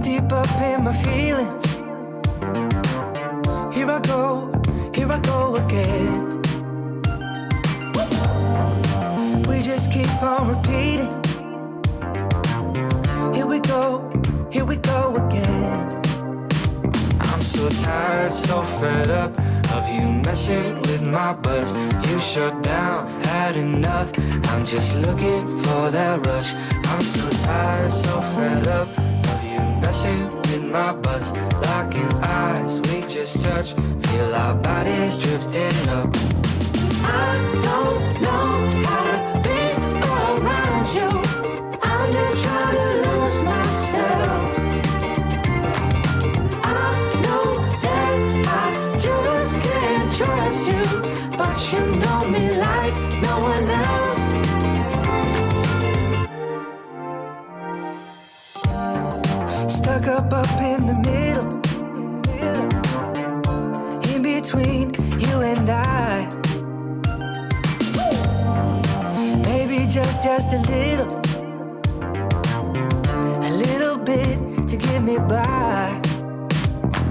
Deep up in my feelings. Here I go again. We just keep on repeating. Here we go again. I'm so tired, so fed up of you messing with my buzz. You shut down, had enough. I'm just looking for that rush. I'm so tired, so fed up of you messing with my buzz. Locking eyes, we just touch. Feel our bodies drifting up. I don't know how to be around you. I'm just trying to lose myself. I know that I just can't trust you, but you know me like no one else. Stuck up in the middle, in between you and I. Maybe just a little bit to get me by.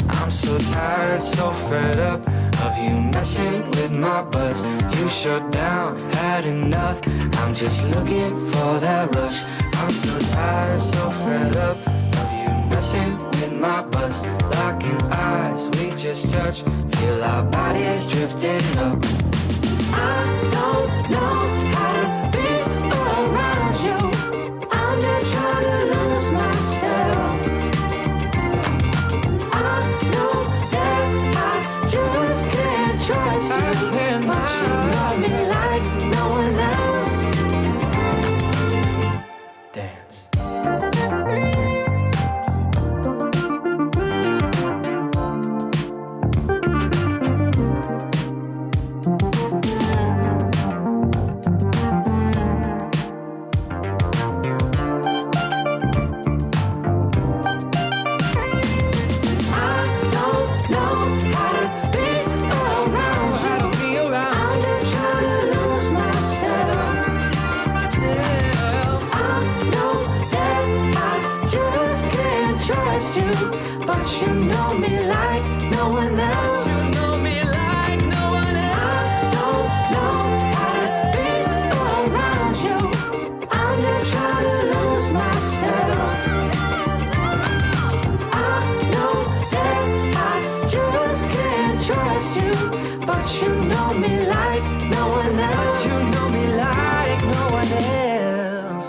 I'm so tired, so fed up of you messing with my buzz. You shut down, had enough. I'm just looking for that rush. I'm so tired, so fed up of you messing with my buzz. Locking eyes, we just touch. Feel our bodies drifting up. I don't know how to be around you. I'm just trying to lose myself. I know that I just can't trust you, but you know me like no one else. Dance. But you know me like no one else. You know me like no one else. I don't know how to be around you. I'm just trying to lose myself. I know that I just can't trust you, but you know me like no one else. You know me like no one else.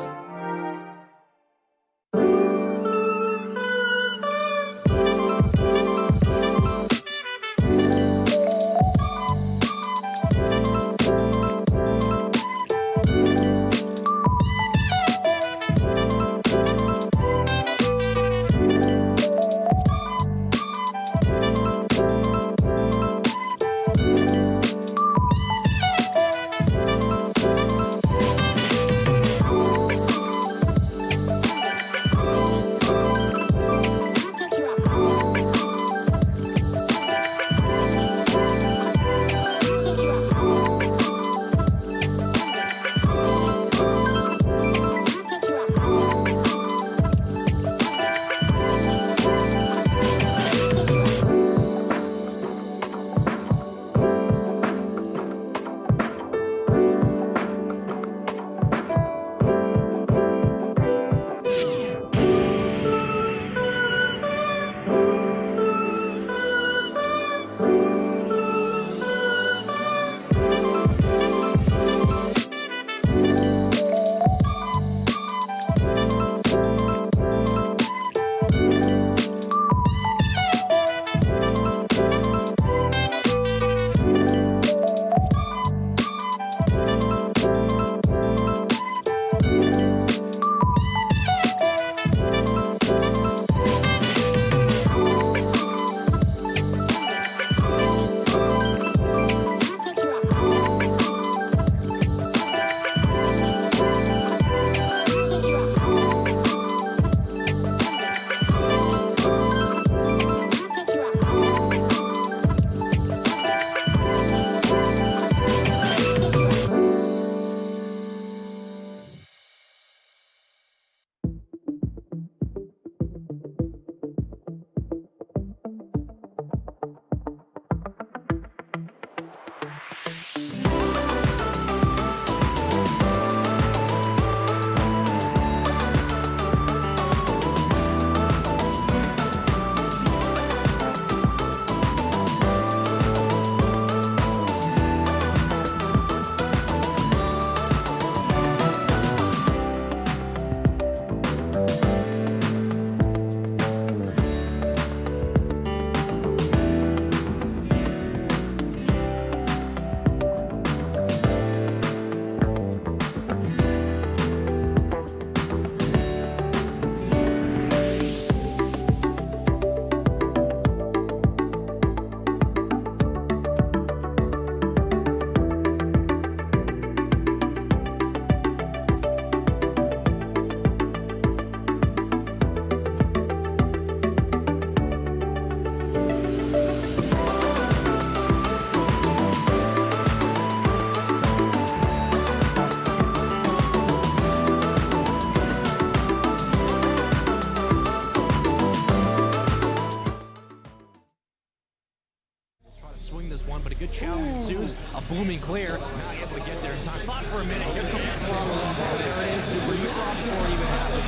swing this one, but a good challenge ensues. A booming clear. Not able to get there in time. Thought for a minute. Here comes the follow-up. There it is. Super. You saw it before it even happened.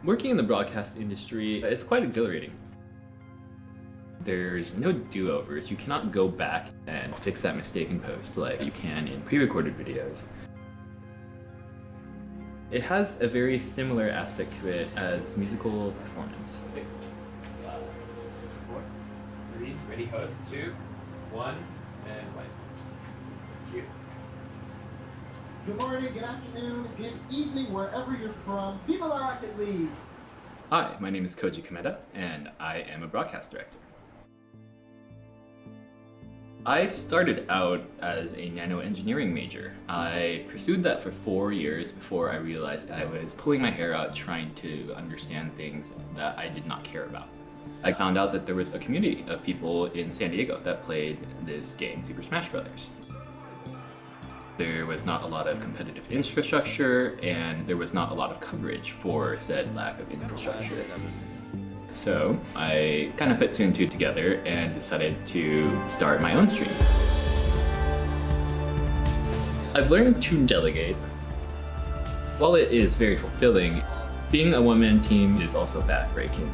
Working in the broadcast industry, it's quite exhilarating. There's no do-overs. You cannot go back and fix that mistake in post like you can in pre-recorded videos. It has a very similar aspect to it as musical performance. 6, 5, 4, 3, ready, host, 2, 1, and play. Cue. Good morning, good afternoon, good evening, wherever you're from. Viva la Rocket League! Hi, my name is Koji Kameda, and I am a broadcast director. I started out as a nanoengineering major. I pursued that for 4 years before I realized I was pulling my hair out trying to understand things that I did not care about. I found out that there was a community of people in San Diego that played this game, Super Smash Bros. There was not a lot of competitive infrastructure, and there was not a lot of coverage for said lack of infrastructure. So I kind of put 2 and 2 together and decided to start my own stream. I've learned to delegate. While it is very fulfilling, being a one-man team is also backbreaking.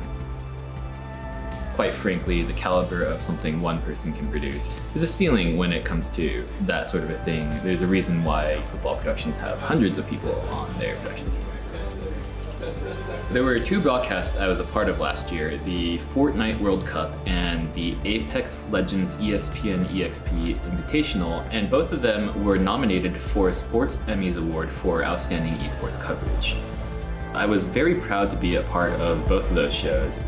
Quite frankly, the caliber of something one person can produce is a ceiling when it comes to that sort of a thing. There's a reason why football productions have hundreds of people on their production team. There were 2 broadcasts I was a part of last year, the Fortnite World Cup and the Apex Legends ESPN EXP Invitational, and both of them were nominated for Sports Emmys Award for Outstanding Esports Coverage. I was very proud to be a part of both of those shows.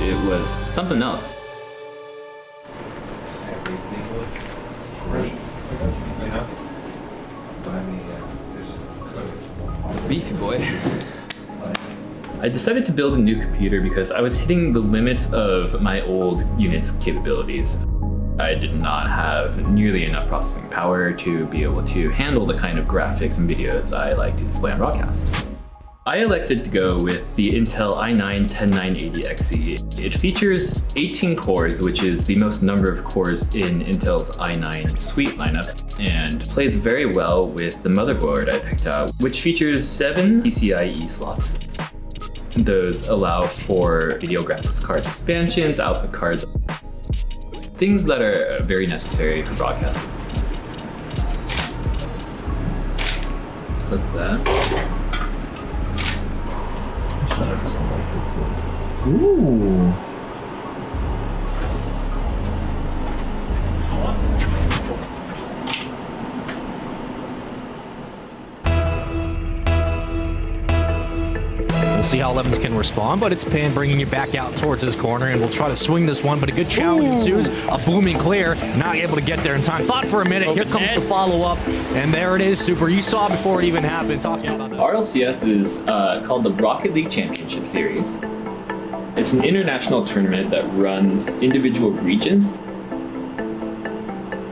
It was something else. Everything looks great. You know? But I mean, Beefy boy. I decided to build a new computer because I was hitting the limits of my old unit's capabilities. I did not have nearly enough processing power to be able to handle the kind of graphics and videos I like to display on broadcast. I elected to go with the Intel i9-10980XE. It features 18 cores, which is the most number of cores in Intel's i9 suite lineup, and plays very well with the motherboard I picked out, which features 7 PCIe slots. Those allow for video graphics cards expansions, output cards, things that are very necessary for broadcasting. What's that? Ooh. We'll see how Levens can respond, but it's Pin bringing you back out towards his corner, and we'll try to swing this one, but a good challenge ensues. A booming clear, not able to get there in time. Thought for a minute. Here comes the follow-up, and there it is. Super. You saw before it even happened. Talking about that. RLCS is called the Rocket League Championship Series. It's an international tournament that runs individual regions.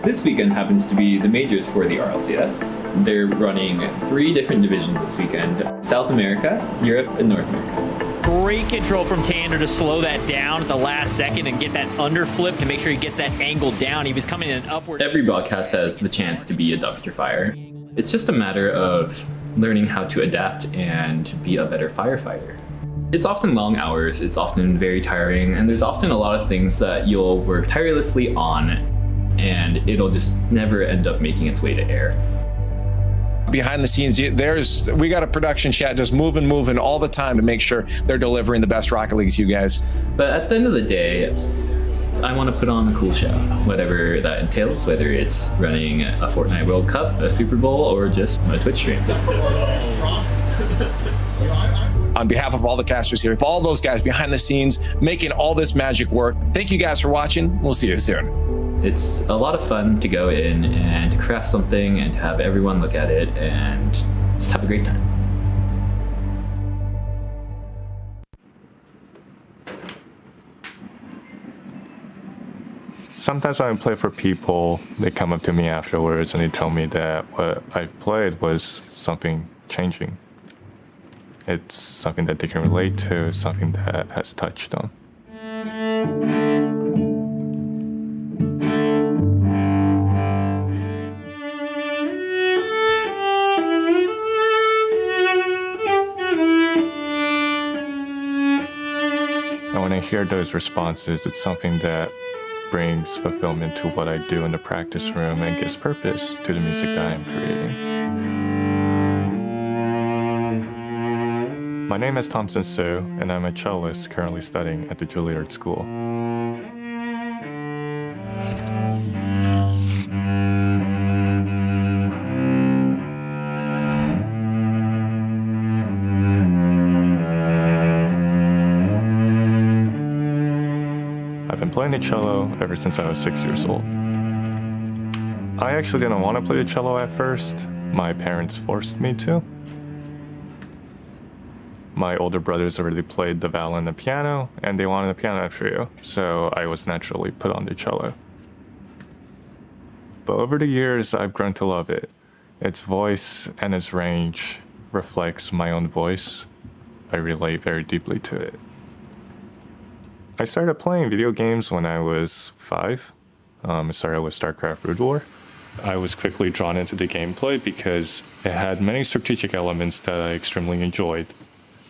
This weekend happens to be the majors for the RLCS. They're running 3 different divisions this weekend: South America, Europe, and North America. Great control from Tander to slow that down at the last second and get that underflip to make sure he gets that angle down. He was coming in an upward. Every broadcast has the chance to be a dumpster fire. It's just a matter of learning how to adapt and be a better firefighter. It's often long hours, it's often very tiring, and there's often a lot of things that you'll work tirelessly on, and it'll just never end up making its way to air. Behind the scenes, we got a production chat just moving all the time to make sure they're delivering the best Rocket League to you guys. But at the end of the day, I want to put on a cool show, whatever that entails, whether it's running a Fortnite World Cup, a Super Bowl, or just a Twitch stream. On behalf of all the casters here, all those guys behind the scenes making all this magic work, thank you guys for watching. We'll see you soon. It's a lot of fun to go in and to craft something and to have everyone look at it and just have a great time. Sometimes when I play for people, they come up to me afterwards and they tell me that what I've played was something changing. It's something that they can relate to, something that has touched them. And when I hear those responses, it's something that brings fulfillment to what I do in the practice room and gives purpose to the music that I am creating. My name is Thompson Su, and I'm a cellist currently studying at the Juilliard School. I've been playing the cello ever since I was 6 years old. I actually didn't want to play the cello at first. My parents forced me to. My older brothers already played the violin and the piano, and they wanted a piano trio, so I was naturally put on the cello. But over the years, I've grown to love it. Its voice and its range reflects my own voice. I relate very deeply to it. I started playing video games when I was 5. I started with StarCraft Brood War. I was quickly drawn into the gameplay because it had many strategic elements that I extremely enjoyed.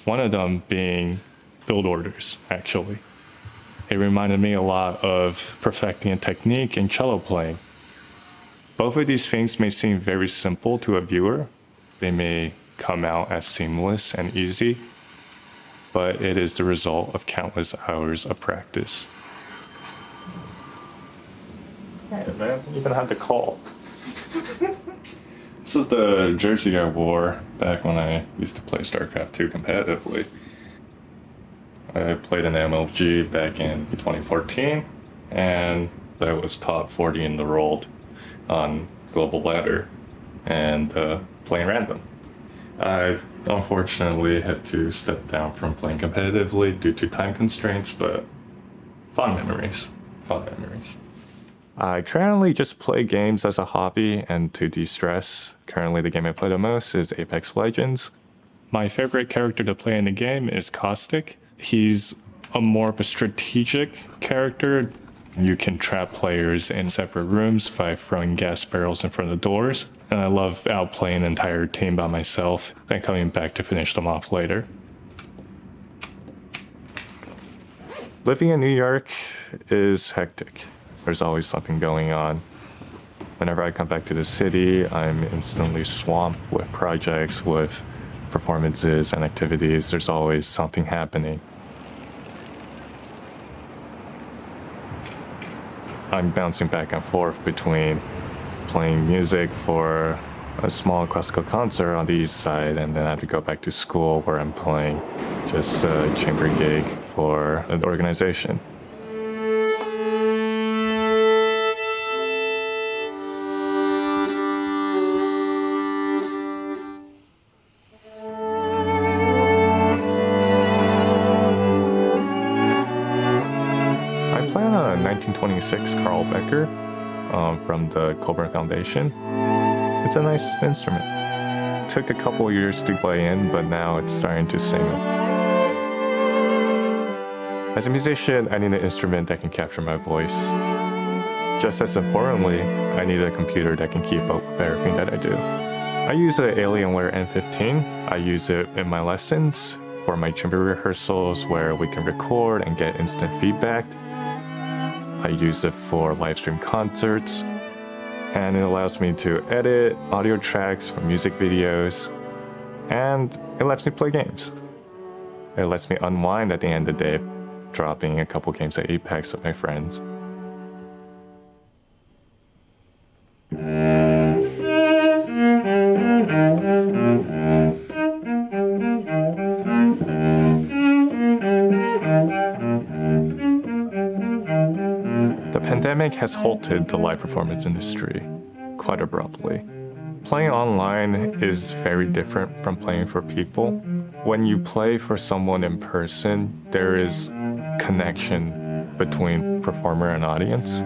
One of them being build orders, actually. It reminded me a lot of perfecting a technique in cello playing. Both of these things may seem very simple to a viewer. They may come out as seamless and easy, but it is the result of countless hours of practice. Hey man, you even had to call. This is the jersey I wore back when I used to play StarCraft 2 competitively. I played in the MLG back in 2014, and I was top 40 in the world on Global Ladder and playing random. I unfortunately had to step down from playing competitively due to time constraints, but fun memories. I currently just play games as a hobby and to de-stress. Currently the game I play the most is Apex Legends. My favorite character to play in the game is Caustic. He's a more of a strategic character. You can trap players in separate rooms by throwing gas barrels in front of the doors. And I love outplaying an entire team by myself and coming back to finish them off later. Living in New York is hectic. There's always something going on. Whenever I come back to the city, I'm instantly swamped with projects, with performances and activities. There's always something happening. I'm bouncing back and forth between playing music for a small classical concert on the east side, and then I have to go back to school where I'm playing just a chamber gig for an organization. I play on a 1926 Carl Becker from the Coburn Foundation. It's a nice instrument. It took a couple years to play in, but now it's starting to sing. As a musician, I need an instrument that can capture my voice. Just as importantly, I need a computer that can keep up with everything that I do. I use the Alienware N15. I use it in my lessons, for my chamber rehearsals where we can record and get instant feedback. I use it for live stream concerts, and it allows me to edit audio tracks for music videos, and it lets me play games. It lets me unwind at the end of the day, dropping a couple games of Apex with my friends. The pandemic has halted the live performance industry quite abruptly. Playing online is very different from playing for people. When you play for someone in person, there is connection between performer and audience.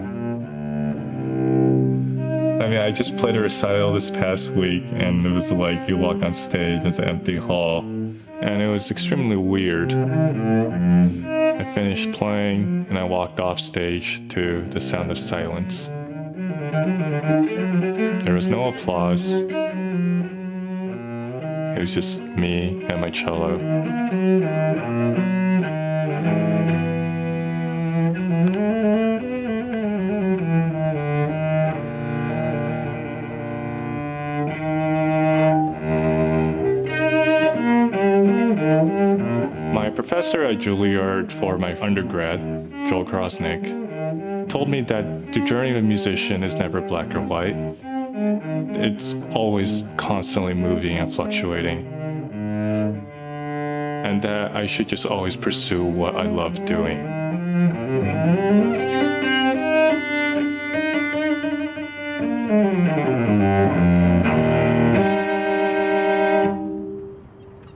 I mean, I just played a recital this past week, and it was like you walk on stage, it's an empty hall, and it was extremely weird. I finished playing and I walked off stage to the sound of silence. There was no applause. It was just me and my cello. My professor at Juilliard for my undergrad, Joel Krosnick, told me that the journey of a musician is never black or white. It's always constantly moving and fluctuating. And that I should just always pursue what I love doing.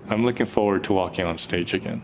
I'm looking forward to walking on stage again.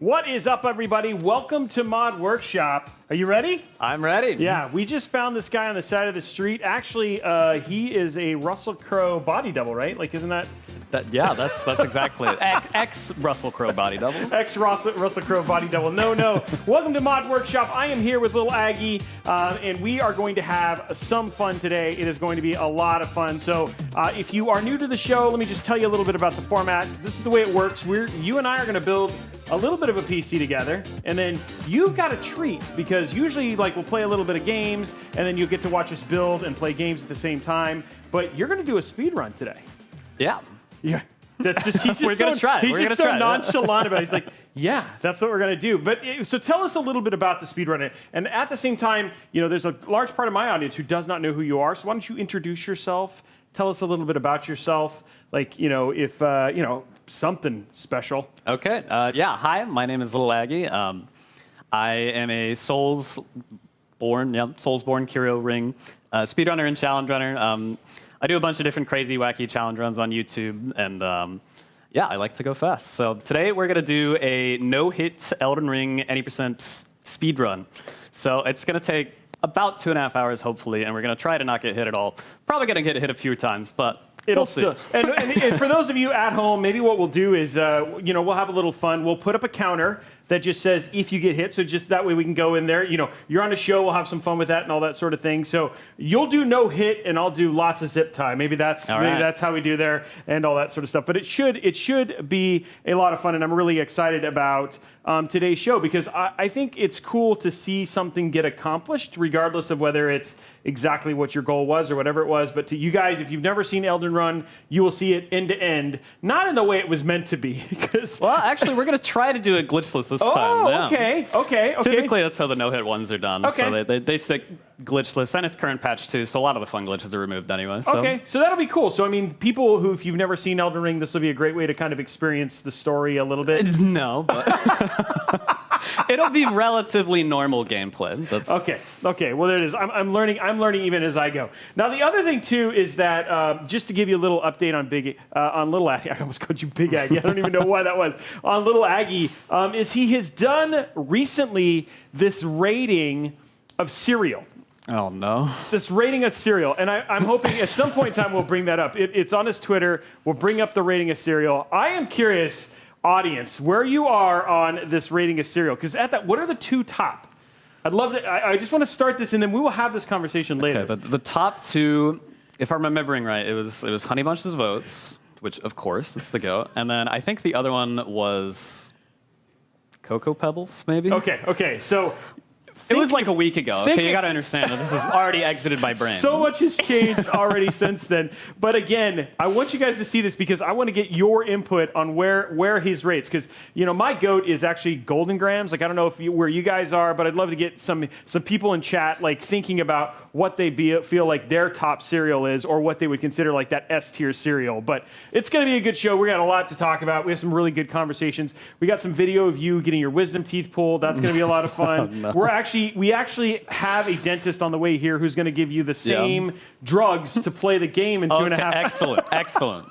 What is up, everybody? Welcome to Mod Workshop. Are you ready? I'm ready. Yeah, we just found this guy on the side of the street. Actually, he is a Russell Crowe body double, right? Like, isn't that? Yeah, that's exactly it. Ex Russell Crowe body double. Ex Russell Crowe body double. No. Welcome to Mod Workshop. I am here with LilAggy, and we are going to have some fun today. It is going to be a lot of fun. So, if you are new to the show, let me just tell you a little bit about the format. This is the way it works. You and I are going to build a little bit of a PC together, and then you've got a treat, because usually we'll play a little bit of games, and then you'll get to watch us build and play games at the same time. But you're going to do a speed run today. Yeah. Yeah. That's just he's just We're gonna try it. He's We're just gonna so try it. nonchalant about it. He's like, yeah, that's what we're gonna do. But so tell us a little bit about the speedrunner. And at the same time, there's a large part of my audience who does not know who you are. So why don't you introduce yourself? Tell us a little bit about yourself. Like, if something special. Okay. Yeah. Hi, my name is LilAggy. I am a Soulsborne Curio Ring speedrunner and challenge runner. I do a bunch of different crazy, wacky challenge runs on YouTube, and yeah, I like to go fast. So today we're gonna do a no-hit Elden Ring any percent speed run. So it's gonna take about 2.5 hours, hopefully, and we're gonna try to not get hit at all. Probably gonna get hit a few times, but It'll we'll see. still. And for those of you at home, maybe what we'll do is, we'll have a little fun. We'll put up a counter that just says if you get hit, so just that way we can go in there. You're on a show, we'll have some fun with that and all that sort of thing. So you'll do no hit, and I'll do lots of zip tie. Maybe that's how we do there and all that sort of stuff. But it should be a lot of fun, and I'm really excited about today's show because I think it's cool to see something get accomplished, regardless of whether it's exactly what your goal was or whatever it was. But to you guys, if you've never seen Elden Run, you will see it end to end, not in the way it was meant to be. Well, actually, we're gonna try to do it glitchless this time. Yeah. Okay. Typically, that's how the no-hit ones are done. Okay. So they stick glitchless, and it's current patch too. So a lot of the fun glitches are removed anyway. So. Okay, so that'll be cool. So I mean, people who, if you've never seen Elden Ring, this will be a great way to kind of experience the story a little bit. No, but it'll be relatively normal gameplay. That's Okay. Well, there it is. I'm learning even as I go. Now, the other thing too is that just to give you a little update on on LilAggy. I almost called you Big Aggie. I don't even know why that was. On LilAggy, is he has done recently this rating of cereal. Oh no! This rating of cereal, and I'm hoping at some point in time we'll bring that up. It's on his Twitter. We'll bring up the rating of cereal. I am curious, audience, where you are on this rating of cereal. Because at that, what are the two top? I'd love to. I just want to start this, and then we will have this conversation later. Okay, the top two, if I'm remembering right, it was Honey Bunches of Oats, which of course it's the GOAT, and then I think the other one was Cocoa Pebbles, maybe. Okay. So. It was like a week ago. Okay, you got to understand that this has already exited my brain. So much has changed already since then. But again, I want you guys to see this because I want to get your input on where his rates. Because my GOAT is actually Golden Grams. Like I don't know where you guys are, but I'd love to get some people in chat like thinking about what they feel like their top cereal is, or what they would consider like that S tier cereal. But it's going to be a good show. We got a lot to talk about. We have some really good conversations. We got some video of you getting your wisdom teeth pulled. That's going to be a lot of fun. Oh, no. We actually have a dentist on the way here who's going to give you the same drugs to play the game in 2.5 hours. Excellent.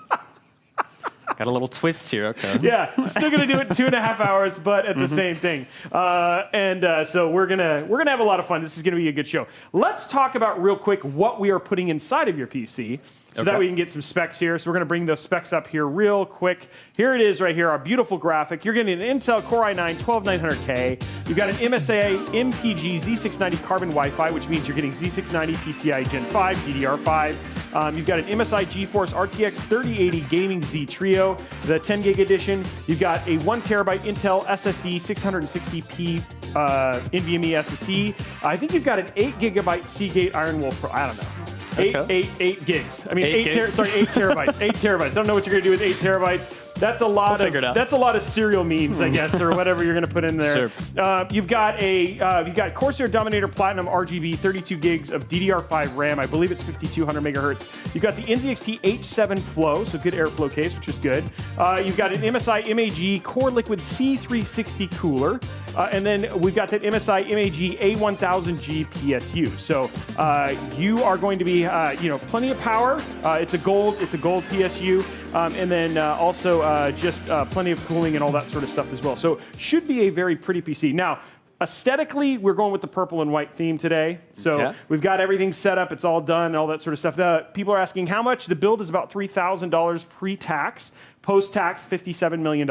Got a little twist here. Okay. Yeah, still going to do it in 2.5 hours, but at the same thing. So we're gonna have a lot of fun. This is going to be a good show. Let's talk about real quick what we are putting inside of your PC. So that we can get some specs here. So we're going to bring those specs up here real quick. Here it is right here, our beautiful graphic. You're getting an Intel Core i9 12900K. You've got an MSI MPG Z690 Carbon Wi-Fi, which means you're getting Z690 PCI Gen 5, DDR5. You've got an MSI GeForce RTX 3080 Gaming Z Trio, the 10 gig edition. You've got a 1 terabyte Intel SSD, 660p NVMe SSD. I think you've got an 8 gigabyte Seagate Ironwolf Pro. I don't know. Eight gigs. I mean, 8 terabytes. 8 terabytes. I don't know what you're gonna do with 8 terabytes. That's a lot That's a lot of serial memes, I guess, or whatever you're gonna put in there. Sure. You've got Corsair Dominator Platinum RGB, 32 gigs of DDR5 RAM. I believe it's 5200 megahertz. You've got the NZXT H7 Flow, so good airflow case, which is good. You've got an MSI MAG Core Liquid C360 cooler. And then we've got that MSI MAG A1000G PSU. So you are going to be, plenty of power. It's a gold PSU, and then also just plenty of cooling and all that sort of stuff as well. So should be a very pretty PC. Now, aesthetically, we're going with the purple and white theme today. So we've got everything set up. It's all done and all that sort of stuff. People are asking how much. The build is about $3,000 pre-tax. Post-tax, $57 million.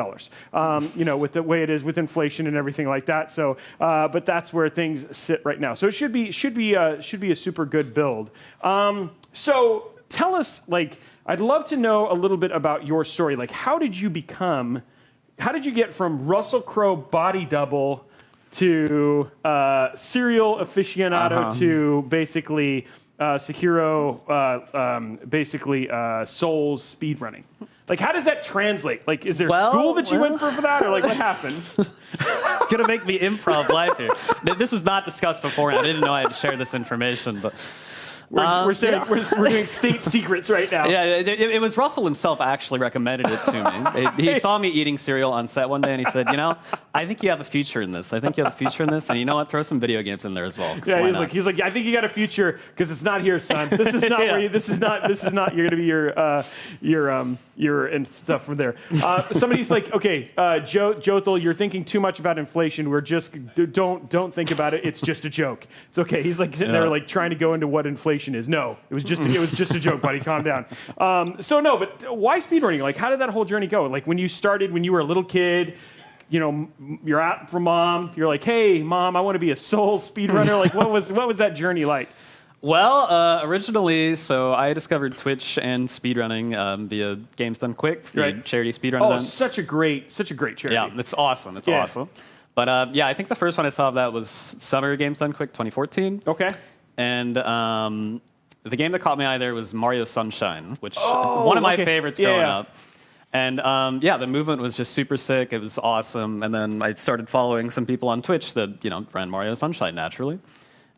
With the way it is with inflation and everything like that. So, but that's where things sit right now. So it should be a super good build. So tell us, I'd love to know a little bit about your story. Like, how did you get from Russell Crowe body double to serial aficionado to basically Sekiro, basically Souls speedrunning? Like, how does that translate? Like, is there school that you went for that, or like, what happened? Gonna make me improv live here. This was not discussed beforehand. I didn't know I had to share this information, but We're doing state secrets right now. yeah, it was Russell himself actually recommended it to me. He saw me eating cereal on set one day, and he said, I think you have a future in this. I think you have a future in this, and you know what? Throw some video games in there as well. Yeah, he's like, I think you got a future because it's not here, son. This is not where you, this is not. You're gonna be your and stuff from there. Somebody's like, okay, Jothel, you're thinking too much about inflation. We're just don't think about it. It's just a joke. It's okay. He's like sitting there like trying to go into what inflation is. No, it was just a joke, buddy. Calm down. But why speedrunning? Like, how did that whole journey go? Like, when you started, when you were a little kid, you're out for mom. You're like, hey, mom, I want to be a Souls speedrunner. Like, what was that journey like? Well, originally, so I discovered Twitch and speedrunning via Games Done Quick, the charity speedrun events. Such a great charity. Yeah, it's awesome. It's awesome. But I think the first one I saw of that was Summer Games Done Quick 2014. Okay. And the game that caught my eye there was Mario Sunshine, which one of my favorites growing up. And the movement was just super sick. It was awesome. And then I started following some people on Twitch that ran Mario Sunshine naturally.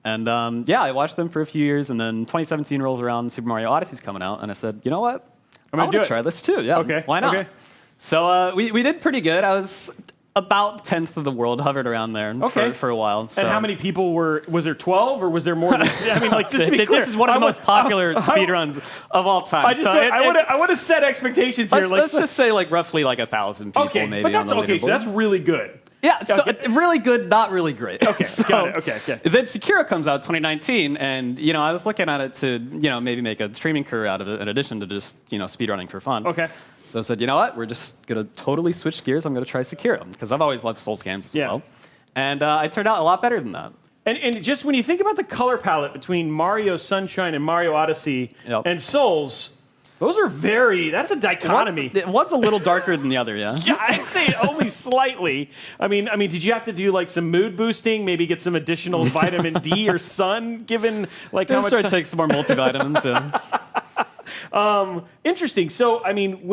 And I watched them for a few years. And then 2017 rolls around, Super Mario Odyssey's coming out, and I said, you know what? I'm gonna try this too. Yeah. Okay. Why not? Okay. So we did pretty good. I was about 10th of the world, hovered around there for a while. So. And how many people was there 12 or was there more than, I mean, like, just to be clear. This is one of the most popular speedruns of all time. I would have set expectations here. Let's just say like roughly like 1,000 people maybe. But that's okay, so that's really good. Yeah, so really good, not really great. Okay, got it. Okay. Then Sekiro comes out 2019, and I was looking at it to maybe make a streaming career out of it in addition to just speedrunning for fun. Okay. So I said, you know what? We're just gonna totally switch gears. I'm gonna try Sekiro because I've always loved Souls games as well, and it turned out a lot better than that. And just when you think about the color palette between Mario Sunshine and Mario Odyssey and Souls. Those are that's a dichotomy. One's a little darker than the other, yeah. Yeah, I'd say only slightly. I mean, did you have to do like some mood boosting? Maybe get some additional vitamin D or sun, given like how much? Start to take some more multivitamins. Interesting. So, I mean,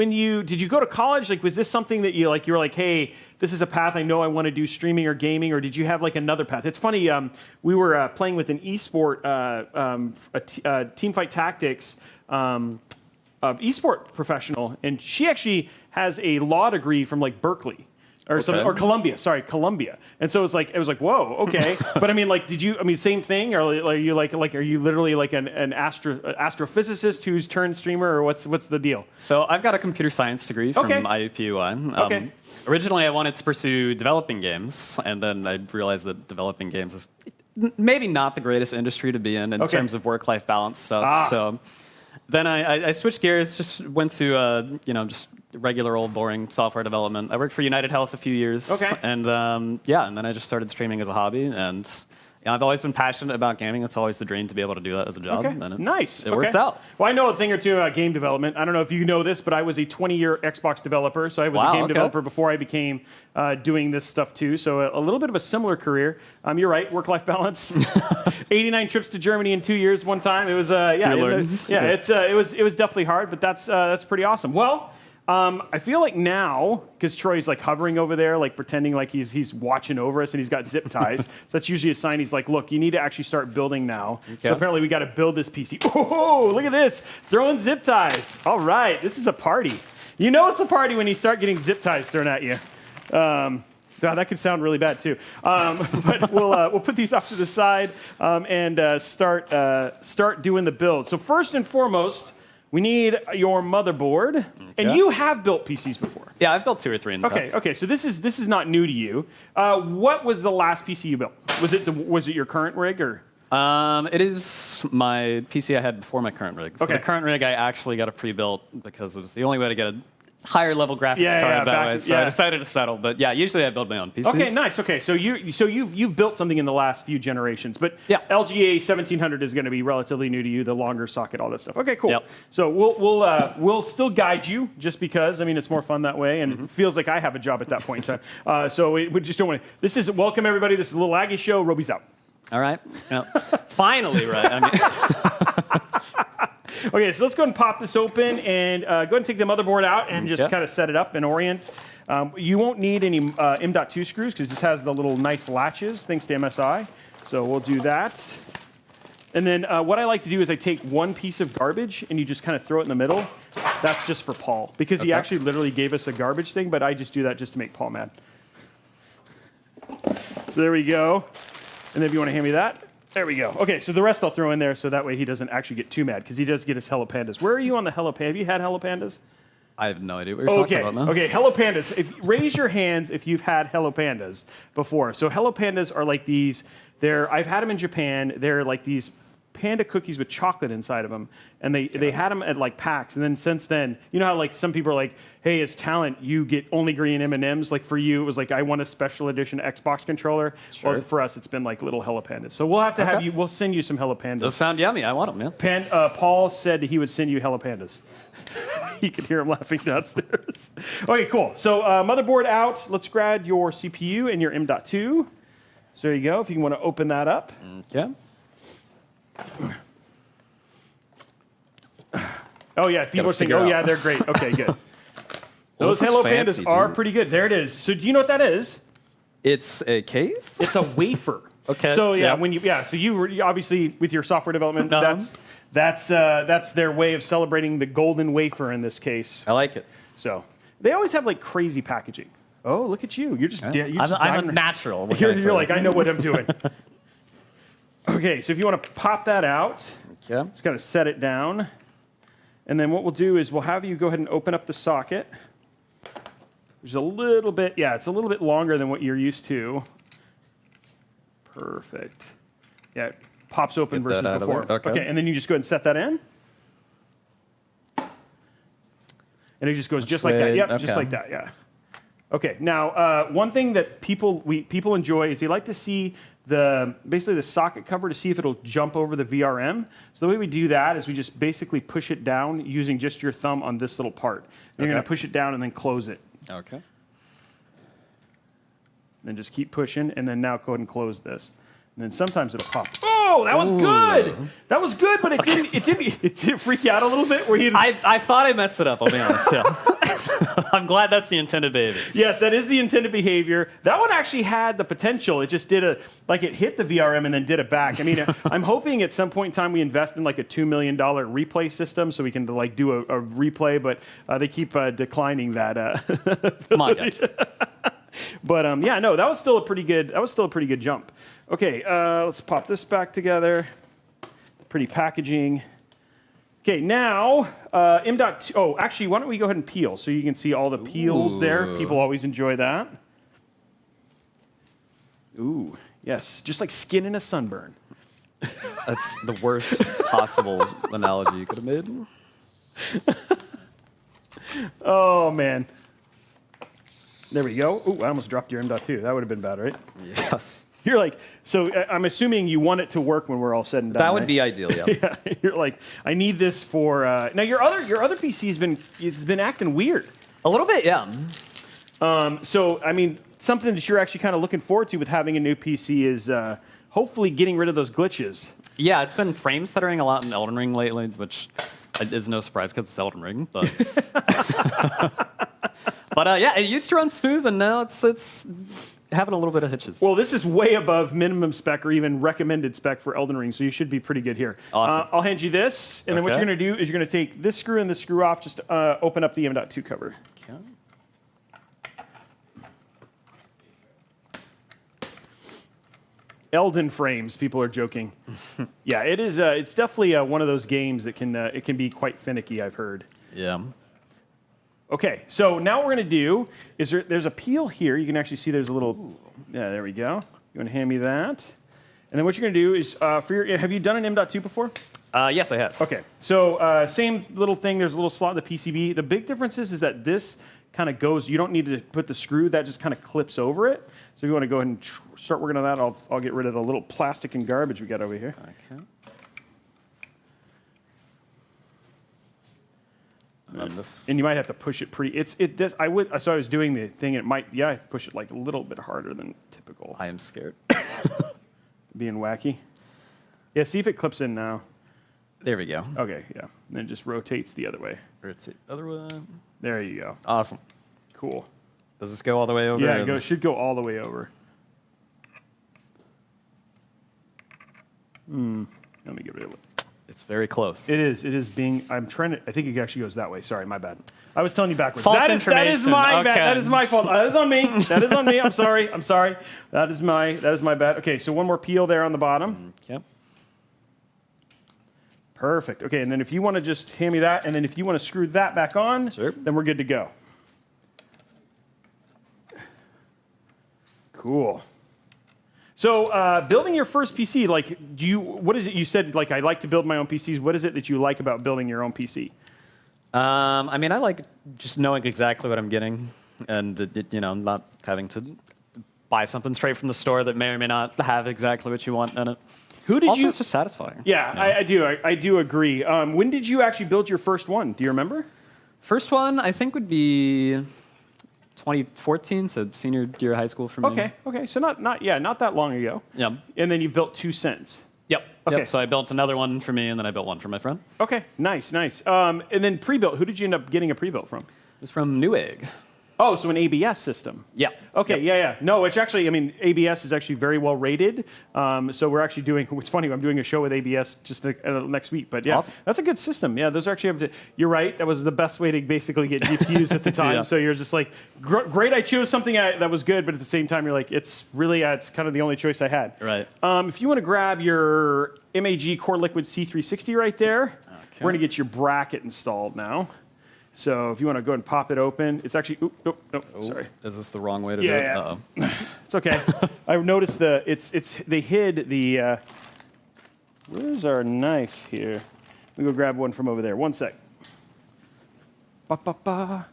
did you go to college? Like, was this something that you were like, hey, this is a path I know I want to do, streaming or gaming, or did you have like another path? It's funny. We were playing with an esport, Teamfight Tactics. Esport professional, and she actually has a law degree from like Berkeley or something, or Columbia. Sorry, Columbia. And so it was like, whoa, okay. But I mean, like, same thing, or are you are you literally like an astrophysicist who's turned streamer, or what's the deal? So I've got a computer science degree from IUPUI. Originally, I wanted to pursue developing games, and then I realized that developing games is maybe not the greatest industry to be in terms of work-life balance stuff. So. Then I switched gears, just went to, just regular old boring software development. I worked for United Health a few years. Okay. And and then I just started streaming as a hobby. And I've always been passionate about gaming. It's always the dream to be able to do that as a job. Okay. And Nice. It works out. Well, I know a thing or two about game development. I don't know if you know this, but I was a 20-year Xbox developer. So I was a game developer before I became doing this stuff too. So a little bit of a similar career. You're right, work-life balance. 89 trips to Germany in 2 years one time. It was it was definitely hard, but that's pretty awesome. Well, I feel like now, because Troy's like hovering over there, like pretending like he's watching over us, and he's got zip ties. So that's usually a sign. He's like, look, you need to actually start building now. Okay. So apparently we got to build this PC. Oh, look at this, throwing zip ties. All right, this is a party. You know it's a party when you start getting zip ties thrown at you. That could sound really bad too. But we'll put these off to the side and start doing the build. So first and foremost, we need your motherboard, and you have built PCs before. Yeah, I've built 2 or 3 in the past. Okay. So this is not new to you. What was the last PC you built? Was it your current rig or? It is my PC I had before my current rig. So the current rig I actually got a pre-built because it was the only way to get a higher level graphics card that way. So I decided to settle. But yeah, usually I build my own PCs. Okay, nice. Okay, so you've built something in the last few generations. But LGA 1700 is going to be relatively new to you. The longer socket, all that stuff. Okay, cool. Yep. So we'll still guide you just because it's more fun that way, and it feels like I have a job at that point in time. So we just don't want to. Welcome everybody. This is LilAggy show. Robey's out. All right. No. Finally, right. I mean, Okay, so let's go ahead and pop this open and go ahead and take the motherboard out and just kind of set it up and orient. You won't need any M.2 screws because this has the little nice latches thanks to MSI. So we'll do that. And then what I like to do is I take one piece of garbage and you just kind of throw it in the middle. That's just for Paul because he actually literally gave us a garbage thing, but I just do that just to make Paul mad. So there we go. And then if you want to hand me that, there we go. Okay, so the rest I'll throw in there so that way he doesn't actually get too mad because he does get his Hello Pandas. Where are you on the Hello Pandas? Have you had Hello Pandas? I have no idea what you're talking about, man. Okay, Hello Pandas. Raise your hands if you've had Hello Pandas before. So Hello Pandas are like these. I've had them in Japan. They're like these panda cookies with chocolate inside of them, and they had them at like PAX. And then since then, you know how like some people are like, hey, as talent, you get only green M&Ms. Like for you, it was like I want a special edition Xbox controller. Sure. Or for us, it's been like little Hello Pandas. So we'll have to have you. We'll send you some Hello Pandas. Those sound yummy. I want them, man. Paul said he would send you Hello Pandas. You can hear him laughing downstairs. Okay, cool. So motherboard out. Let's grab your CPU and your M.2. So there you go. If you want to open that up. Okay. Oh yeah, people are saying, oh yeah, they're great. Okay, good. Well, Those Hello Pandas are pretty good. There it is. So do you know what that is? It's a case? It's a wafer. Okay. So so you were obviously with your software development, that's their way of celebrating the golden wafer in this case. I like it. So they always have like crazy packaging. Oh, look at you. You're just I'm a natural. You're like, I know what I'm doing. Okay, so if you want to pop that out, just kind of set it down. And then what we'll do is we'll have you go ahead and open up the socket. There's a little bit, it's a little bit longer than what you're used to. Perfect. Yeah, it pops open versus before. Okay, and then you just go ahead and set that in. And it just goes just like that. Yep, just like that, yeah. Okay, now one thing that people enjoy is they like to see basically the socket cover to see if it'll jump over the VRM. So the way we do that is we just basically push it down using just your thumb on this little part. And you're going to push it down and then close it. Okay. Then just keep pushing, and then now go ahead and close this. And then sometimes it'll pop. Oh, that was good. That was good, but it didn't freak you out a little bit. I thought I messed it up. I'll be honest. Yeah. I'm glad that's the intended behavior. Yes, that is the intended behavior. That one actually had the potential. It just did it hit the VRM and then did it back. I mean, I'm hoping at some point in time we invest in like a $2 million replay system so we can like do a replay, but they keep declining that. Come on, guys. But that was still a pretty good jump. Okay, let's pop this back together. Pretty packaging. Okay, now M.2. Oh, actually, why don't we go ahead and peel so you can see all the peels there. People always enjoy that. Ooh, yes, just like skin in a sunburn. That's the worst possible analogy you could have made. Oh man. There we go. Ooh, I almost dropped your M.2. That would have been bad, right? Yes. You're like, so I'm assuming you want it to work when we're all said and done. That would be ideal, yeah. Yeah. You're like, I need this for. Now your other PC has been acting weird. A little bit, yeah. So I mean, something that you're actually kind of looking forward to with having a new PC is hopefully getting rid of those glitches. Yeah, it's been frame stuttering a lot in Elden Ring lately, which is no surprise because it's Elden Ring. But but yeah, it used to run smooth, and now it's having a little bit of hitches. Well, this is way above minimum spec or even recommended spec for Elden Ring, so you should be pretty good here. Awesome. I'll hand you this, and then what you're going to do is you're going to take this screw and this screw off, just open up the M.2 cover. Okay. Elden frames, people are joking. Yeah, it is. It's definitely one of those games that can be quite finicky, I've heard. Yeah. Okay, so now what we're going to do is there's a peel here. You can actually see there's a little. Yeah, there we go. You want to hand me that? And then what you're going to do is have you done an M.2 before? Yes, I have. Okay, so same little thing. There's a little slot in the PCB. The big difference is that this kind of goes. You don't need to put the screw. That just kind of clips over it. So if you want to go ahead and start working on that, I'll get rid of the little plastic and garbage we got over here. Okay. And you might have to push it pretty. I was doing the thing. It might. Yeah, I push it like a little bit harder than typical. I am scared. being wacky. Yeah, see if it clips in now. There we go. Okay, yeah. And then it just rotates the other way. Rotate other way. There you go. Awesome. Cool. Does this go all the way over? Yeah, it should go all the way over. Let me get rid of it. It's very close. It is. It is being. I'm trying to. I think it actually goes that way. Sorry, my bad. I was telling you backwards. False That is my information. bad. Okay. That is my fault. That is on me. That is on me. I'm sorry. I'm sorry. That is my bad. Okay, so one more peel there on the bottom. Yep. Perfect. Okay, and then if you want to just hand me that, and then if you want to screw that back on, Sure. then we're good to go. Cool. So building your first PC, like, what is it you said, like, I like to build my own PCs. What is it that you like about building your own PC? I mean, I like just knowing exactly what I'm getting and, you know, not having to buy something straight from the store that may or may not have exactly what you want in it. Who did also, you? it's just satisfying. Yeah, you know? I do agree. When did you actually build your first one? Do you remember? First one, I think, would be 2014, so senior year of high school for me. Okay. So not that long ago. Yep. And then you built 2 cents. Yep. Okay. Yep. So I built another one for me, and then I built one for my friend. Okay, nice. And then pre-built. Who did you end up getting a pre-built from? It was from Newegg. Oh, so an ABS system. Yeah. Okay, Yep. yeah. No, it's actually, I mean, ABS is actually very well rated. So we're actually doing, it's funny, I'm doing a show with ABS just next week. But yeah, Awesome. That's a good system. Yeah, those are actually, you're right, that was the best way to basically get GPUs at the time. Yeah. So you're just like, great, I chose something that was good, but at the same time, you're like, it's really, it's kind of the only choice I had. Right. If you want to grab your MAG Core Liquid C360 right there, we're going to get your bracket installed now. So if you want to go and pop it open, it's actually, sorry. Is this the wrong way to do it? Yeah. Uh-oh. It's okay. I've noticed they hid the, where's our knife here? Let me go grab one from over there. One sec. Ba.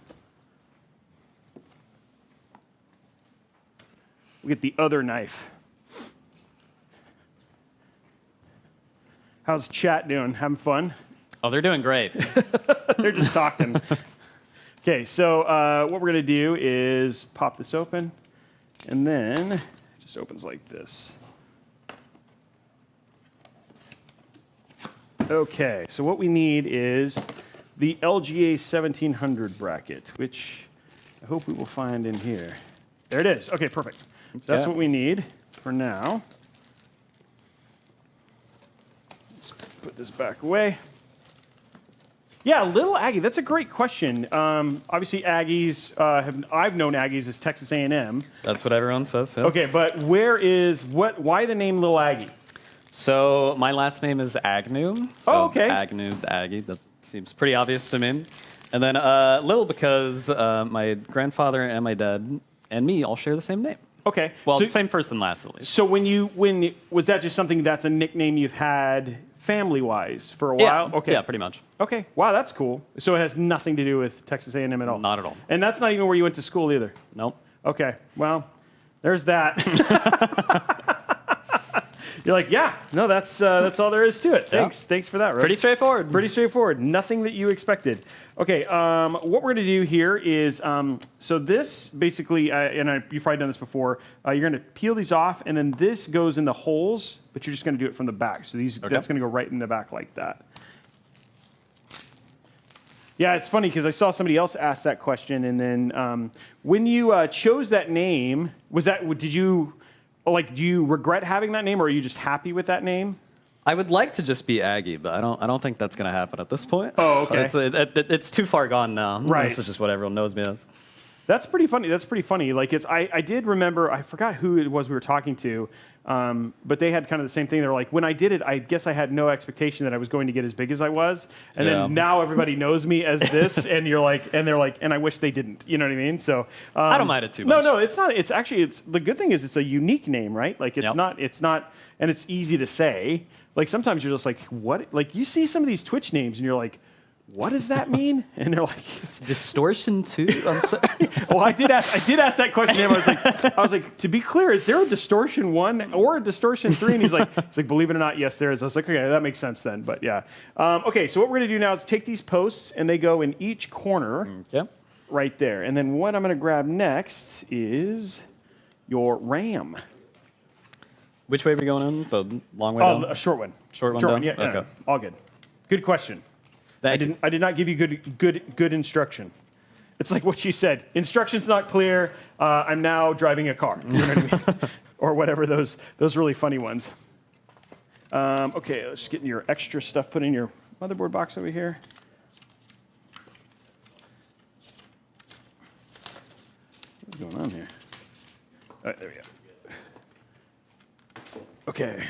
We get the other knife. How's chat doing? Having fun? Oh, they're doing great. They're just talking. Okay, so what we're going to do is pop this open, and then it just opens like this. Okay, so what we need is the LGA 1700 bracket, which I hope we will find in here. There it is. Okay, perfect. So that's what we need for now. Let's put this back away. Yeah, LilAggy, that's a great question. Obviously, Aggies, I've known Aggies as Texas A&M. That's what everyone says. Yeah. Okay, but why the name LilAggy? So my last name is Agnew. So okay. Agnew, the Aggie. That seems pretty obvious to me. And then Lil because my grandfather and my dad and me all share the same name. Okay. Well, so, the same first and last at least. So was that just something that's a nickname you've had family-wise for a while? Yeah. Okay. Yeah, pretty much. Okay. Wow, that's cool. So it has nothing to do with Texas A&M at all? Not at all. And that's not even where you went to school either? Nope. Okay. Well, there's that. You're like, yeah, no, that's all there is to it. Thanks. Yeah. Thanks for that, Rose. Pretty straightforward. Pretty straightforward. Nothing that you expected. Okay, what we're going to do here is, so this basically, you've probably done this before, you're going to peel these off, and then this goes in the holes, but you're just going to do it from the back. So that's going to go right in the back like that. Yeah, it's funny because I saw somebody else ask that question, and then when you chose that name, do you regret having that name, or are you just happy with that name? I would like to just be Aggie, but I don't think that's going to happen at this point. Oh, okay. It's too far gone now. Right. This is just what everyone knows me as. That's pretty funny. Like I did remember. I forgot who it was we were talking to, but they had kind of the same thing. They're like, when I did it, I guess I had no expectation that I was going to get as big as I was, and then now everybody knows me as this, and they're like, and I wish they didn't. You know what I mean? So I don't mind it too much. No, it's not. It's actually the good thing is it's a unique name, right? Like it's not, and it's easy to say. Like sometimes you're just like, what? Like you see some of these Twitch names, and you're like, what does that mean? And they're like, it's Distortion 2? I'm sorry. Well, I did ask that question to him. I was like, to be clear, is there a Distortion 1 or a Distortion 3? And he's like, believe it or not, yes, there is. I was like, okay, that makes sense then. But yeah. Okay, so what we're going to do now is take these posts, and they go in each corner right there. And then what I'm going to grab next is your RAM. Which way are we going in? The long way Oh, down? a short one. Short one down? Yeah, Okay. yeah, all good. Good question. I did not give you good instruction. It's like what she said. Instruction's not clear. I'm now driving a car. You know what I mean? Or whatever those really funny ones. Okay, let's get your extra stuff put in your motherboard box over here. What's going on here? All right, there we go. Okay.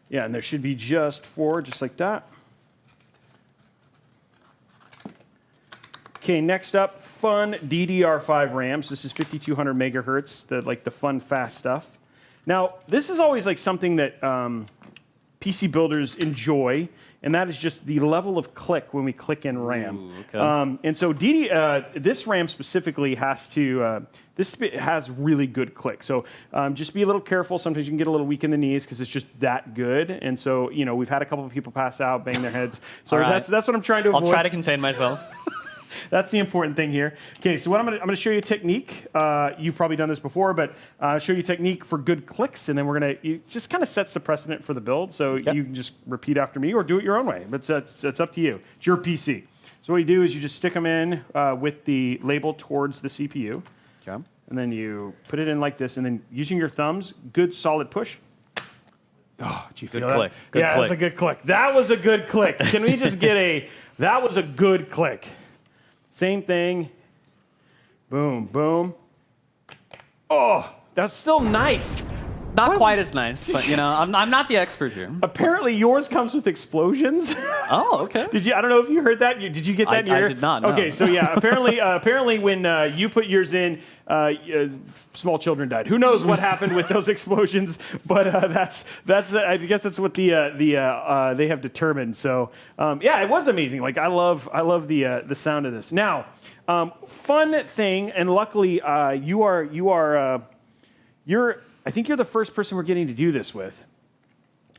Yeah, and there should be just 4, just like that. Okay, next up, fun DDR5 RAMs. This is 5200 megahertz, the fun, fast stuff. Now, this is always like something that PC builders enjoy, and that is just the level of click when we click in RAM. Ooh, okay. And so this RAM specifically has to, this has really good click. So just be a little careful. Sometimes you can get a little weak in the knees because it's just that good. And so, you know, we've had a couple of people pass out, bang their heads. So All right. that's what I'm trying to avoid. I'll try to contain myself. That's the important thing here. Okay, so what I'm gonna show you a technique. You've probably done this before, but show you a technique for good clicks, and then you just kind of sets the precedent for the build. So you can just repeat after me or do it your own way. But it's up to you. It's your PC. So what you do is you just stick them in with the label towards the CPU. Okay. And then you put it in like this, and then using your thumbs, good solid push. Oh, did you feel that? Click. Good yeah, click. that's a good click. That was a good click. Can we just get that was a good click. Same thing. Boom, boom. Oh, that's still nice. Not quite as nice, but you know, I'm not the expert here. Apparently, yours comes with explosions. Oh, okay. Did you? I don't know if you heard that. Did you get that? I did not. No. Okay, so yeah, apparently, when you put yours in, small children died. Who knows what happened with those explosions? But that's I guess that's what they have determined. So yeah, it was amazing. Like I love the sound of this. Now, fun thing, and luckily I think you're the first person we're getting to do this with.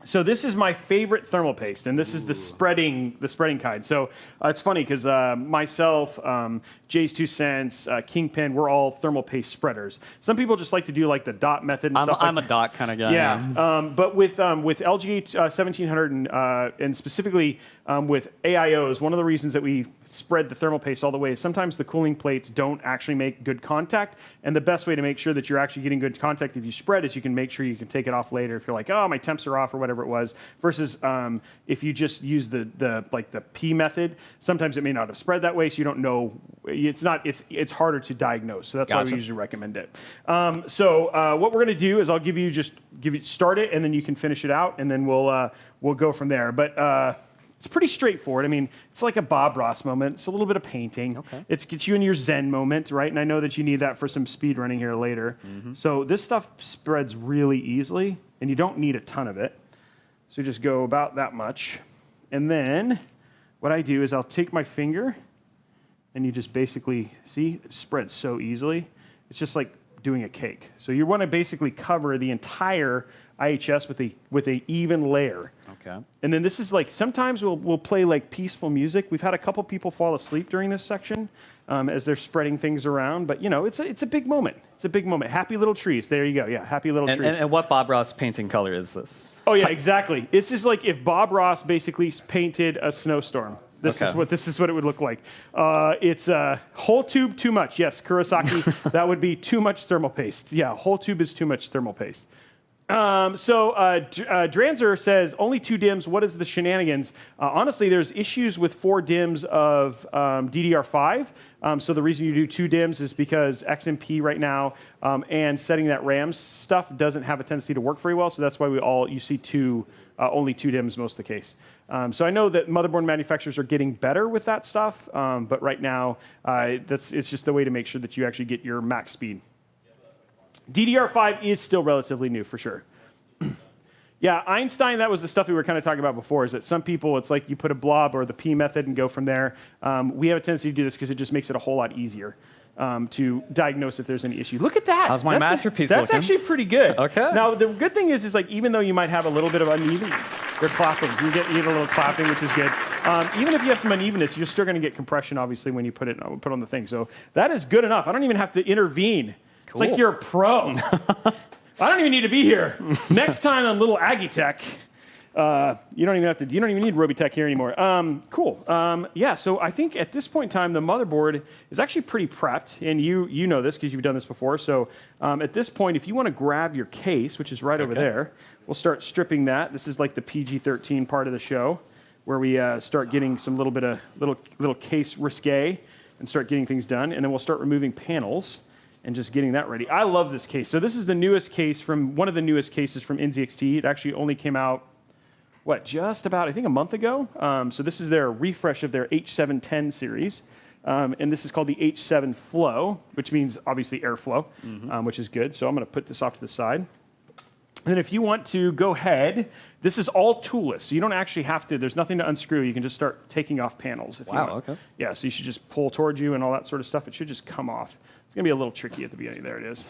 So this is my favorite thermal paste, and this is the spreading kind. So it's funny because myself, Jay's 2 Cents, Kingpin, we're all thermal paste spreaders. Some people just like to do like the dot method and stuff. I'm a dot kind of guy. Yeah, but with LG 1700 and specifically with AIOs, one of the reasons that we spread the thermal paste all the way is sometimes the cooling plates don't actually make good contact, and the best way to make sure that you're actually getting good contact if you spread is you can make sure you can take it off later if you're like, oh, my temps are off or whatever it was, versus if you just use the P method, sometimes it may not have spread that way, so you don't know. It's harder to diagnose, so that's why we usually recommend it. So what we're going to do is I'll give you start it, and then you can finish it out, and then we'll go from there. But it's pretty straightforward. I mean, it's like a Bob Ross moment. It's a little bit of painting. Okay. It gets you in your Zen moment, right? And I know that you need that for some speed running here later. Mm-hmm. So this stuff spreads really easily, and you don't need a ton of it. So just go about that much. And then what I do is I'll take my finger, and you just basically, see, it spreads so easily. It's just like doing a cake. So you want to basically cover the entire IHS with a even layer. Okay. And then this is like, sometimes we'll play like peaceful music. We've had a couple people fall asleep during this section as they're spreading things around. But you know, it's a big moment. It's a big moment. Happy little trees. There you go. Yeah, happy little trees. And what Bob Ross painting color is this? Oh yeah, exactly. It's just like if Bob Ross basically painted a snowstorm. This is what it would look like. It's whole tube too much. Yes, Kurosaki, that would be too much thermal paste. Yeah, whole tube is too much thermal paste. Dranzer says, only 2 DIMMs, what is the shenanigans? Honestly, there's issues with 4 DIMMs of DDR5. So the reason you do 2 DIMMs is because XMP right now and setting that RAM stuff doesn't have a tendency to work very well. So that's why you see only 2 DIMMs most of the case. So I know that motherboard manufacturers are getting better with that stuff, but right now it's just the way to make sure that you actually get your max speed. DDR5 is still relatively new, for sure. Yeah, Einstein, that was the stuff we were kind of talking about before, is that some people, it's like you put a blob or the P method and go from there. We have a tendency to do this because it just makes it a whole lot easier to diagnose if there's any issue. Look at that. How's my masterpiece That's looking? actually pretty good. Okay. Now, the good thing is like, even though you might have a little bit of uneven, they're clapping. You get a little clapping, which is good. Even if you have some unevenness, you're still going to get compression, obviously, when you put on the thing. So that is good enough. I don't even have to intervene. Cool. It's like you're a pro. I don't even need to be here. Next time on LilAggy Tech, you don't even need Robeytech here anymore. Cool. Yeah, so I think at this point in time, the motherboard is actually pretty prepped, and you know this because you've done this before. So at this point, if you want to grab your case, which is right over there, we'll start stripping that. This is like the PG-13 part of the show, where we start getting some little bit of little case risque and start getting things done, and then we'll start removing panels and just getting that ready. I love this case. So this is the newest case from one of the newest cases from NZXT. It actually only came out, just about, I think, a month ago. So this is their refresh of their H710 series. And this is called the H7 Flow, which means obviously airflow, which is good. So I'm going to put this off to the side. And then if you want to go ahead, this is all toolless. So you don't actually have to, there's nothing to unscrew. You can just start taking off panels. If you want. Okay. Yeah, so you should just pull towards you and all that sort of stuff. It should just come off. It's going to be a little tricky at the beginning. There it is.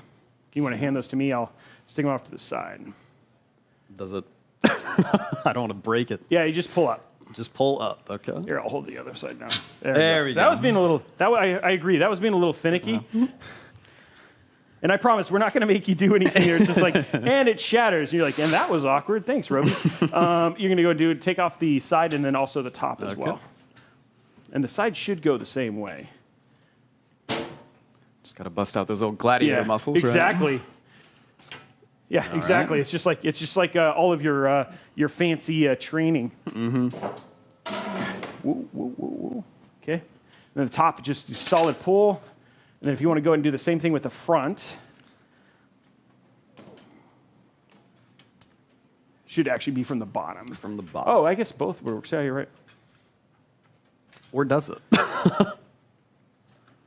If you want to hand those to me, I'll stick them off to the side. Does it? I don't want to break it. Yeah, you just pull up. Just pull up. Okay. Here, I'll hold the other side now. There we go. That was being a little, I agree. That was being a little finicky. And I promise, we're not going to make you do anything here. It's just like, and it shatters. And you're like, and that was awkward. Thanks, Robey. You're going to go take off the side and then also the top as well. And the side should go the same way. Just got to bust out those old gladiator muscles, exactly. right? Yeah, exactly. Right. It's just like all of your fancy training. Mm-hmm. Whoa, whoa, whoa, whoa. Okay. And then the top, just solid pull. And then if you want to go ahead and do the same thing with the front, should actually be from the bottom. From the bottom. Oh, I guess both works. Yeah, you're right. Or does it?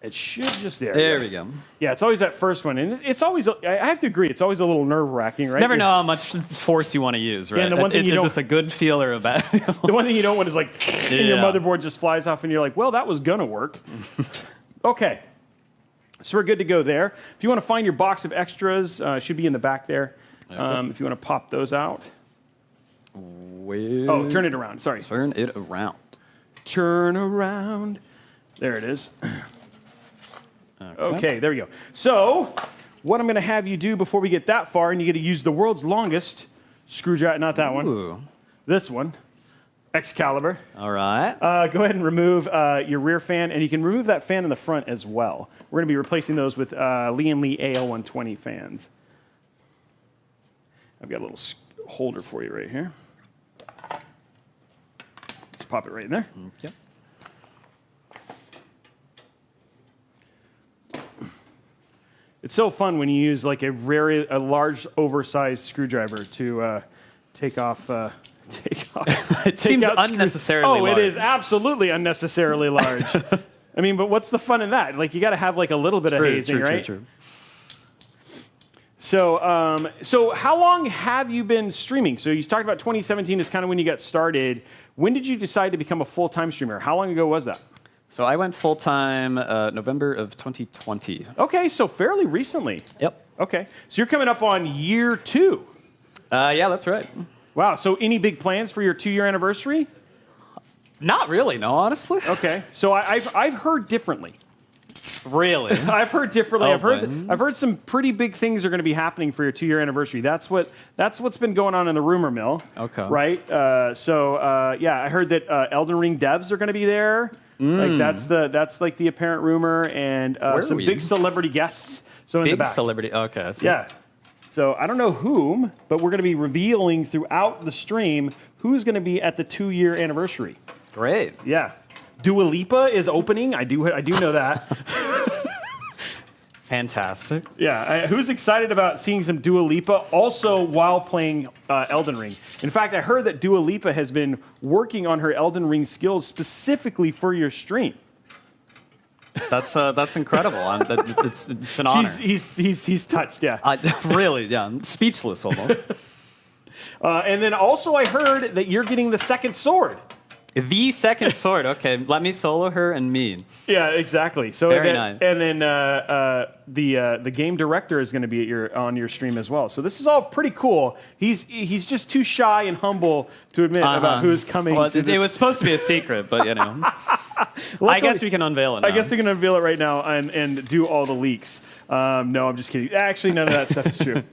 It should just There we go. Yeah, it's always that first one, and it's always. I have to agree, it's always a little nerve-wracking, right? Never know how much force you want to use, right? Yeah, and the one thing is this a good feel or a bad feel? The one thing you don't want is like, and your motherboard just flies off, and you're like, well, that was gonna work. Okay, so we're good to go there. If you want to find your box of extras, should be in the back there. Okay. If you want to pop those out. Oh, turn it around. Sorry. Turn it around. Turn around. There it is. Okay, there we go. So, what I'm going to have you do before we get that far, and you get to use the world's longest screwdriver, not that one, this one, Excalibur. All right. Go ahead and remove your rear fan, and you can remove that fan in the front as well. We're going to be replacing those with Lee & Lee AL120 fans. I've got a little holder for you right here. Just pop it right in there. Okay. It's so fun when you use like a large, oversized screwdriver to take off. It seems unnecessarily large. Oh, it is absolutely unnecessarily large. I mean, but what's the fun in that? Like, you got to have like a little bit of hazing, right? True. So how long have you been streaming? So you talked about 2017 is kind of when you got started. When did you decide to become a full-time streamer? How long ago was that? So I went full-time November of 2020. Okay, so fairly recently. Yep. Okay, so you're coming up on year 2. Yeah, that's right. Wow, so any big plans for your 2-year anniversary? Not really, no, honestly. Okay, so I've heard differently. Really? I've heard differently. Oh, I've heard some pretty big things are going to be happening for your 2-year anniversary. That's what's been going on in the rumor mill. Okay. Right. Yeah, I heard that Elden Ring devs are going to be there. Like that's like the apparent rumor, and some big celebrity guests. So in the back. Big celebrity. Okay. I see. Yeah. So I don't know whom, but we're going to be revealing throughout the stream who's going to be at the 2-year anniversary. Great. Yeah. Dua Lipa is opening. I do know that. Fantastic. Yeah, who's excited about seeing some Dua Lipa also while playing Elden Ring? In fact, I heard that Dua Lipa has been working on her Elden Ring skills specifically for your stream. That's incredible. It's an honor. He's touched. Yeah. Really, yeah. I'm speechless almost. And then also I heard that you're getting the second sword. The second sword. Okay, let me solo her and me. Yeah, exactly. So Very nice. And then the game director is going to be on your stream as well. So this is all pretty cool. He's just too shy and humble to admit about who's coming. Well, it was supposed to be a secret, but you know. I guess we can unveil it now. I guess we can unveil it right now and do all the leaks. No, I'm just kidding. Actually, none of that stuff is true.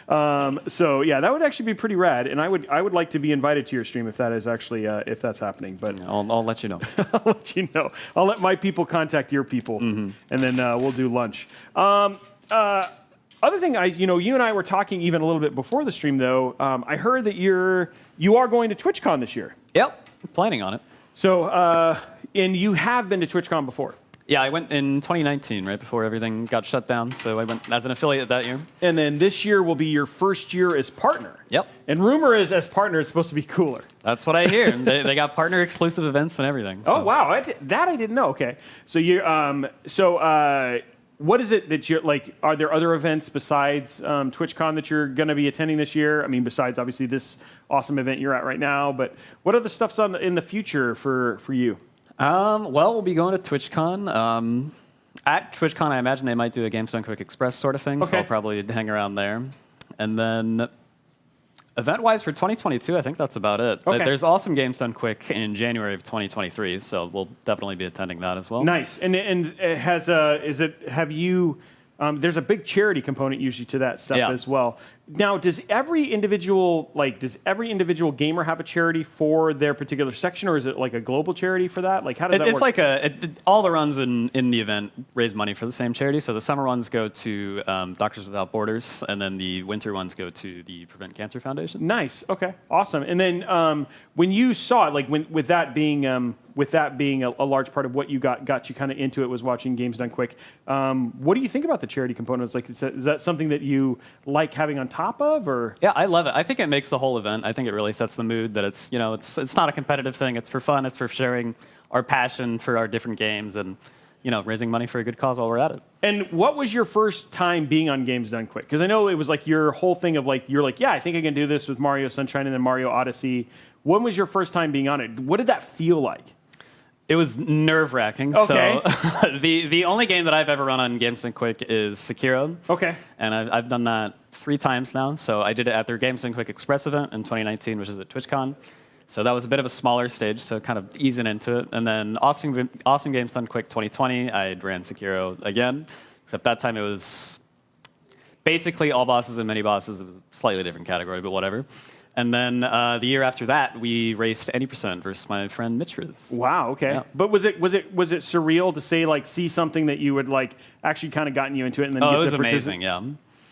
So yeah, that would actually be pretty rad, and I would like to be invited to your stream if that is actually if that's happening. But I'll let you know. I'll let you know. I'll let my people contact your people, and then we'll do lunch. Other thing, you and I were talking even a little bit before the stream, though. I heard that you are going to TwitchCon this year. Yep, planning on it. So, and you have been to TwitchCon before. Yeah, I went in 2019, right before everything got shut down. So I went as an affiliate that year. And then this year will be your first year as partner. Yep. And rumor is, as partner, it's supposed to be cooler. That's what I hear. they got partner exclusive events and everything. So. Oh wow, that I didn't know. Okay, so what is it that you're like? Are there other events besides TwitchCon that you're going to be attending this year? I mean, besides obviously this awesome event you're at right now, but what other stuff's in the future for you? Well, we'll be going to TwitchCon. At TwitchCon, I imagine they might do a Games Done Quick Express sort of thing, so I'll probably hang around there. And then, event-wise for 2022, I think that's about it. Okay. There's awesome Games Done Quick in January of 2023, so we'll definitely be attending that as well. Nice. And it has there's a big charity component usually to that stuff as well. Now, does every individual gamer have a charity for their particular section, or is it like a global charity for that? Like, how does that work? It's like all the runs in the event raise money for the same charity. So the summer ones go to Doctors Without Borders, and then the winter ones go to the Prevent Cancer Foundation. Nice. Okay. Awesome. And then when you saw it, like with that being a large part of what you got you kind of into it was watching Games Done Quick. What do you think about the charity components? Like, is that something that you like having on top of, or? Yeah, I love it. I think it makes the whole event. I think it really sets the mood that it's not a competitive thing. It's for fun. It's for sharing our passion for our different games and raising money for a good cause while we're at it. And what was your first time being on Games Done Quick? Because I know it was like your whole thing of like, you're like, yeah, I think I can do this with Mario Sunshine and then Mario Odyssey. When was your first time being on it? What did that feel like? It was nerve-wracking. Okay. So the only game that I've ever run on Games Done Quick is Sekiro. Okay. And I've done that 3 times now. So I did it at their Games Done Quick Express event in 2019, which is at TwitchCon. So that was a bit of a smaller stage, so kind of easing into it. And then Awesome Games Done Quick 2020, I ran Sekiro again, except that time it was basically all bosses and mini bosses. It was a slightly different category, but whatever. And then the year after that, we raced Any Percent versus my friend Mitch Ruths. Wow. Okay. Yeah. But was it surreal to say like see something that you would like actually kind of gotten you into it and then get to participate? It was amazing. Yeah.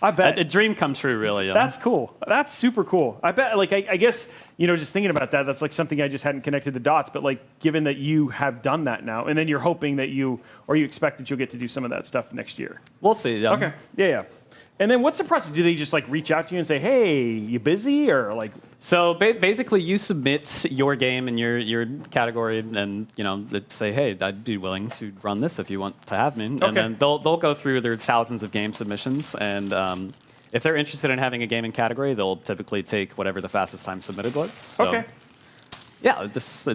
I bet a dream come true, really. Yeah. That's cool. That's super cool. I bet. Like I guess just thinking about that, that's like something I just hadn't connected the dots. But like given that you have done that now, and then you're hoping that you expect that you'll get to do some of that stuff next year. We'll see. Yeah. Okay. Yeah. And then what's the process? Do they just like reach out to you and say, "Hey, you busy?" or like? So basically, you submit your game and your category, and they say, "Hey, I'd be willing to run this if you want to have me." And then they'll go through their thousands of game submissions, and if they're interested in having a game in category, they'll typically take whatever the fastest time submitted was. So, okay. Yeah, it's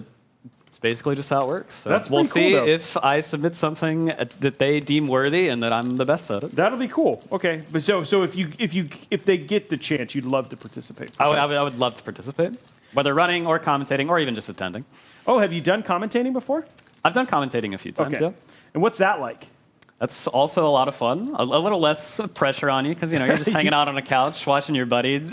basically just how it works. So That's we'll see cool, if I submit something that they deem worthy and that I'm the best at it. That'll be cool. Okay, but so if they get the chance, you'd love to participate. I would love to participate, whether running or commentating or even just attending. Oh, have you done commentating before? I've done commentating a few times. Okay. Yeah. And what's that like? That's also a lot of fun. A little less pressure on you because you're just hanging out on a couch watching your buddy,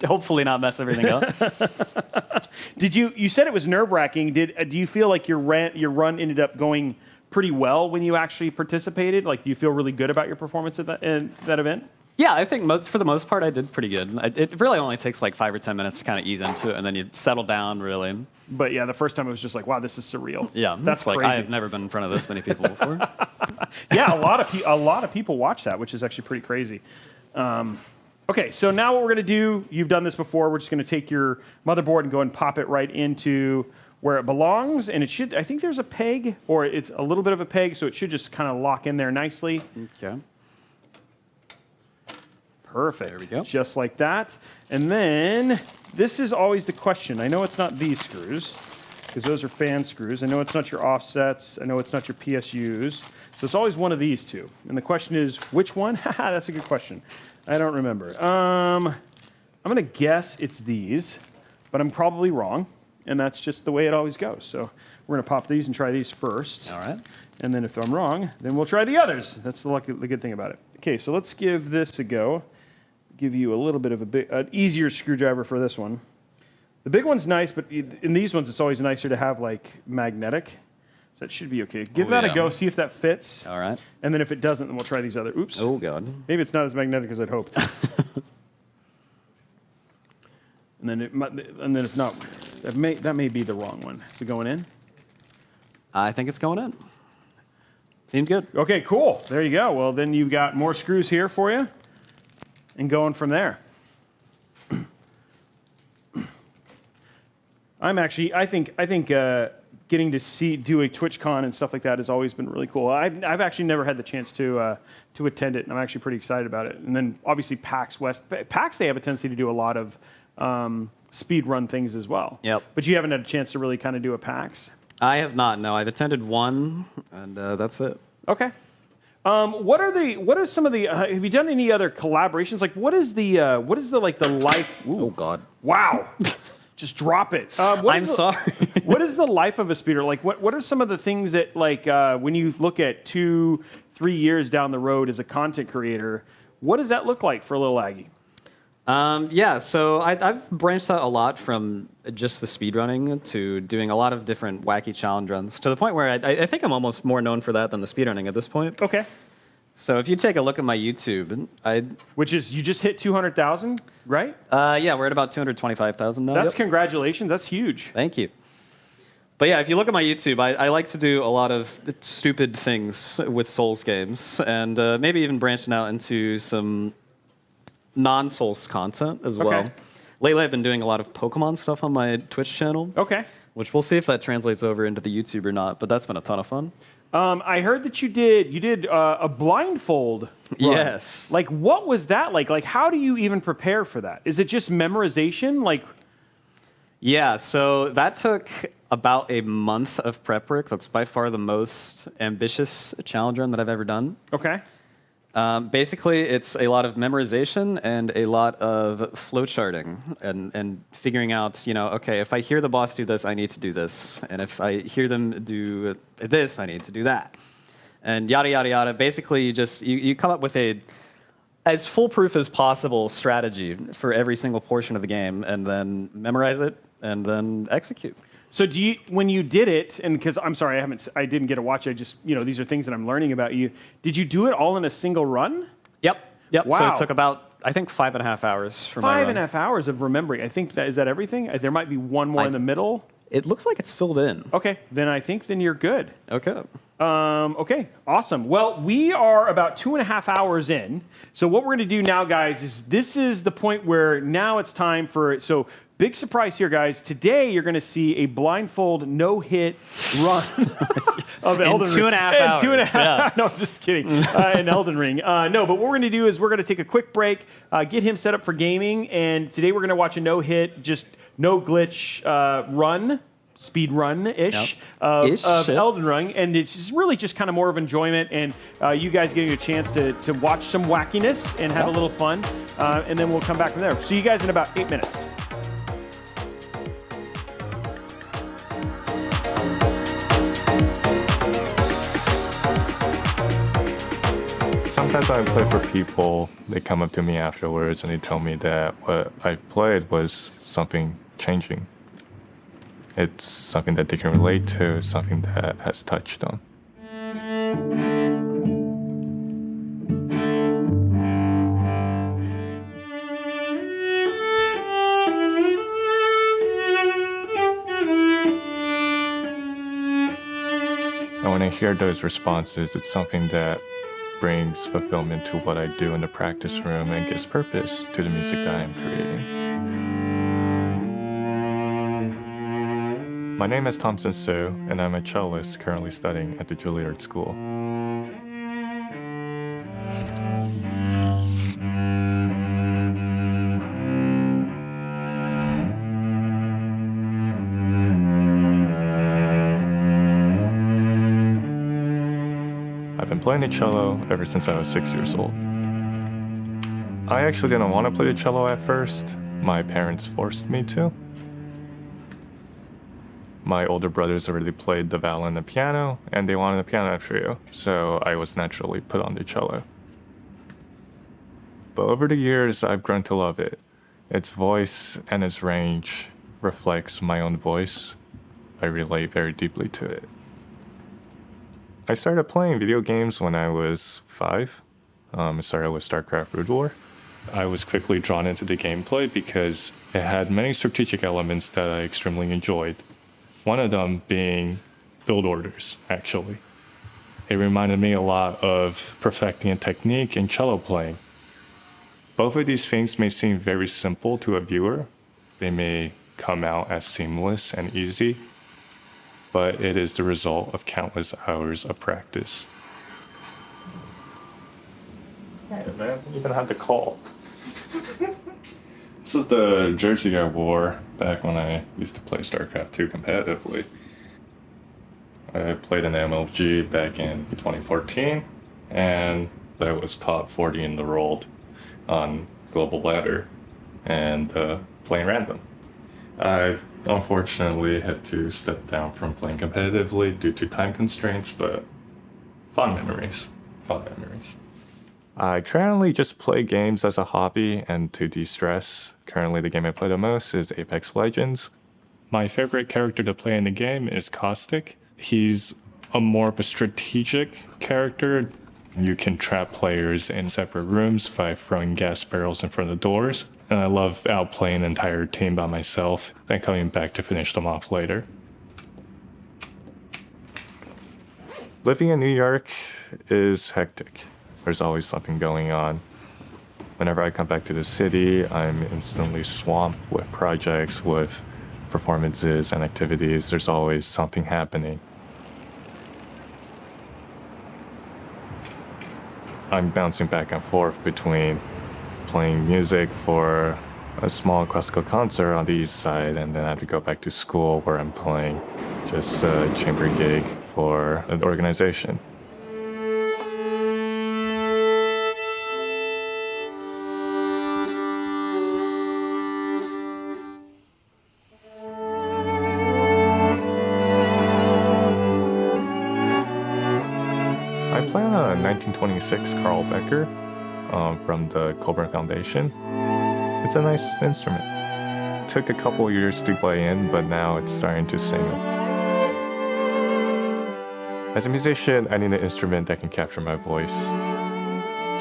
hopefully not mess everything up. Did you said it was nerve-wracking. Do you feel like your run ended up going pretty well when you actually participated? Like, do you feel really good about your performance at that event? Yeah, I think for the most part I did pretty good. It really only takes like 5 or 10 minutes to kind of ease into it, and then you settle down really. But yeah, the first time it was just like, wow, this is surreal. Yeah, that's like crazy. I have never been in front of this many people before. Yeah, a lot of people watch that, which is actually pretty crazy. Okay, so now what we're going to do, you've done this before, we're just going to take your motherboard and go and pop it right into where it belongs, and it should, I think there's a peg, or it's a little bit of a peg, so it should just kind of lock in there nicely. Okay. Perfect. There we go. Just like that. And then, this is always the question. I know it's not these screws, because those are fan screws. I know it's not your offsets. I know it's not your PSUs. So it's always one of these two. And the question is, which one? Haha, that's a good question. I don't remember. I'm going to guess it's these, but I'm probably wrong. And that's just the way it always goes. So we're going to pop these and try these first. All right. And then if I'm wrong, then we'll try the others. That's the good thing about it. Okay, so let's give this a go. give you a little bit of an easier screwdriver for this one. The big one's nice, but in these ones, it's always nicer to have like magnetic. So that should be okay. Give that a go, see if that fits. All right. And then if it doesn't, then we'll try these other. Oops. Oh, God. Maybe it's not as magnetic as I'd hoped. and then if not, that may be the wrong one. Is it going in? I think it's going in. Seems good. Okay, cool. There you go. Well, then you've got more screws here for you, and going from there. I think getting to do a TwitchCon and stuff like that has always been really cool. I've actually never had the chance to attend it, and I'm actually pretty excited about it. And then obviously PAX West. PAX, they have a tendency to do a lot of speed run things as well. Yep. But you haven't had a chance to really kind of do a PAX. I have not. No, I've attended one, and that's it. Okay. What are some of the? Have you done any other collaborations? Like, what is the life? Ooh. Oh God! Wow. Just drop it. I'm sorry. What is the life of a speeder? Like, what are some of the things that, like, when you look at 2-3 years down the road as a content creator, what does that look like for LilAggy? Yeah, so I've branched out a lot from just the speedrunning to doing a lot of different wacky challenge runs, to the point where I think I'm almost more known for that than the speedrunning at this point. Okay. So if you take a look at my YouTube, which is, you just hit 200,000, right? Yeah, we're at about 225,000 now. That's Congratulations. That's huge. Thank you. But yeah, if you look at my YouTube, I like to do a lot of stupid things with Souls games, and maybe even branching out into some non-Souls content as well. Okay. Lately, I've been doing a lot of Pokemon stuff on my Twitch channel. Okay. Which we'll see if that translates over into the YouTube or not, but that's been a ton of fun. I heard that you did a blindfold run. Yes. Like, what was that like? Like, how do you even prepare for that? Is it just memorization? Like, yeah, so that took about a month of prep work. That's by far the most ambitious challenge run that I've ever done. Okay. Basically, it's a lot of memorization and a lot of flowcharting and figuring out, okay, if I hear the boss do this, I need to do this. And if I hear them do this, I need to do that. And yada, yada, yada. Basically, you come up with a as foolproof as possible strategy for every single portion of the game, and then memorize it, and then execute. So when you did it, and because I'm sorry, I didn't get to watch it. I just, these are things that I'm learning about you. Did you do it all in a single run? Yep. Wow. So it took about, I think, 5.5 hours for my run. 5.5 hours of remembering. I think is that everything? There might be one more in the middle. It looks like it's filled in. Okay, then I think you're good. Okay. Okay, awesome. Well, we are about 2.5 hours in. So what we're going to do now, guys, is this is the point where now it's time for, so big surprise here, guys. Today you're going to see a blindfold no-hit run of Elden Ring. In 2.5 hours. 2.5. Yeah. No, just kidding. In Elden Ring. No, but what we're going to do is we're going to take a quick break, get him set up for gaming, and today we're going to watch a no-hit, just no glitch run. Speed run-ish of Elden Ring, and it's just really just kind of more of enjoyment, and you guys getting a chance to watch some wackiness and have a little fun, and then we'll come back from there. See you guys in about 8 minutes. Sometimes I play for people, they come up to me afterwards and they tell me that what I've played was something changing. It's something that they can relate to, something that has touched them. And when I hear those responses, it's something that brings fulfillment to what I do in the practice room and gives purpose to the music that I am creating. My name is Thompson Su, and I'm a cellist currently studying at the Juilliard School. I've been playing the cello ever since I was 6 years old. I actually didn't want to play the cello at first. My parents forced me to. My older brothers already played the violin and the piano, and they wanted a piano trio, so I was naturally put on the cello. But over the years, I've grown to love it. Its voice and its range reflects my own voice. I relate very deeply to it. I started playing video games when I was 5. I started with StarCraft Brood War. I was quickly drawn into the gameplay because it had many strategic elements that I extremely enjoyed. One of them being build orders, actually. It reminded me a lot of perfecting a technique in cello playing. Both of these things may seem very simple to a viewer. They may come out as seamless and easy, but it is the result of countless hours of practice. Hey man, you even had to call. This is the jersey I wore back when I used to play StarCraft 2 competitively. I played in the MLG back in 2014, and I was top 40 in the world on Global Ladder and playing random. I unfortunately had to step down from playing competitively due to time constraints, but fun memories. I currently just play games as a hobby and to de-stress. Currently the game I play the most is Apex Legends. My favorite character to play in the game is Caustic. He's a more of a strategic character. You can trap players in separate rooms by throwing gas barrels in front of the doors. And I love outplaying an entire team by myself, then coming back to finish them off later. Living in New York is hectic. There's always something going on. Whenever I come back to the city, I'm instantly swamped with projects, with performances and activities. There's always something happening. I'm bouncing back and forth between playing music for a small classical concert on the east side, and then I have to go back to school where I'm playing just a chamber gig for an organization. I play on a 1926 Carl Becker from the Colburn Foundation. It's a nice instrument. Took a couple years to play in, but now it's starting to sing. As a musician, I need an instrument that can capture my voice.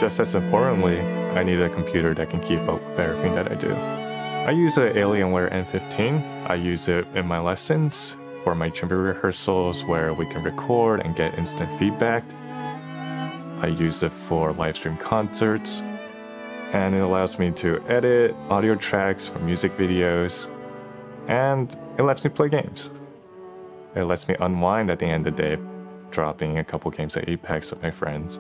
Just as importantly, I need a computer that can keep up with everything that I do. I use an Alienware N15. I use it in my lessons, for my chamber rehearsals where we can record and get instant feedback. I use it for live stream concerts, and it allows me to edit audio tracks for music videos, and it lets me play games. It lets me unwind at the end of the day, dropping a couple games of Apex with my friends.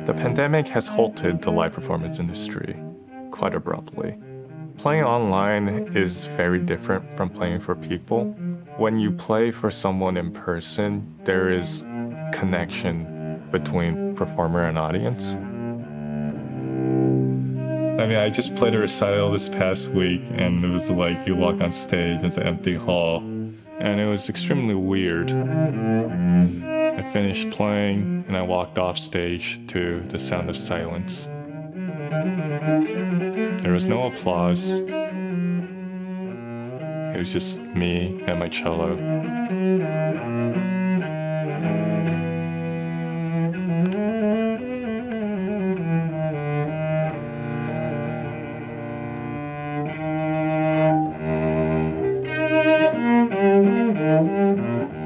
The pandemic has halted the live performance industry quite abruptly. Playing online is very different from playing for people. When you play for someone in person, there is connection between performer and audience. I mean, I just played a recital this past week, and it was like you walk on stage, it's an empty hall, and it was extremely weird. I finished playing, and I walked off stage to the sound of silence. There was no applause. It was just me and my cello.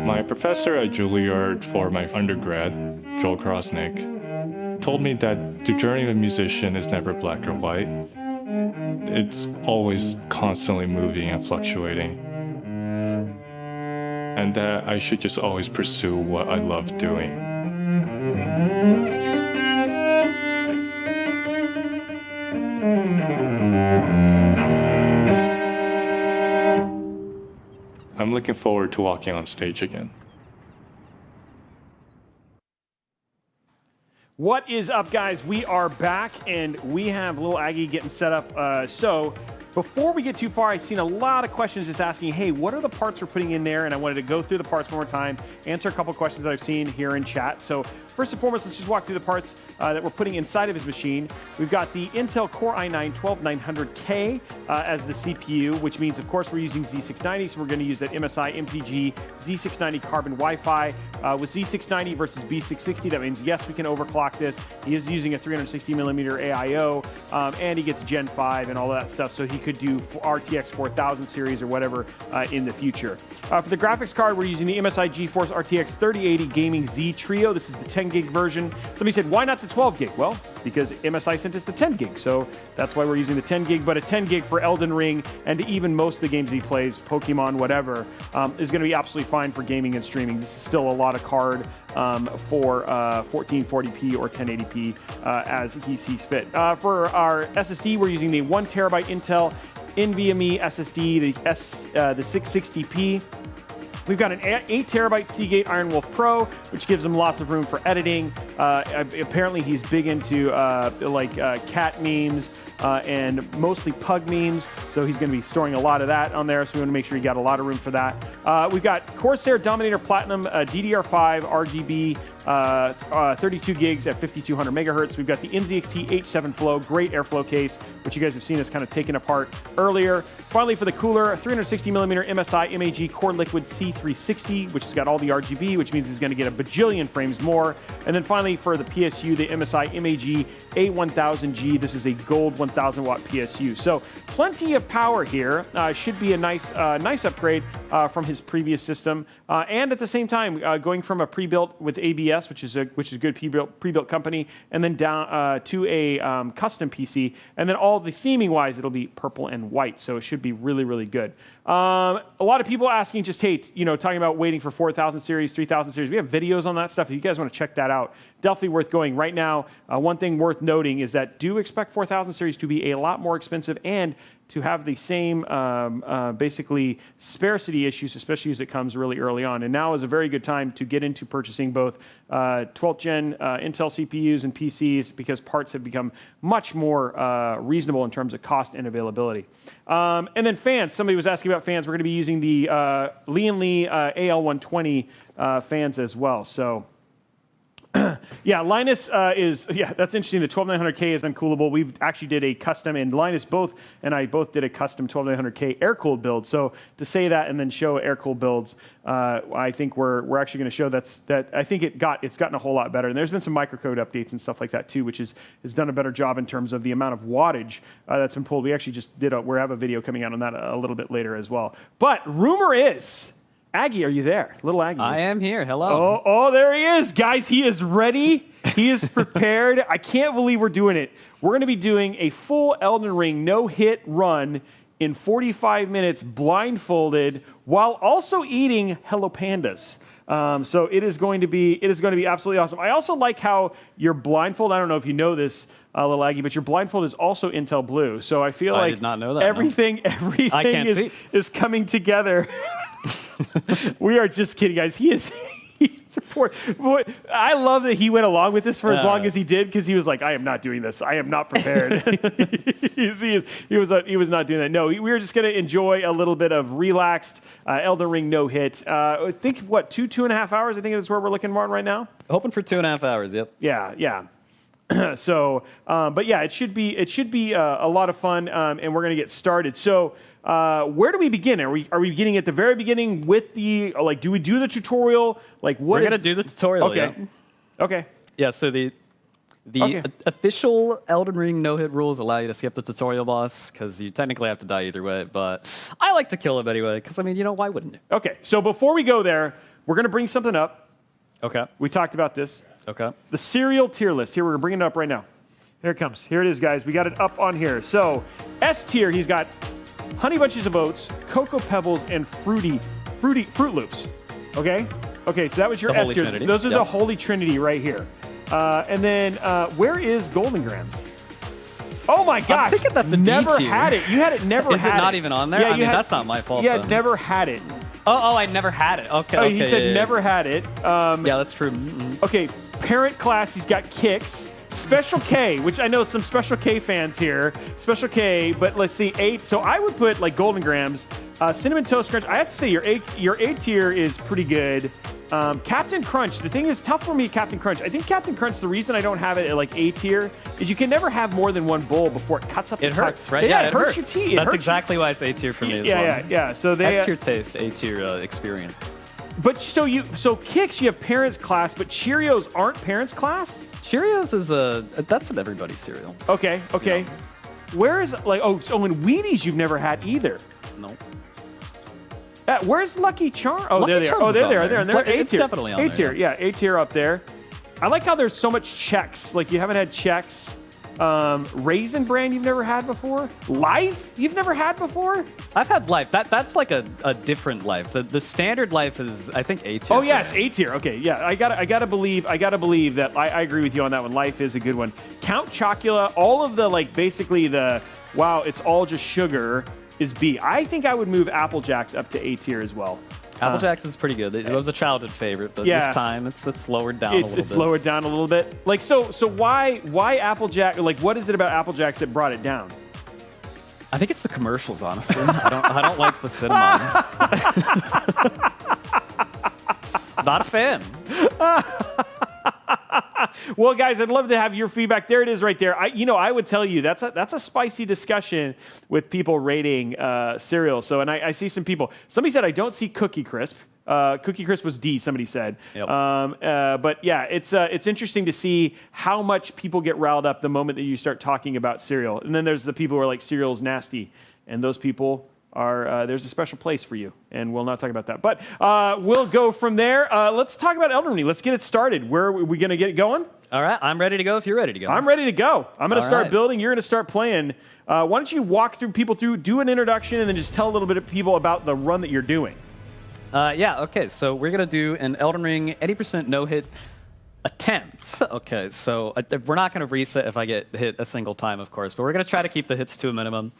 My professor at Juilliard for my undergrad, Joel Krosnick, told me that the journey of a musician is never black or white. It's always constantly moving and fluctuating. And that I should just always pursue what I love doing. I'm looking forward to walking on stage again. What is up, guys? We are back, and we have LilAggy getting set up. So before we get too far, I've seen a lot of questions just asking, hey, what are the parts we're putting in there? And I wanted to go through the parts one more time, answer a couple questions that I've seen here in chat. So first and foremost, let's just walk through the parts that we're putting inside of his machine. We've got the Intel Core i9-12900K as the CPU, which means, of course, we're using Z690, so we're going to use that MSI MPG Z690 Carbon Wi-Fi. With Z690 versus B660, that means, yes, we can overclock this. He is using a 360mm AIO, and he gets Gen 5 and all that stuff, so he could do RTX 4000 series or whatever in the future. For the graphics card, we're using the MSI GeForce RTX 3080 Gaming Z Trio. This is the 10 gig version. Somebody said, why not the 12 gig? Well, because MSI sent us the 10 gig, so that's why we're using the 10 gig, but a 10 gig for Elden Ring and even most of the games he plays, Pokemon, whatever, is going to be absolutely fine for gaming and streaming. This is still a lot of card for 1440p or 1080p as he sees fit. For our SSD, we're using the 1 terabyte Intel NVMe SSD, the 660p. We've got an 8 terabyte Seagate Ironwolf Pro, which gives him lots of room for editing. Apparently, he's big into cat memes and mostly pug memes, so he's going to be storing a lot of that on there. So we want to make sure you got a lot of room for that. We've got Corsair Dominator Platinum DDR5 RGB 32 gigs at 5200 megahertz. We've got the NZXT H7 Flow, great airflow case, which you guys have seen us kind of taken apart earlier. Finally, for the cooler, a 360mm MSI MAG Core Liquid C360, which has got all the RGB, which means he's going to get a bajillion frames more. And then finally, for the PSU, the MSI MAG A1000G. This is a gold 1000 watt PSU. So plenty of power here. Should be a nice upgrade from his previous system. And at the same time, going from a pre-built with ABS, which is a good pre-built company, and then down to a custom PC, and then all the theming wise, it'll be purple and white, so it should be really, really good. A lot of people asking, just hate, talking about waiting for 4000 series, 3000 series. We have videos on that stuff. If you guys want to check that out, definitely worth going. Right now, one thing worth noting is that do expect 4000 series to be a lot more expensive and to have the same basically scarcity issues, especially as it comes really early on. And now is a very good time to get into purchasing both 12th gen Intel CPUs and PCs, because parts have become much more reasonable in terms of cost and availability. And then fans. Somebody was asking about fans. We're going to be using the Lee AL120 fans as well. So yeah, Linus that's interesting. The 12900K is uncoolable. We've actually did a custom, and Linus and I both did a custom 12900K air-cooled build. So to say that and then show air-cooled builds, I think we're actually going to show that I think it's gotten a whole lot better. And there's been some microcode updates and stuff like that too, which has done a better job in terms of the amount of wattage that's been pulled. We actually just we have a video coming out on that a little bit later as well. But rumor is, Aggie, are you there? LilAggy. I am here. Hello. Oh, there he is. Guys, he is ready. He is prepared. I can't believe we're doing it. We're going to be doing a full Elden Ring no-hit run in 45 minutes blindfolded while also eating Hello Pandas. So it is going to be absolutely awesome. I also like how your blindfold, I don't know if you know this, LilAggy, but your blindfold is also Intel Blue. So I feel like did not know that, everything is coming together. We are just kidding, guys. He's poor. I love that he went along with this for as long as he did, because he was like, I am not doing this. I am not prepared. He was not doing that. No, we were just going to enjoy a little bit of relaxed Elden Ring no-hit. I think, 2.5 hours, I think is where we're looking on right now? Hoping for 2.5 hours, yep. Yeah. So, but yeah, it should be a lot of fun, and we're going to get started. So, where do we begin? Are we beginning at the very beginning with the, do we do the tutorial? We're going to do the tutorial. Okay. Yeah. Okay. Yeah. So the official Elden Ring no-hit rules allow you to skip the tutorial boss, because you technically have to die either way. But I like to kill him anyway, because why wouldn't you? Okay. So before we go there, we're going to bring something up. Okay. We talked about this. Okay. The cereal tier list. Here, we're bringing it up right now. Here it comes. Here it is, guys. We got it up on here. So S tier, he's got Honey Bunches of Oats, Cocoa Pebbles, and Fruit Loops. Okay? Okay, so that was your S tier. Trinity. Those are the Holy Trinity right here. And then where is Golden Grams? Oh my gosh. I'm thinking that's a never D tier. had it. You had it never Is had it not even on there? Yeah, that's not my fault. Yeah, though. never had it. Oh, I never had it. Okay. He said never had it. Yeah, that's true. Okay, parent class, he's got kicks. Special K, which I know some Special K fans here. Special K, but let's see, 8. So I would put like Golden Grams, Cinnamon Toast Crunch. I have to say your A tier is pretty good. Captain Crunch, the thing is tough for me, Captain Crunch. I think Captain Crunch, the reason I don't have it at like A tier is you can never have more than one bowl before it cuts up the It hurts, right? Yeah, it hurts your teeth. That's exactly why it's A tier for me as well. Yeah. So they S tier taste, A tier experience. But so Kix, you have parents class, but Cheerios aren't parents class? Cheerios is that's an everybody cereal. Okay. Yeah. Where is like so in Wheaties you've never had either? No. Where's Lucky Charm? Oh, Lucky there they are. Charms Oh, is there on they are. there. They're A tier. It's definitely on A there, tier. Yeah, A tier up there. I like how there's so much Chex. Like you haven't had Chex. Raisin Bran you've never had before. Life you've never had before. I've had Life. That's like a different Life. The standard Life is I think A tier. Oh yeah, it's A tier. Okay, yeah. I gotta believe that I agree with you on that one. Life is a good one. Count Chocula. All of the like basically the wow, it's all just sugar is B. I think I would move Apple Jacks up to A tier as well. Apple Jacks is pretty good. It was a childhood favorite, but Yeah. this time it's lowered down a little bit. It's lowered down a little bit. Like so why Apple Jack? Like what is it about Apple Jacks that brought it down? I think it's the commercials, honestly. I don't like the cinnamon. Not a fan. Well, guys, I'd love to have your feedback. There it is, right there. I would tell you that's a spicy discussion with people rating cereal. So, and I see some people. Somebody said I don't see Cookie Crisp. Cookie Crisp was D. Somebody said. Yep. But yeah, it's interesting to see how much people get riled up the moment that you start talking about cereal. And then there's the people who are like cereal's nasty, and those people are there's a special place for you, and we'll not talk about that. But we'll go from there. Let's talk about Elden Ring. Let's get it started. Where are we going to get it going? All right, I'm ready to go if you're ready to go. I'm ready to go. I'm going to All start right. building. You're going to start playing. Why don't you walk people through, do an introduction, and then just tell a little bit of people about the run that you're doing. Yeah, okay, so we're going to do an Elden Ring 80% no-hit attempt. Okay, so we're not going to reset if I get hit a single time, of course, but we're going to try to keep the hits to a minimum.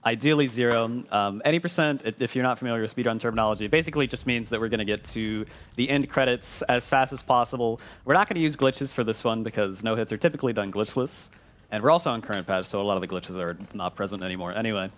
Ideally 0. 80%, if you're not familiar with speedrun terminology, basically just means that we're going to get to the end credits as fast as possible. We're not going to use glitches for this one because no-hits are typically done glitchless. And we're also on current patch, so a lot of the glitches are not present anymore. Anyway.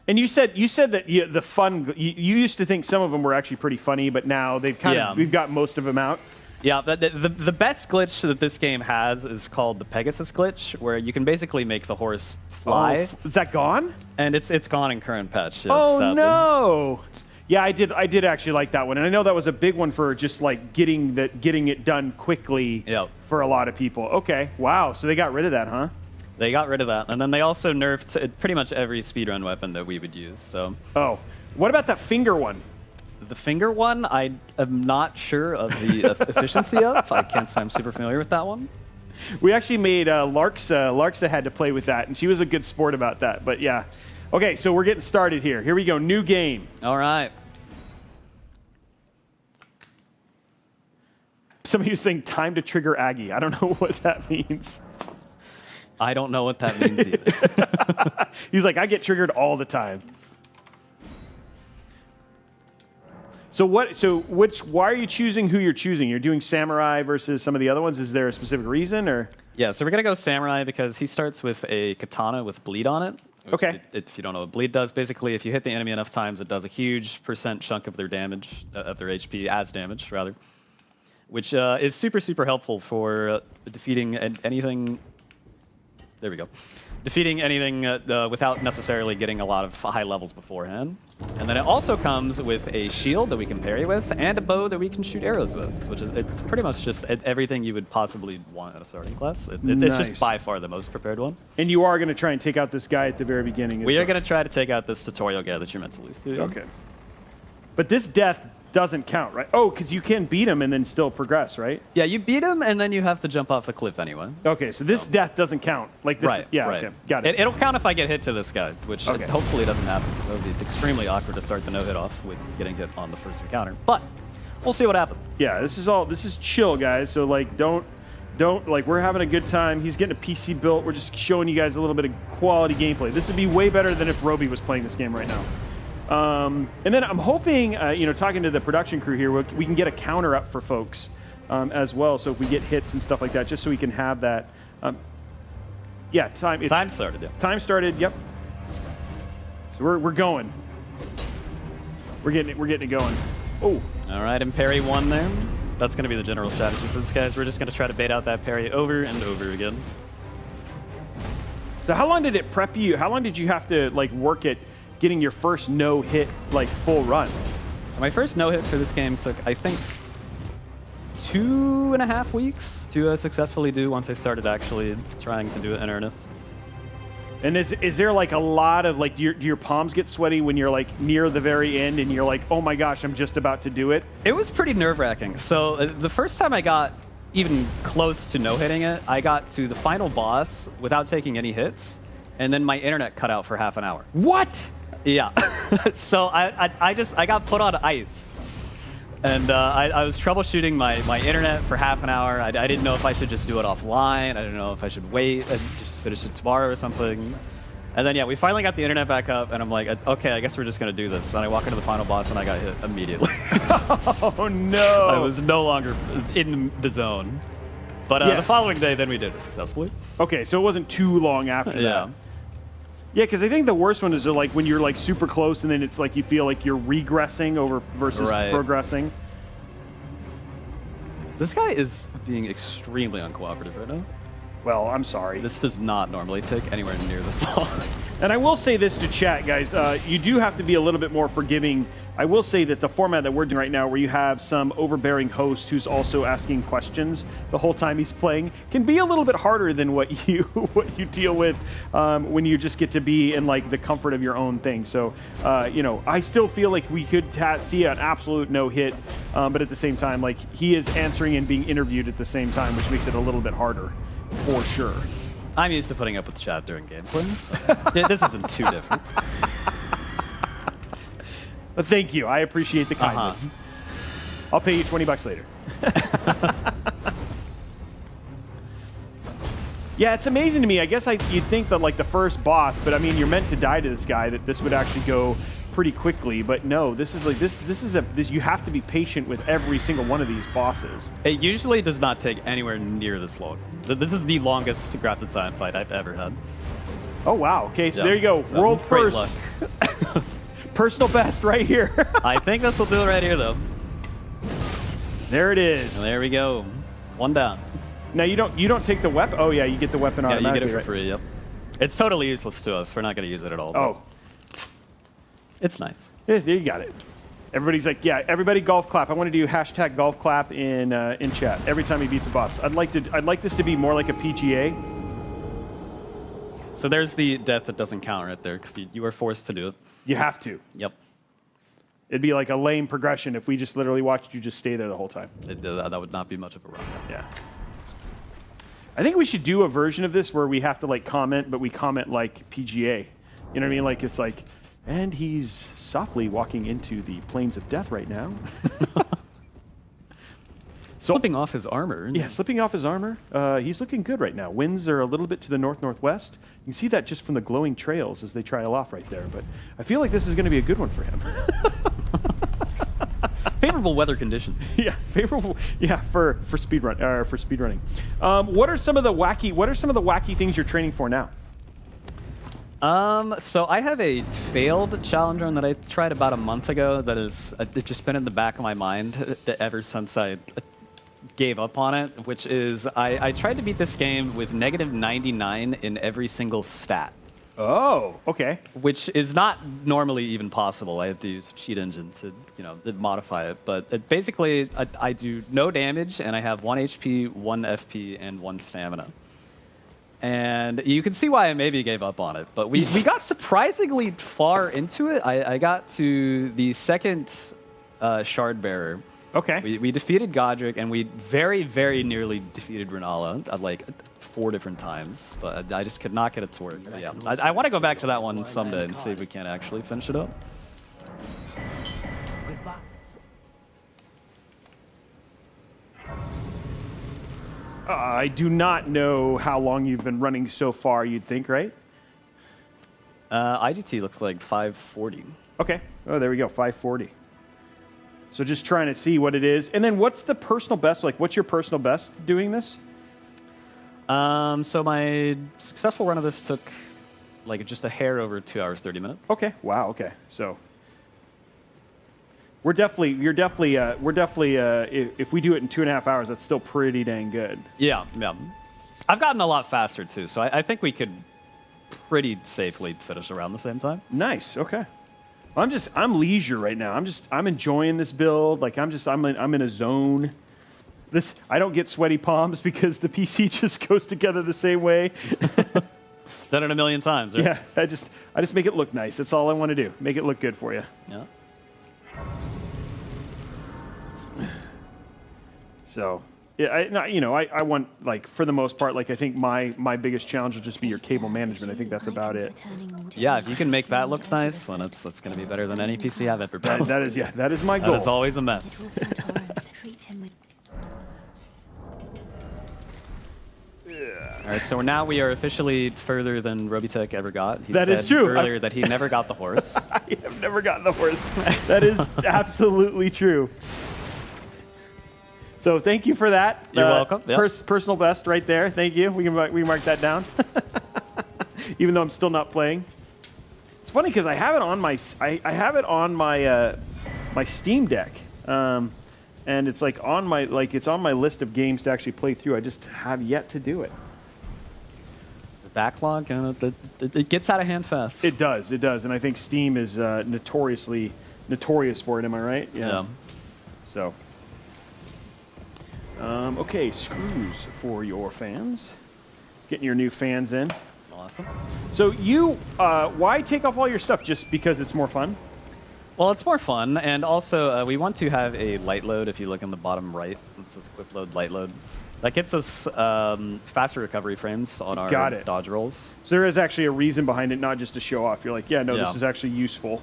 And you said that the fun, you used to think some of them were actually pretty funny, but now they've we've got most of them out. Yeah, the best glitch that this game has is called the Pegasus glitch, where you can basically make the horse fly. Oh, is that gone? And it's gone in current patch. Yes, Oh sadly. no! Yeah, I did actually like that one, and I know that was a big one for just like getting it done quickly. Yep. For a lot of people. Okay, wow. So they got rid of that, huh? They got rid of that, and then they also nerfed pretty much every speedrun weapon that we would use. So. Oh, what about that finger one? The finger one, I am not sure of the efficiency of. I can't say I'm super familiar with that one. We actually made Larksa had to play with that, and she was a good sport about that. But yeah. Okay, so we're getting started here. Here we go. New game. All right. Somebody was saying time to trigger Aggie. I don't know what that means. I don't know what that means either. He's like, I get triggered all the time. So why are you choosing who you're choosing? You're doing Samurai versus some of the other ones. Is there a specific reason, or? Yeah, so we're going to go Samurai because he starts with a katana with bleed on it. Okay. If you don't know what bleed does, basically if you hit the enemy enough times, it does a huge % chunk of their damage, of their HP as damage, rather. Which is super, super helpful for defeating anything. There we go. Defeating anything without necessarily getting a lot of high levels beforehand. And then it also comes with a shield that we can parry with and a bow that we can shoot arrows with, which is it's pretty much just everything you would possibly want at a starting class. It's just by far the most prepared one. And you are going to try and take out this guy at the very beginning. We are going to try to take out this tutorial guy that you're meant to lose to. Okay. But this death doesn't count, right? Oh, because you can beat him and then still progress, right? Yeah, you beat him and then you have to jump off the cliff anyway. Okay, so this death doesn't count. Like this. Right. Yeah. Right. Okay. Got it. It'll count if I get hit to this guy, which Okay. hopefully doesn't happen. That would be extremely awkward to start the no hit off with getting hit on the first encounter. But we'll see what happens. Yeah. This is chill, guys. So like, don't like we're having a good time. He's getting a PC built. We're just showing you guys a little bit of quality gameplay. This would be way better than if Robey was playing this game right now. And then I'm hoping, talking to the production crew here, we can get a counter up for folks as well. So if we get hits and stuff like that, just so we can have that. Yeah, time. Time started. Yeah. Time started. Yep. So we're going. We're getting it going. Oh. All right, and parry one there. That's going to be the general strategy for this, guys. We're just going to try to bait out that parry over and over again. So how long did it prep you? How long did you have to like work at getting your first no-hit like full run? So my first no-hit for this game took, I think, 2.5 weeks to successfully do once I started actually trying to do it in earnest. And is there like a lot of like, do your palms get sweaty when you're like near the very end and you're like, oh my gosh, I'm just about to do it? It was pretty nerve-wracking. So the first time I got even close to no-hitting it, I got to the final boss without taking any hits, and then my internet cut out for half an hour. What? Yeah. So I got put on ice. And I was troubleshooting my internet for half an hour. I didn't know if I should just do it offline. I didn't know if I should wait and just finish it tomorrow or something. And then, yeah, we finally got the internet back up, and I'm like, okay, I guess we're just going to do this. And I walk into the final boss, and I got hit immediately. Oh, no. I was no longer in the zone. But the following day, then we did it successfully. Okay, so it wasn't too long after that. Yeah. Yeah, because I think the worst one is like when you're like super close and then it's like you feel like you're regressing over versus progressing. This guy is being extremely uncooperative right now. Well, I'm sorry. This does not normally take anywhere near this long. And I will say this to chat, guys. You do have to be a little bit more forgiving. I will say that the format that we're doing right now, where you have some overbearing host who's also asking questions the whole time he's playing, can be a little bit harder than what you deal with when you just get to be in like the comfort of your own thing. So, you know, I still feel like we could see an absolute no hit, but at the same time, like he is answering and being interviewed at the same time, which makes it a little bit harder, for sure. I'm used to putting up with chat during gameplay, so yeah, this isn't too different. But thank you. I appreciate the kindness. I'll pay you $20 later. Yeah, it's amazing to me. I guess you'd think that like the first boss, but I mean, you're meant to die to this guy, that this would actually go pretty quickly. But no, this is like this. You have to be patient with every single one of these bosses. It usually does not take anywhere near this long. This is the longest graphic design fight I've ever had. Oh wow. Okay, so there you go. So World first. Personal best right here. I think this will do it right here, though. There it is. And there we go. One down. Now you don't take the weapon. Oh yeah, you get the weapon automatically. Yeah, you get it for free. Yep. It's totally useless to us. We're not going to use it at all. Oh. It's nice. Yeah, there you got it. Everybody's like, yeah, everybody golf clap. I want to do hashtag golf clap in chat every time he beats a boss. I'd like this to be more like a PGA. So there's the death that doesn't count right there because you are forced to do it. You have to. Yep. It'd be like a lame progression if we just literally watched you just stay there the whole time. That would not be much of a run. Yeah. I think we should do a version of this where we have to like comment, but we comment like PGA. You know what I mean? Like it's like, and he's softly walking into the plains of death right now. Slipping off his armor. Yeah, slipping off his armor. He's looking good right now. Winds are a little bit to the north-northwest. You can see that just from the glowing trails as they trail off right there. But I feel like this is going to be a good one for him. Favorable weather conditions. Yeah, favorable. Yeah, for speedrunning. What are some of the wacky things you're training for now? So I have a failed challenge run that I tried about a month ago that is it's just been in the back of my mind ever since I gave up on it, which is I tried to beat this game with -99 in every single stat. Oh, okay. Which is not normally even possible. I have to use a cheat engine to, modify it. But basically, I do no damage, and I have 1 HP, 1 FP, and 1 stamina. And you can see why I maybe gave up on it. But we got surprisingly far into it. I got to the second Shard Bearer. Okay. We defeated Godric, and we very, very nearly defeated Renala, like 4 different times. But I just could not get it to work. But yeah, I want to go back to that one someday and see if we can't actually finish it up. I do not know how long you've been running so far, you'd think, right? IGT looks like 540. Okay. Oh, there we go, 540. So just trying to see what it is. And then what's the personal best? Like, what's your personal best doing this? So my successful run of this took like just a hair over 2 hours, 30 minutes. Okay. Wow. Okay. So we're definitely, if we do it in 2.5 hours, that's still pretty dang good. Yeah. I've gotten a lot faster too, so I think we could pretty safely finish around the same time. Nice. Okay. I'm leisure right now. I'm enjoying this build. Like I'm in a zone. I don't get sweaty palms because the PC just goes together the same way. Done it a million times, right? Yeah, I just make it look nice. That's all I want to do. Make it look good for you. Yeah. So, yeah, I want, like, for the most part, like, I think my biggest challenge will just be your cable management. I think that's about it. Yeah, if you can make that look nice, then it's going to be better than any PC I've ever built. That is my goal. That is always a mess. All right, so now we are officially further than Robeytech ever got. He that said is true. Earlier that he never got the horse. I have never gotten the horse. That is absolutely true. So thank you for that. You're welcome. Yep. Personal best right there. Thank you. We can mark that down. Even though I'm still not playing. It's funny because I have it on my my Steam Deck. And it's like on my list of games to actually play through. I just have yet to do it. The backlog, it gets out of hand fast. It does, and I think Steam is notorious for it. Am I right? Yeah. So, okay, screws for your fans. Getting your new fans in. Awesome. So why take off all your stuff? Just because it's more fun? Well, it's more fun, and also we want to have a light load. If you look in the bottom right, it says quick load, light load. That gets us faster recovery frames on our dodge rolls. So there is actually a reason behind it, not just to show off. You're like, this is actually useful.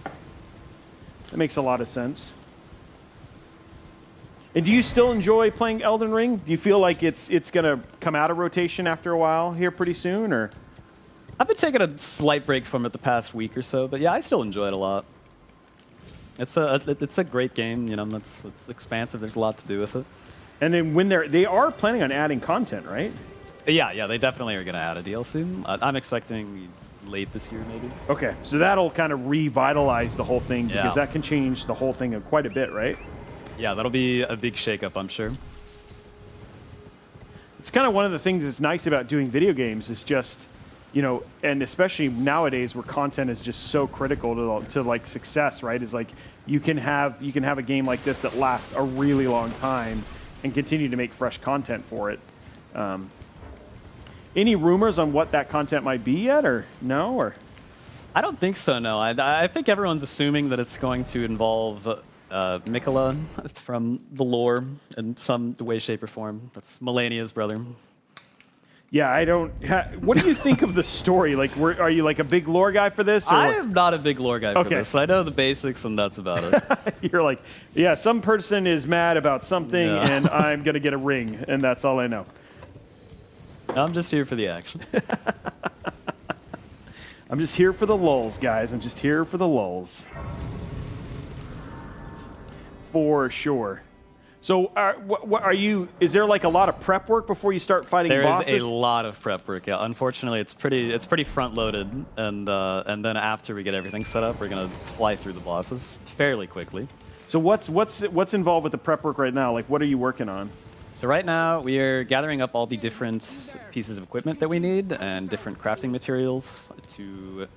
That makes a lot of sense. And do you still enjoy playing Elden Ring? Do you feel like it's going to come out of rotation after a while here pretty soon, or? I've been taking a slight break from it the past week or so, but yeah, I still enjoy it a lot. It's a great game, it's expansive. There's a lot to do with it. And then when they are planning on adding content, right? Yeah, they definitely are going to add a DLC. I'm expecting late this year, maybe. Okay, so that'll kind of revitalize the whole thing because that can change the whole thing quite a bit, right? Yeah, that'll be a big shakeup, I'm sure. It's kind of one of the things that's nice about doing video games is just, and especially nowadays where content is just so critical to like success, right? Is like you can have a game like this that lasts a really long time and continue to make fresh content for it. Any rumors on what that content might be yet, or no? Or I don't think so. No, I think everyone's assuming that it's going to involve Mikola from the lore in some way, shape, or form. That's Melania's brother. Yeah, I don't. What do you think of the story? Like, are you like a big lore guy for this? Or I am not a big lore guy for this. I know the basics, and that's about it. You're like, yeah, some person is mad about something, and I'm gonna get a ring, and that's all I know. I'm just here for the action. I'm just here for the lulz, guys. I'm just here for the lulz. For sure. So, what are you? Is there like a lot of prep work before you start fighting bosses? There is a lot of prep work. Yeah, unfortunately, it's pretty front loaded, and then after we get everything set up, we're gonna fly through the bosses fairly quickly. So what's involved with the prep work right now? Like, what are you working on? So right now we are gathering up all the different pieces of equipment that we need and different crafting materials to,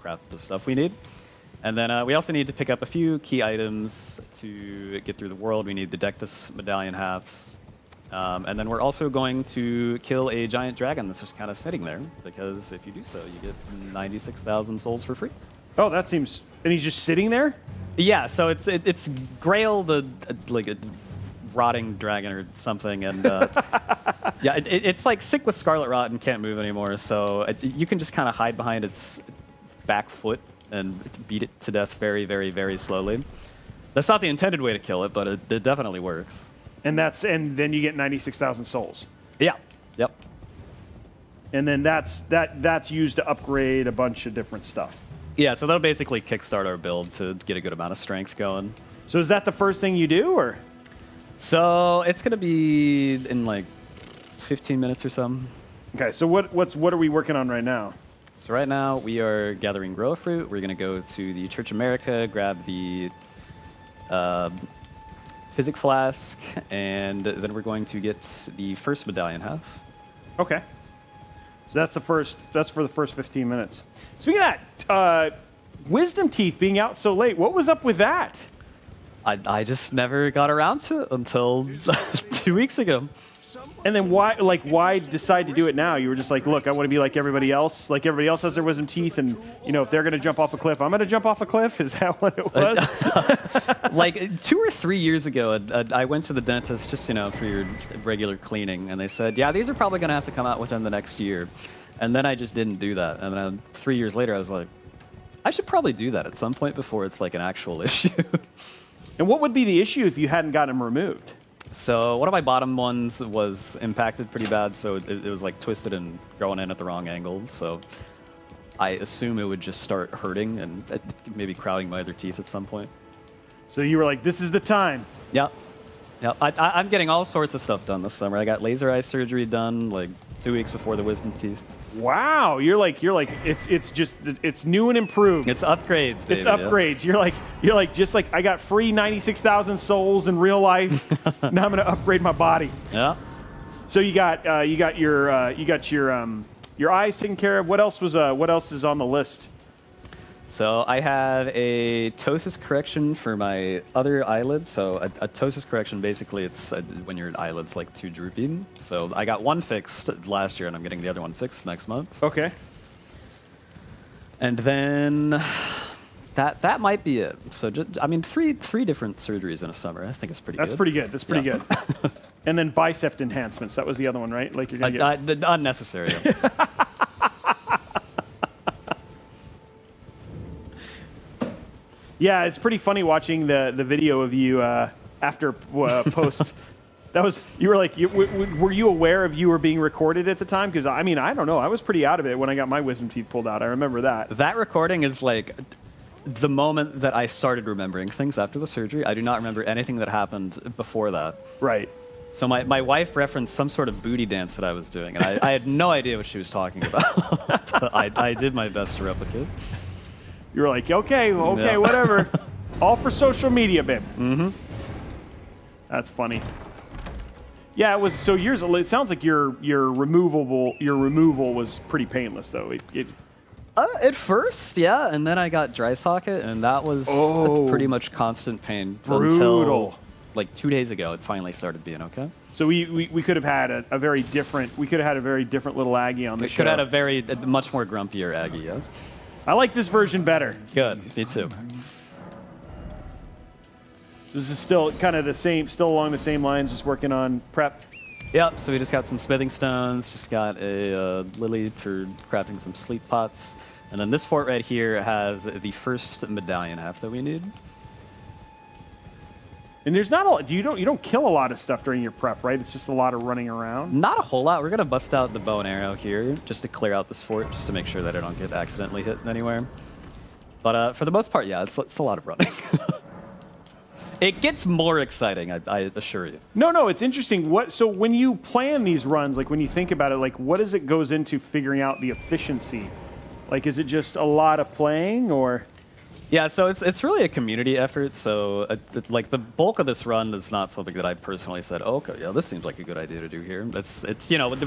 craft the stuff we need. And then we also need to pick up a few key items to get through the world. We need the Dectus medallion halves. And then we're also going to kill a giant dragon that's just kind of sitting there, because if you do so, you get 96,000 souls for free. Oh, that seems... And he's just sitting there? Yeah, so it's Grail, like a rotting dragon or something, and yeah, it's like sick with scarlet rot and can't move anymore, so you can just kind of hide behind its back foot and beat it to death very, very, very slowly. That's not the intended way to kill it, but it definitely works. And then you get 96,000 souls. Yeah. Yep. And then that's used to upgrade a bunch of different stuff. Yeah, so that'll basically kickstart our build to get a good amount of strength going. So is that the first thing you do, or? So it's gonna be in like 15 minutes or something. Okay, so what are we working on right now? So right now we are gathering grow fruit. We're gonna go to the Church America, grab the physic flask, and then we're going to get the first medallion half. Okay. So that's for the first 15 minutes. Speaking of that, wisdom teeth being out so late, what was up with that? I just never got around to it until 2 weeks ago. And then why decide to do it now? You were just like, look, I want to be like everybody else. Like everybody else has their wisdom teeth, and if they're going to jump off a cliff, I'm going to jump off a cliff. Is that what it was? Like 2 or 3 years ago, I went to the dentist just for your regular cleaning, and they said, yeah, these are probably going to have to come out within the next year. And then I just didn't do that. And then 3 years later, I was like, I should probably do that at some point before it's like an actual issue. And what would be the issue if you hadn't gotten them removed? So one of my bottom ones was impacted pretty bad, so it was like twisted and growing in at the wrong angle. So I assume it would just start hurting and maybe crowding my other teeth at some point. So you were like, this is the time. Yep. I'm getting all sorts of stuff done this summer. I got laser eye surgery done like 2 weeks before the wisdom teeth. Wow, you're like it's new and improved. It's upgrades, baby. It's upgrades. Yeah. You're like just like I got free 96,000 souls in real life. Now I'm gonna upgrade my body. Yeah. So you got your eyes taken care of. What else is on the list? So I have a ptosis correction for my other eyelid. So a ptosis correction, basically, it's when your eyelid's like too droopy. So I got one fixed last year, and I'm getting the other one fixed next month. Okay. And then that might be it. So three different surgeries in a summer. I think it's pretty good. That's pretty good. That's pretty good. And then bicep enhancements. That was the other one, right? Like you're gonna get unnecessary. Yeah, it's pretty funny watching the video of you after post. That was you were like, were you aware of you were being recorded at the time? Because I don't know, I was pretty out of it when I got my wisdom teeth pulled out. I remember that. That recording is like the moment that I started remembering things after the surgery. I do not remember anything that happened before that. Right. So my wife referenced some sort of booty dance that I was doing, and I had no idea what she was talking about. But I did my best to replicate. You were like, okay, whatever. All for social media, babe. Mm-hmm. That's funny. Yeah, it was. So yours. It sounds like your removal was pretty painless, though. At first, yeah, and then I got dry socket, and that was pretty much constant pain until like 2 days ago. It finally started being okay. So we could have had a very different. We could have had a very different little Aggie on the show. We could have had a much more grumpier Aggie. Yeah. I like this version better. Good. Me too. This is still kind of the same, still along the same lines, just working on prep. Yep, so we just got some smithing stones, just got a lily for crafting some sleep pots. And then this fort right here has the first medallion half that we need. And there's not a lot, you don't kill a lot of stuff during your prep, right? It's just a lot of running around. Not a whole lot. We're gonna bust out the bow and arrow here just to clear out this fort, just to make sure that I don't get accidentally hit anywhere. But for the most part, yeah, it's a lot of running. It gets more exciting, I assure you. No, it's interesting. So when you plan these runs, like when you think about it, like what does it goes into figuring out the efficiency? Like, is it just a lot of playing, or? Yeah, so it's really a community effort. So like the bulk of this run is not something that I personally said, oh, okay, yeah, this seems like a good idea to do here. It's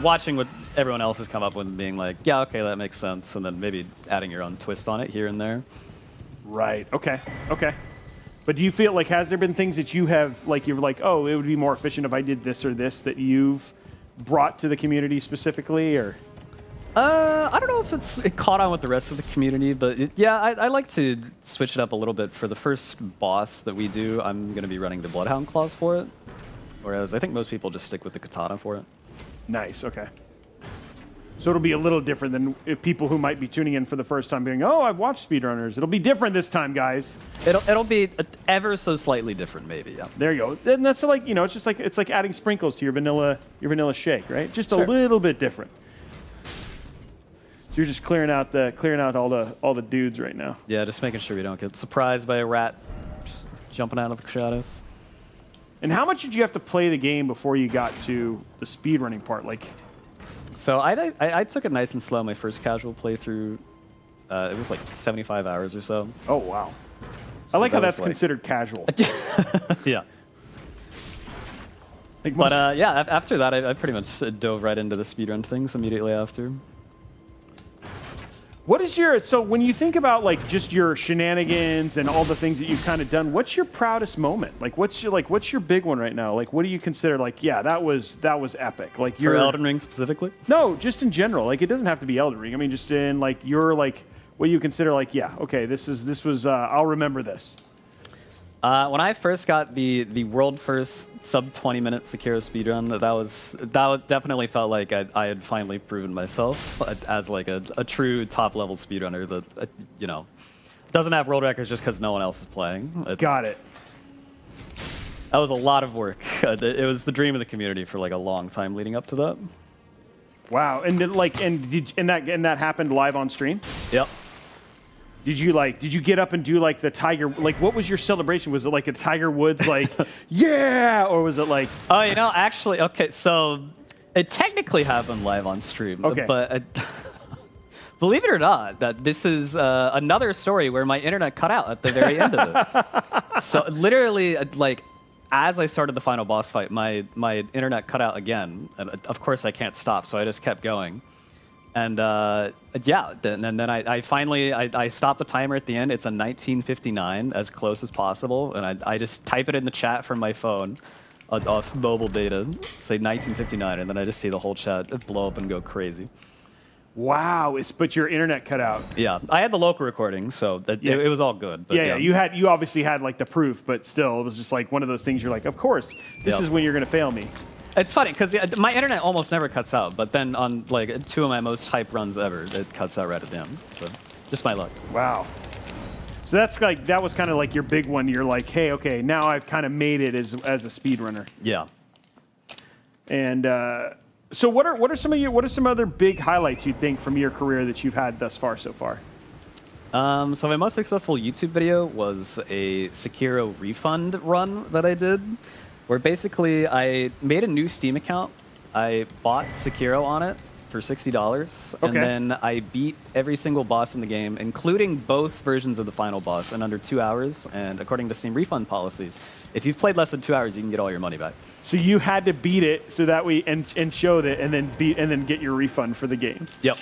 watching what everyone else has come up with and being like, yeah, okay, that makes sense, and then maybe adding your own twist on it here and there. Right. Okay. But do you feel like, has there been things that you have, like, you're like, oh, it would be more efficient if I did this or this, that you've brought to the community specifically, or? I don't know if it caught on with the rest of the community, but I like to switch it up a little bit. For the first boss that we do, I'm going to be running the Bloodhound Claws for it, whereas I think most people just stick with the Katana for it. Nice, okay. So it'll be a little different than if people who might be tuning in for the first time being, oh, I've watched speedrunners. It'll be different this time, guys. It'll be ever so slightly different, maybe. Yeah. There you go. Then that's like, it's like adding sprinkles to your vanilla shake, right? Just a little bit different. So you're just clearing out all the dudes right now. Yeah, just making sure we don't get surprised by a rat just jumping out of the shadows. And how much did you have to play the game before you got to the speedrunning part? Like, so I took it nice and slow. My first casual playthrough, it was like 75 hours or so. oh wow, I So like how that that's was like- considered casual. Yeah. Like most, But yeah, after that, I pretty much dove right into the speedrun things immediately after. what is your so when you think about like just your shenanigans and all the things that you've kind of done? What's your proudest moment? Like, what's your big one right now? Like, what do you consider like, yeah, that was epic? Like For your Elden Ring specifically? No, just in general. Like, it doesn't have to be Elden Ring. I mean, just in like your like what do you consider like, yeah, okay, this was I'll remember this. When I first got the world first sub 20-minute Sekiro speedrun, that definitely felt like I had finally proven myself as like a true top level speedrunner that you know doesn't have world records just because no one else is playing. Got it. That was a lot of work. It was the dream of the community for like a long time leading up to that. Wow. And then, like that happened live on stream? Yep. Did you get up and do like the Tiger, like what was your celebration? Was it like a Tiger Woods like, yeah, or was it like? Oh, you know, actually, okay, so it technically happened live on stream. Okay. But believe it or not, that this is another story where my internet cut out at the very end of it. So literally, like, as I started the final boss fight, my internet cut out again. And of course, I can't stop, so I just kept going. And yeah, then I finally stopped the timer at the end. It's a 1959, as close as possible, and I just type it in the chat from my phone, off mobile data, say 1959, and then I just see the whole chat blow up and go crazy. Wow, but your internet cut out. Yeah, I had the local recording, so it was all good. But Yeah, you obviously had like the proof, but still, it was just like one of those things. You're like, of course, this is when you're gonna fail me. It's funny because my internet almost never cuts out, but then on like 2 of my most hype runs ever, it cuts out right at the end. So just my luck. Wow. So that was kind of like your big one. You're like, hey, okay, now I've kind of made it as a speedrunner. Yeah. And so what are some other big highlights you think from your career that you've had thus far so far? So my most successful YouTube video was a Sekiro refund run that I did, where basically I made a new Steam account. I bought Sekiro on it for $60, and then I beat every single boss in the game, including both versions of the final boss, in under 2 hours. And according to Steam refund policy, if you've played less than 2 hours, you can get all your money back. So you had to beat it so that we and showed it, and then get your refund for the game. Yep.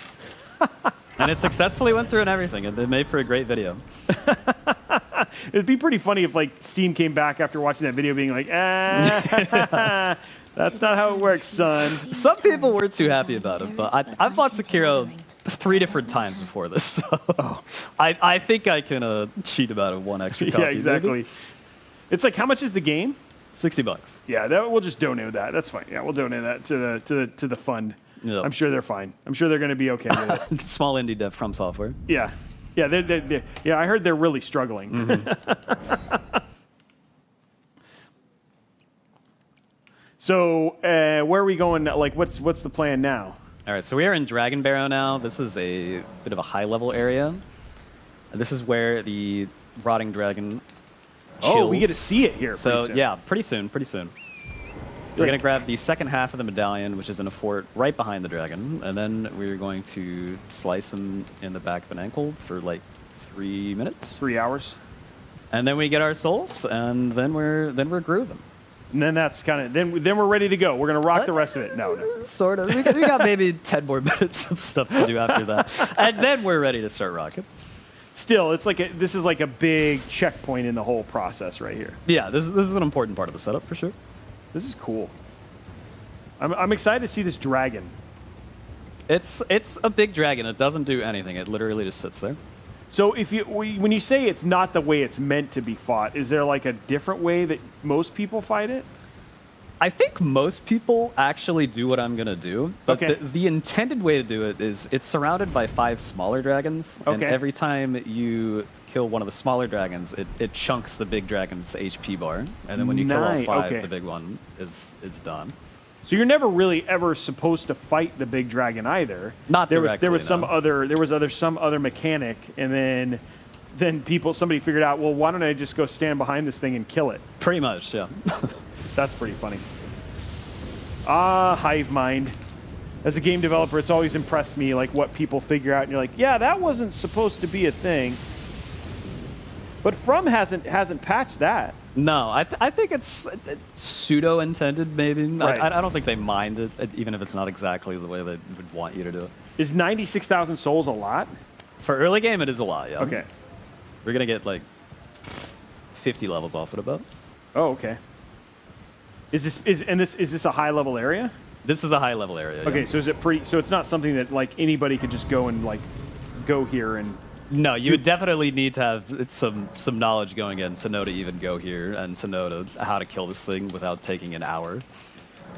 And it successfully went through and everything, and it made for a great video. It'd be pretty funny if like Steam came back after watching that video being like, that's not how it works, son. Some people weren't too happy about it, but I've bought Sekiro 3 different times before this, so I think I can cheat about it one extra copy. Yeah, exactly. Maybe. It's like, how much is the game? $60. Yeah, we'll just donate that. That's fine. Yeah, we'll donate that to the fund. Yep. I'm sure they're fine. I'm sure they're going to be okay with it. Small indie dev from software. Yeah. Yeah, yeah, I heard they're really struggling. Mm-hmm. So, where are we going? Like, what's the plan now? All right, so we are in Dragon Barrow now. This is a bit of a high-level area. This is where the rotting dragon chills. Oh, we get to see it here. So, pretty soon. yeah, pretty soon. We're going to grab the second half of the medallion, which is in a fort right behind the dragon, and then we're going to slice him in the back of an ankle for like 3 minutes. 3 hours. And then we get our souls, and then we're grooving. And then that's kind of then we're ready to go. We're gonna rock the rest of it. No. Sort of. We got maybe 10 more minutes of stuff to do after that, and then we're ready to start rocking. Still, it's like this is like a big checkpoint in the whole process right here. Yeah, this is an important part of the setup for sure. This is cool. I'm excited to see this dragon. It's a big dragon. It doesn't do anything. It literally just sits there. So when you say it's not the way it's meant to be fought, is there like a different way that most people fight it? I think most people actually do what I'm going to do, but the intended way to do it is it's surrounded by 5 smaller dragons, and every time you kill one of the smaller dragons, it chunks the big dragon's HP bar, and then when you kill all 5, the big one is done. So you're never really ever supposed to fight the big dragon either. Not there directly, was some no. other mechanic, and then somebody figured out, well, why don't I just go stand behind this thing and kill it? Pretty much, yeah. That's pretty funny. Hive mind. As a game developer, it's always impressed me like what people figure out, and you're like, yeah, that wasn't supposed to be a thing. But From hasn't patched that. No, I think it's pseudo intended. Maybe Right. I don't think they mind it, even if it's not exactly the way they would want you to do it. Is 96,000 souls a lot? For early game, it is a lot. Yeah. Okay. We're gonna get like 50 levels off it about. Oh, okay. Is this a high level area? This is a high level area. Okay, yeah. so is it pretty? So it's not something that like anybody could just go and like go here and. No, you would definitely need to have some knowledge going in to know to even go here and to know how to kill this thing without taking an hour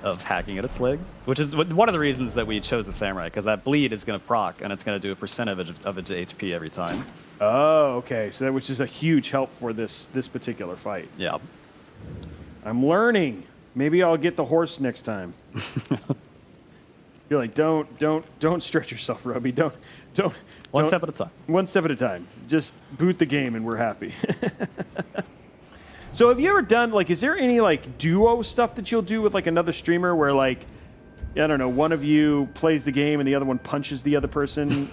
of hacking at its leg. Which is one of the reasons that we chose the samurai, because that bleed is going to proc and it's going to do a percentage of its HP every time. Oh, okay. So that which is a huge help for this particular fight. Yeah. I'm learning. Maybe I'll get the horse next time. You're like, don't stretch yourself, Robey. Don't. One step at a time. One step at a time. Just boot the game and we're happy. So have you ever done, like, is there any, like, duo stuff that you'll do with, like, another streamer where, like, I don't know, one of you plays the game and the other one punches the other person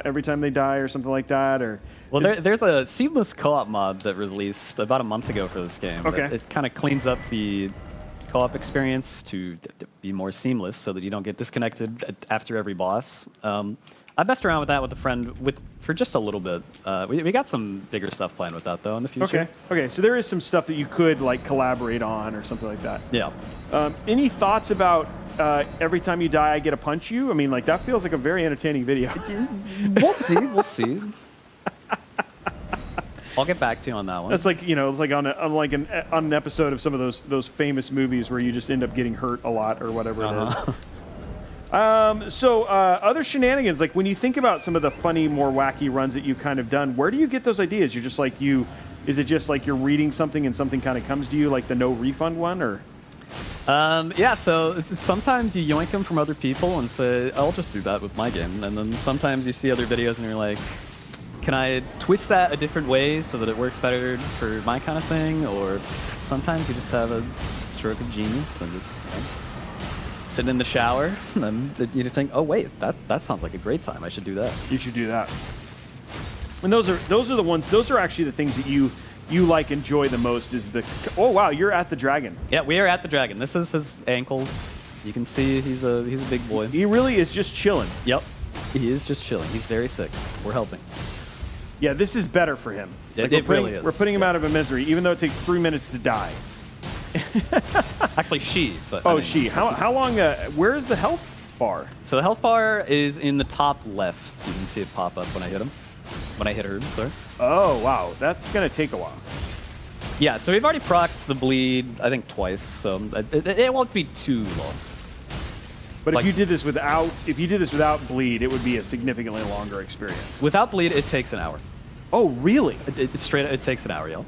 every time they die or something like that? Or Well, there's a seamless co-op mod that released about a month ago for this game. Okay. It kind of cleans up the co-op experience to be more seamless so that you don't get disconnected after every boss. I messed around with that with a friend for just a little bit. We got some bigger stuff planned with that, though, in the future. Okay, so there is some stuff that you could, like, collaborate on or something like that. Yeah. Any thoughts about every time you die, I get to punch you? I mean, like, that feels like a very entertaining video. We'll see. We'll see. I'll get back to you on that one. That's like, you know, it's like on an episode of some of those famous movies where you just end up getting hurt a lot or whatever it is. So other shenanigans, like when you think about some of the funny, more wacky runs that you've kind of done, where do you get those ideas? You're just like is it just like you're reading something and something kind of comes to you, like the no refund one, or? Yeah, so sometimes you yoink them from other people and say, I'll just do that with my game. And then sometimes you see other videos and you're like, can I twist that a different way so that it works better for my kind of thing? Or sometimes you just have a stroke of genius and just sit in the shower and you think, oh wait, that sounds like a great time. I should do that. You should do that. And those are the ones. Those are actually the things that you like enjoy the most. Is the oh wow, you're at the dragon. Yeah, we are at the dragon. This is his ankle. You can see he's a big boy. He really is just chilling. Yep, he is just chilling. He's very sick. We're helping. Yeah, this is better for him. Yeah, like it really is. We're putting him out of a misery, even though it takes 3 minutes to die. Actually, she. But oh, she. How long? Where is the health bar? So the health bar is in the top left. You can see it pop up when I hit him. When I hit her, sorry. Oh wow, that's gonna take a while. Yeah, so we've already procced the bleed, I think twice, so it won't be too long. But Like- if you did this without bleed, it would be a significantly longer experience. Without bleed, it takes an hour. Oh really? It takes an hour, yo.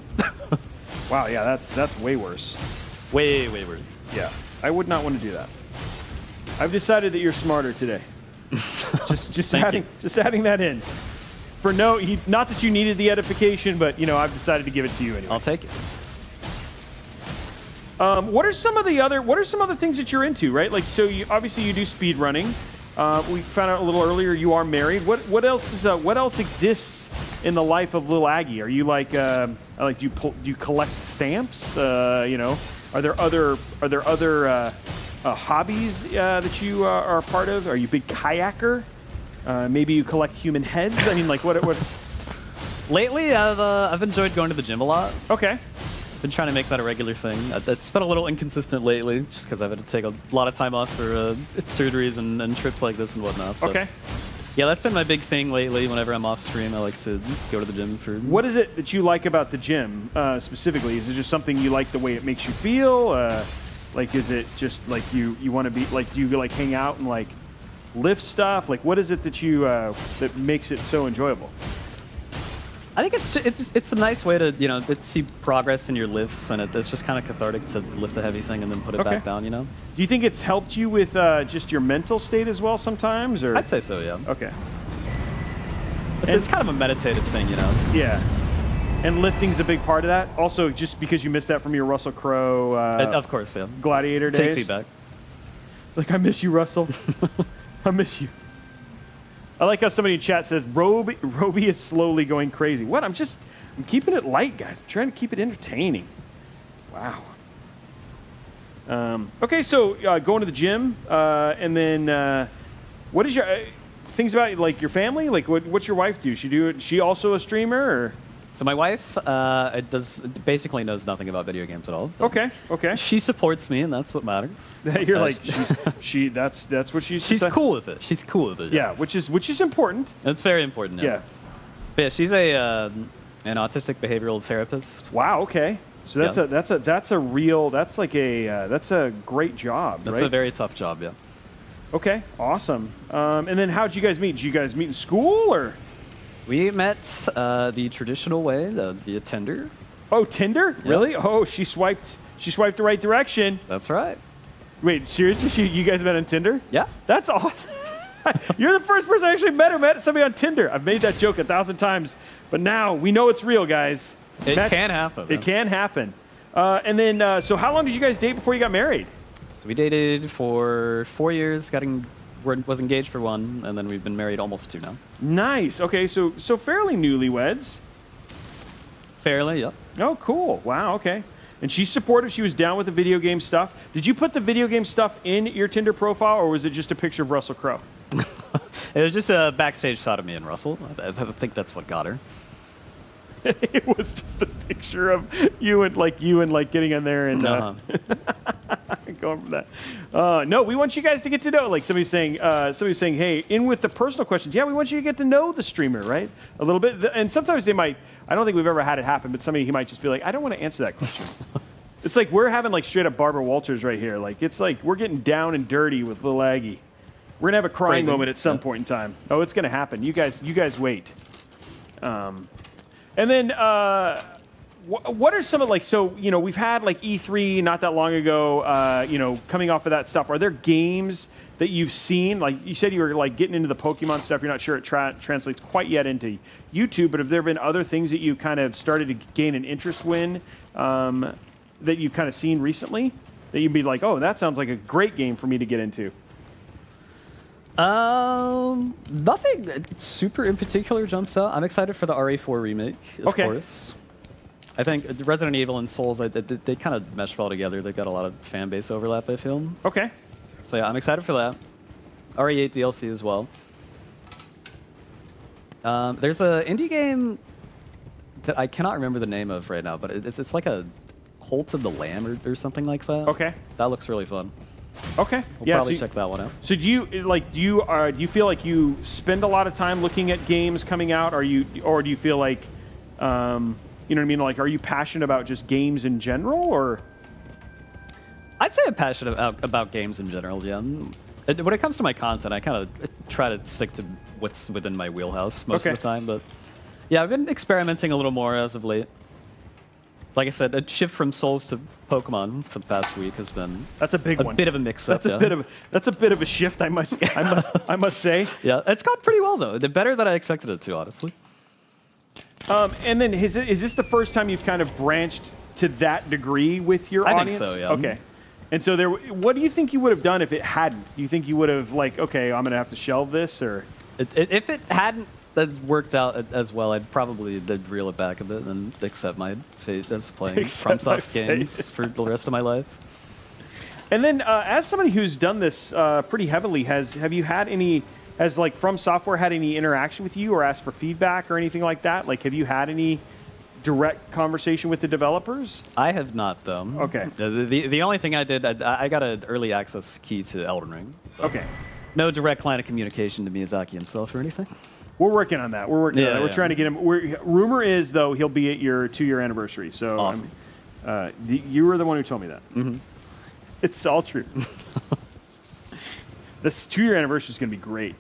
Wow, yeah, that's way worse. Way worse. Yeah, I would not want to do that. I've decided that you're smarter today. just adding that in. For not that you needed the edification, but you know, I've decided to give it to you anyway. I'll take it. What are some other things that you're into, right? Like, so obviously you do speed running. We found out a little earlier you are married. What else exists in the life of LilAggy? Are you like do you collect stamps? You know, are there other hobbies that you are a part of? Are you a big kayaker? Maybe you collect human heads. I mean, like what? Lately, I've enjoyed going to the gym a lot. Okay. Been trying to make that a regular thing. It's been a little inconsistent lately, just because I've had to take a lot of time off for surgeries and trips like this and whatnot. But Okay. yeah, that's been my big thing lately. Whenever I'm off stream, I like to go to the gym for. What is it that you like about the gym specifically? Is it just something you like the way it makes you feel? Like, is it just like you want to be like, do you like hang out and like lift stuff? Like, what is it that you that makes it so enjoyable? I think it's a nice way to see progress in your lifts, and it's just kind of cathartic to lift a heavy thing and then put it back down. Do you think it's helped you with just your mental state as well sometimes? Or I'd say so, yeah. Okay. It's kind of a meditative thing, Yeah. And lifting's a big part of that. Also, just because you missed that from your Russell Crowe. Of course, yeah. Gladiator days. Takes me back. Like, I miss you, Russell. I miss you. I like how somebody in chat says, Robey is slowly going crazy. What? I'm keeping it light, guys. I'm trying to keep it entertaining. Wow. Okay, so going to the gym, and then what is your things about like your family? Like, what's your wife do? She also a streamer? Or? So my wife basically knows nothing about video games at all. Okay. She supports me, and that's what matters. You're like that's what she's cool with it. She's cool with it. Yeah, which is important. It's very important. Yeah. But yeah, she's an autistic behavioral therapist. Wow. Okay. So that's a great job. That's right? a very tough job. Yeah. Okay. Awesome. And then how'd you guys meet? Did you guys meet in school or? We met the traditional way, via Tinder. Oh, Tinder? Yeah. Really? Oh, she swiped the right direction. That's right. Wait, seriously? You guys met on Tinder? Yeah. That's awesome. You're the first person I actually met somebody on Tinder. I've made that joke 1,000 times, but now we know it's real, guys. It can happen. It can happen. And then, so how long did you guys date before you got married? So we dated for 4 years, was engaged for 1, and then we've been married almost 2 now. Nice. Okay, so fairly newlyweds. Fairly, yeah. Oh, cool. Wow, okay. And she's supportive. She was down with the video game stuff. Did you put the video game stuff in your Tinder profile, or was it just a picture of Russell Crowe? It was just a backstage shot of me and Russell. I think that's what got her. It was just a picture of you and getting in there and going from that. No, we want you guys to get to know. Like somebody's saying, hey, in with the personal questions. Yeah, we want you to get to know the streamer, right? A little bit. And sometimes they might. I don't think we've ever had it happen, but he might just be like, I don't want to answer that question. It's like we're having like straight up Barbara Walters right here. Like it's like we're getting down and dirty with LilAggy. We're gonna have a crying moment at some point in time. Oh, it's gonna happen. You guys wait. And then, what are some of we've had like E3 not that long ago, coming off of that stuff. Are there games that you've seen? Like you said, you were like getting into the Pokemon stuff. You're not sure it translates quite yet into YouTube, but have there been other things that you kind of started to gain an interest in that you've kind of seen recently that you'd be like, oh, that sounds like a great game for me to get into? Nothing super in particular jumps out. I'm excited for the RE4 remake, of course. I think Resident Evil and Souls, they kind of mesh well together. They've got a lot of fan base overlap, I feel. Okay. So yeah, I'm excited for that. RE8 DLC as well. There's an indie game that I cannot remember the name of right now, but it's like a Holt of the Lamb or something like that. Okay. That looks really fun. Okay. We'll probably check that one out. So do you feel like you spend a lot of time looking at games coming out? Or do you feel like, you know what I mean? Like, are you passionate about just games in general, or? I'd say I'm passionate about games in general. Yeah. When it comes to my content, I kind of try to stick to what's within my wheelhouse most of the time. But yeah, I've been experimenting a little more as of late. Like I said, a shift from Souls to Pokemon for the past week has been a bit of a mix-up. That's a bit of a shift, I must say. Yeah, it's gone pretty well though. Better than I expected it to, honestly. And then is this the first time you've kind of branched to that degree with your audience? I think so. Yeah. Okay. And so what do you think you would have done if it hadn't? Do you think you would have like, okay, I'm gonna have to shelve this, or? If it hadn't worked out as well, I'd probably reel it back a bit and accept my fate as playing FromSoft games for the rest of my life. And then, as somebody who's done this pretty heavily, have you had any? Has like From Software had any interaction with you or asked for feedback or anything like that? Like, have you had any direct conversation with the developers? I have not, though. Okay. The only thing I did, I got an early access key to Elden Ring. Okay. No direct line of communication to Miyazaki himself or anything. We're working on that. We're trying to get him. Rumor is, though, he'll be at your 2-year anniversary. So awesome. You were the one who told me that. Mm-hmm. It's all true. This 2-year anniversary is going to be great.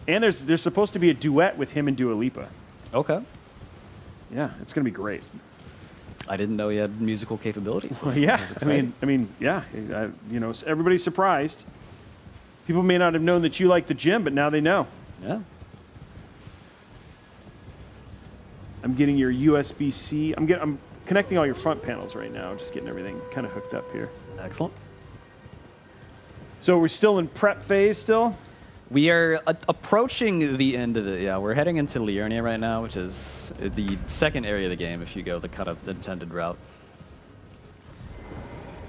And there's supposed to be a duet with him and Dua Lipa. Okay. Yeah, it's gonna be great. I didn't know he had musical capabilities. Well, yeah, I mean, yeah. You know, everybody's surprised. People may not have known that you like the gym, but now they know. Yeah. I'm getting your USB-C. I'm connecting all your front panels right now. Just getting everything kind of hooked up here. Excellent. So we're still in prep phase still? We are approaching the end of it. Yeah, we're heading into LilAggy right now, which is the second area of the game if you go the kind of intended route.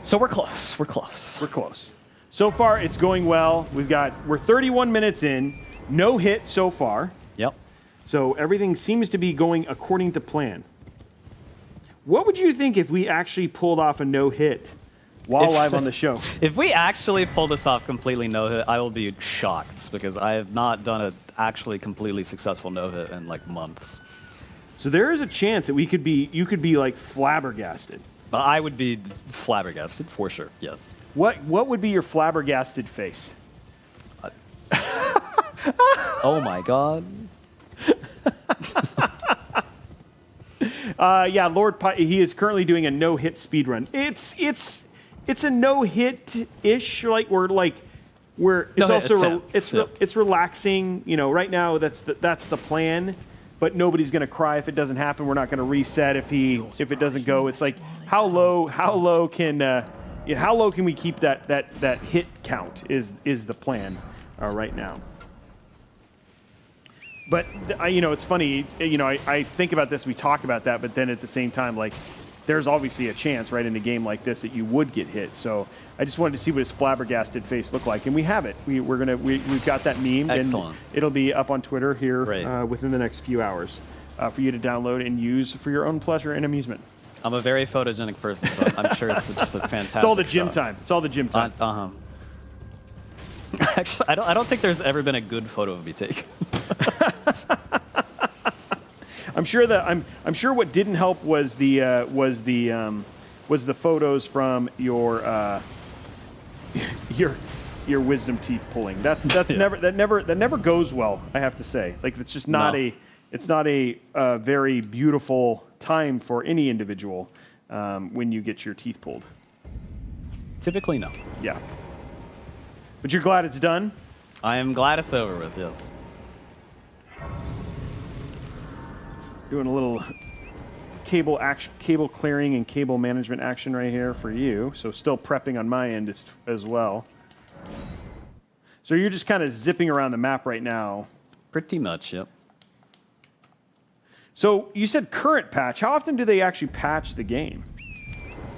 So we're close. We're close. We're close. So far, it's going well. We're 31 minutes in. No hit so far. Yep. So everything seems to be going according to plan. What would you think if we actually pulled off a no hit while live on the show? If we actually pull this off completely no hit, I will be shocked because I have not done an actually completely successful no hit in like months. So there is a chance that you could be like flabbergasted. I would be flabbergasted for sure. Yes. What would be your flabbergasted face? Oh my god. Yeah, Lord Pi, he is currently doing a no-hit speedrun. It's a no-hit-ish, like it's also it's relaxing. You know, right now that's the plan, but nobody's gonna cry if it doesn't happen. We're not gonna reset if it doesn't go. It's like how low can we keep that hit count is the plan right now. But you know, it's funny. You know, I think about this. We talk about that, but then at the same time, like, there's obviously a chance, right, in a game like this that you would get hit. So I just wanted to see what his flabbergasted face looked like, and we have it. We've got that meme, Excellent. And it'll be up on Twitter here within the next few hours for you to download and use for your own pleasure and amusement. I'm a very photogenic person, so I'm sure it's just a fantastic. It's all the gym time. It's all the gym time. Actually, I don't think there's ever been a good photo of me taken. I'm sure what didn't help was the photos from your wisdom teeth pulling. That's Yeah. that never goes well. I have to say, like, it's just not a very beautiful time for any individual when you get your teeth pulled. Typically, no. Yeah. But you're glad it's done? I am glad it's over with, yes. Doing a little cable clearing and cable management action right here for you. So still prepping on my end as well. So you're just kind of zipping around the map right now. Pretty much, yep. So you said current patch. How often do they actually patch the game?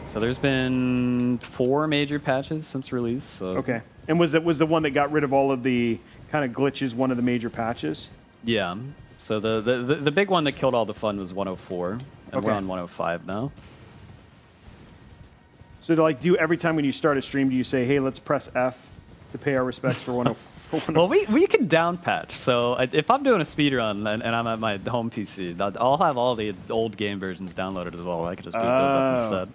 So there's been 4 major patches since release. So. Okay. And was the one that got rid of all of the kind of glitches one of the major patches? Yeah. So the big one that killed all the fun was 104, and we're on 105 now. So do every time when you start a stream, do you say, "Hey, let's press F to pay our respects for 104"? Well, we can down patch. So if I'm doing a speedrun and I'm at my home PC, I'll have all the old game versions downloaded as well. I could just boot those up instead.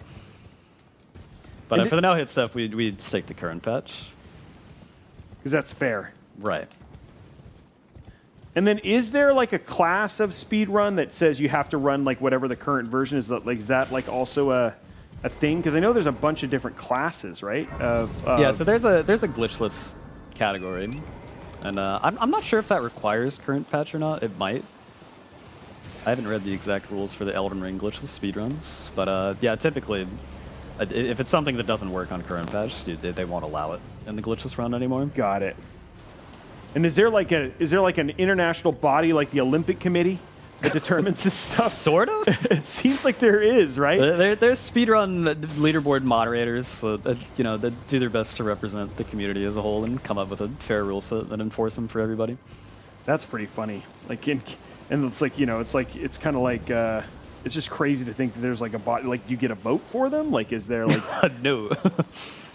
But for the no-hit stuff, we'd stick to current patch. Because that's fair. Right. And then is there like a class of speedrun that says you have to run like whatever the current version is? Like, is that like also a thing? Because I know there's a bunch of different classes, right? Yeah, so there's a glitchless category. And I'm not sure if that requires current patch or not. It might. I haven't read the exact rules for the Elden Ring glitchless speedruns. But yeah, typically, if it's something that doesn't work on current patch, they won't allow it in the glitchless run anymore. Got it. And is there like an international body like the Olympic Committee that determines this stuff? Sort of. It seems like there is, right? There's speedrun leaderboard moderators, that do their best to represent the community as a whole and come up with a fair rule set and enforce them for everybody. That's pretty funny. Like, and it's like, it's kind of like. It's just crazy to think that there's like a body. Like, do you get a vote for them? Like, is there like no,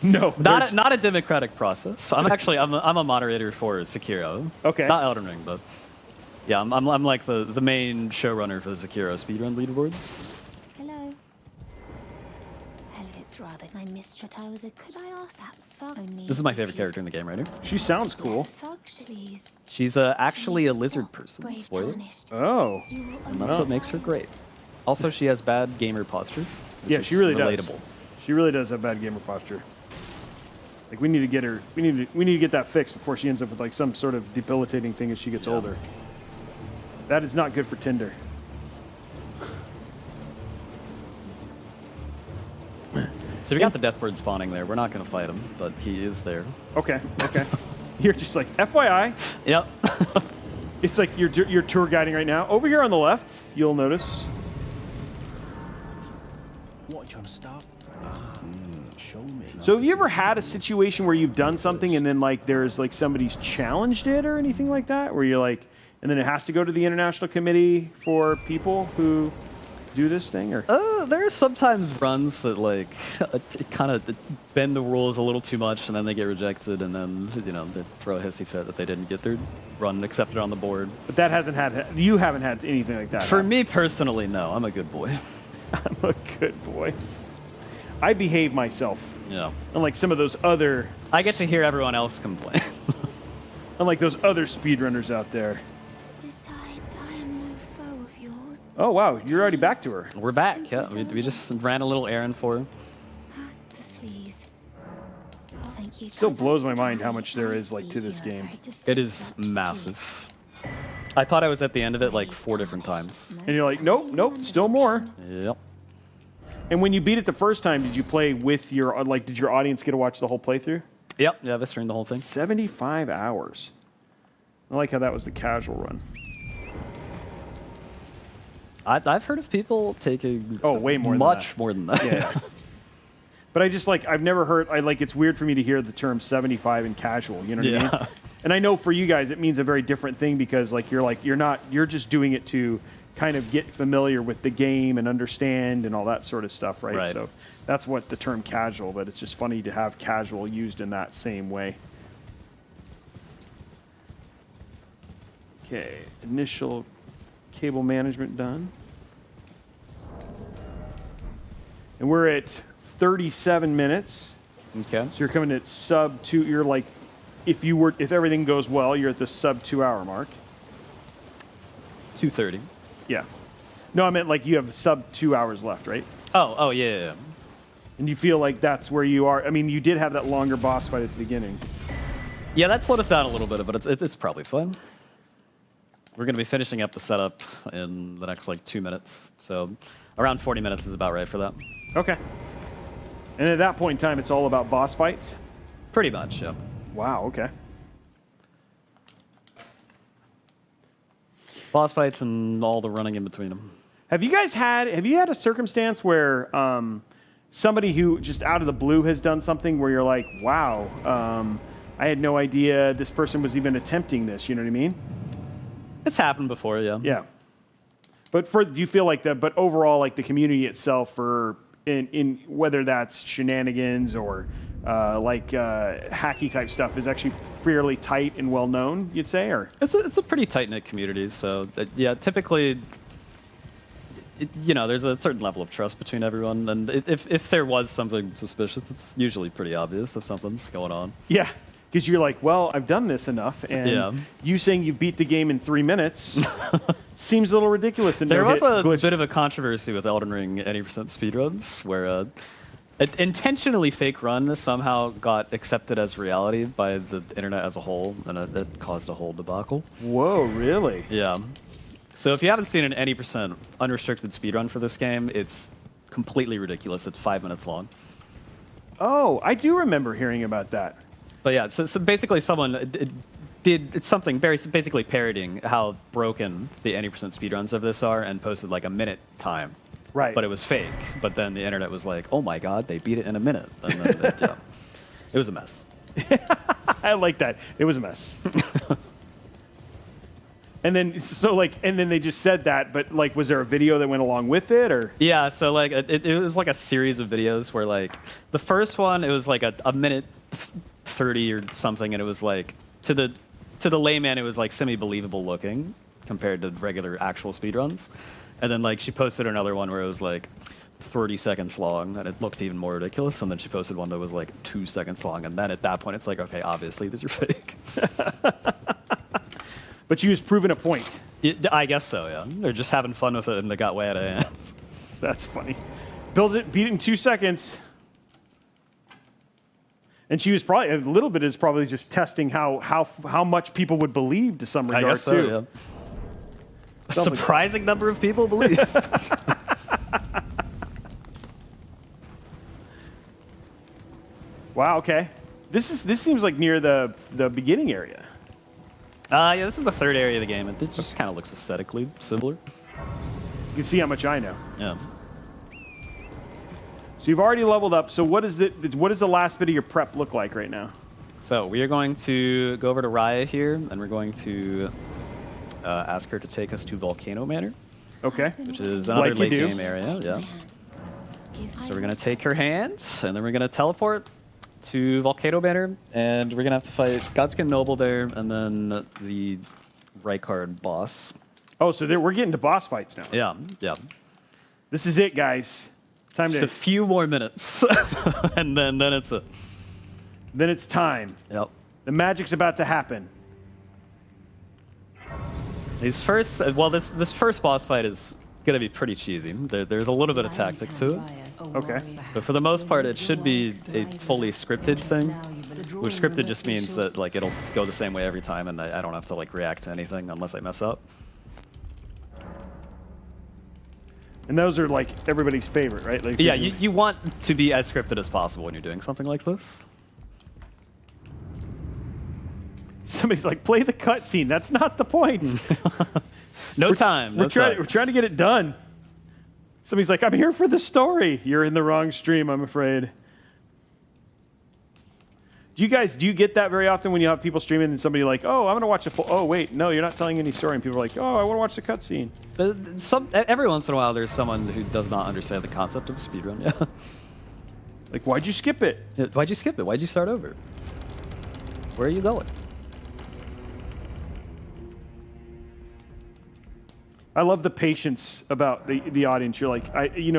no, not a democratic process. I'm a moderator for Sekiro. Okay, not Elden Ring, but yeah, I'm like the main showrunner for the Sekiro speedrun leaderboards. Hello. Hello, it's rather. I missed what I was. Could I ask that thug? This is my favorite character in the game right here. She sounds cool. Thug, please. She's actually a lizard person. Spoiler. Oh. And that's what makes her great. Also, she has bad gamer posture. Yeah, she really relatable. does. She really does have bad gamer posture. Like we need to get her. We need to get that fixed before she ends up with like some sort of debilitating thing as she gets older. That is not good for Tinder. So we got the Deathbird spawning there. We're not going to fight him, but he is there. Okay. Okay. You're just like FYI. Yep. It's like you're tour guiding right now. Over here on the left, you'll notice. What, you trying to stop? Show me. So have you ever had a situation where you've done something and then like there's like somebody's challenged it or anything like that, where you're like, and then it has to go to the International Committee for people who do this thing, or? There are sometimes runs that like kind of bend the rules a little too much, and then they get rejected, and then they throw a hissy fit that they didn't get their run accepted on the board. But that hasn't had. You haven't had anything like that. For me personally, no. I'm a good boy. I'm a good boy. I behave myself. Yeah. Unlike some of those other. I get to hear everyone else complain. Unlike those other speedrunners out there. Besides, I am no foe of yours. Oh wow, you're already back to her. We're back. Yeah, we just ran a little errand for her. Please. Oh, thank you. Still blows my mind how much there is like to this game. It is massive. I thought I was at the end of it like 4 different times. And you're like, nope, nope, still more. Yep. And when you beat it the first time, did you play with your, like, did your audience get to watch the whole playthrough? Yep, yeah, I streamed the whole thing. 75 hours. I like how that was the casual run. I've heard of people taking way more more than that. Yeah. But I just like, I've never heard, it's weird for me to hear the term 75 in casual, you know what I mean? And I know for you guys it means a very different thing because you're just doing it to kind of get familiar with the game and understand and all that sort of stuff, right? So that's what the term casual, but it's just funny to have casual used in that same way. Okay, initial cable management done. And we're at 37 minutes. Okay. So you're coming at sub 2, you're like, if everything goes well, you're at the sub 2 hour mark. 2:30. Yeah. No, I meant like you have sub 2 hours left, right? Oh, yeah. And you feel like that's where you are. I mean, you did have that longer boss fight at the beginning. Yeah, that slowed us down a little bit, but it's probably fun. We're going to be finishing up the setup in the next like 2 minutes. So around 40 minutes is about right for that. Okay. And at that point in time, it's all about boss fights? Pretty much, yeah. Wow, okay. Boss fights and all the running in between them. Have you had a circumstance where somebody who just out of the blue has done something where you're like, wow, I had no idea this person was even attempting this, you know what I mean? It's happened before, yeah. Yeah. But do you feel like that, but overall, like the community itself in whether that's shenanigans or hacky type stuff is actually fairly tight and well known, you'd say, or it's a pretty tight knit community. So yeah, typically, there's a certain level of trust between everyone, and if there was something suspicious, it's usually pretty obvious if something's going on. Yeah, because you're like, well, I've done this enough, and you saying you beat the game in 3 minutes seems a little ridiculous. There was a bit of a controversy with Elden Ring 80% speedruns, where an intentionally fake run somehow got accepted as reality by the internet as a whole, and it caused a whole debacle. Whoa, really? Yeah. So if you haven't seen an 80% unrestricted speedrun for this game, it's completely ridiculous. It's 5 minutes long. Oh, I do remember hearing about that. But yeah, so basically someone did something basically parodying how broken the 80% speedruns of this are and posted like a minute time. Right. But it was fake. But then the internet was like, oh my God, they beat it in a minute. And then it was a mess. I like that. It was a mess. And then they just said that, but like, was there a video that went along with it, or? Yeah, so like it was like a series of videos where like the first one, it was like a minute 30 or something, and it was like to the layman, it was like semi-believable looking compared to regular actual speedruns. And then like she posted another one where it was like 30 seconds long, and it looked even more ridiculous. And then she posted one that was like 2 seconds long, and then at that point, it's like, okay, obviously these are fake. But she was proving a point. I guess so, yeah. They're just having fun with it, and they got way out of hands. That's funny. Build it, beat it in 2 seconds. And she was probably, a little bit is probably just testing how much people would believe to some regard, I guess so, too. yeah. A surprising number of people believe. Wow, okay. This seems like near the beginning area. Yeah, this is the third area of the game. It just kind of looks aesthetically similar. You can see how much I know. Yeah. So you've already leveled up. So what does the last bit of your prep look like right now? So we are going to go over to Raya here, and we're going to ask her to take us to Volcano Manor. Okay. Which is another Like you late do. game area. Yeah. So we're going to take her hand, and then we're going to teleport to Volcano Manor, and we're going to have to fight Godskin Noble there, and then the Rykard boss. Oh, so we're getting to boss fights now. Yeah, yeah. This is it, guys. Time Just to. a few more minutes, and then it's a. Then it's time. Yep. The magic's about to happen. These first, well, this first boss fight is gonna be pretty cheesy. There's a little bit of tactic to it. Okay. But for the most part, it should be a fully scripted thing. Which scripted just means that like it'll go the same way every time, and I don't have to like react to anything unless I mess up. And those are like everybody's favorite, right? Like Yeah, you want to be as scripted as possible when you're doing something like this. Somebody's like, play the cutscene. That's not the point. No time. We're trying to get it done. Somebody's like, I'm here for the story. You're in the wrong stream, I'm afraid. Do you get that very often when you have people streaming and somebody like, oh, I'm going to watch a full, oh, wait, no, you're not telling any story. And people are like, oh, I want to watch the cutscene. Every once in a while, there's someone who does not understand the concept of a speedrun. Yeah. Like, why'd you skip it? Why'd you skip it? Why'd you start over? Where are you going? I love the patience about the audience. You're like,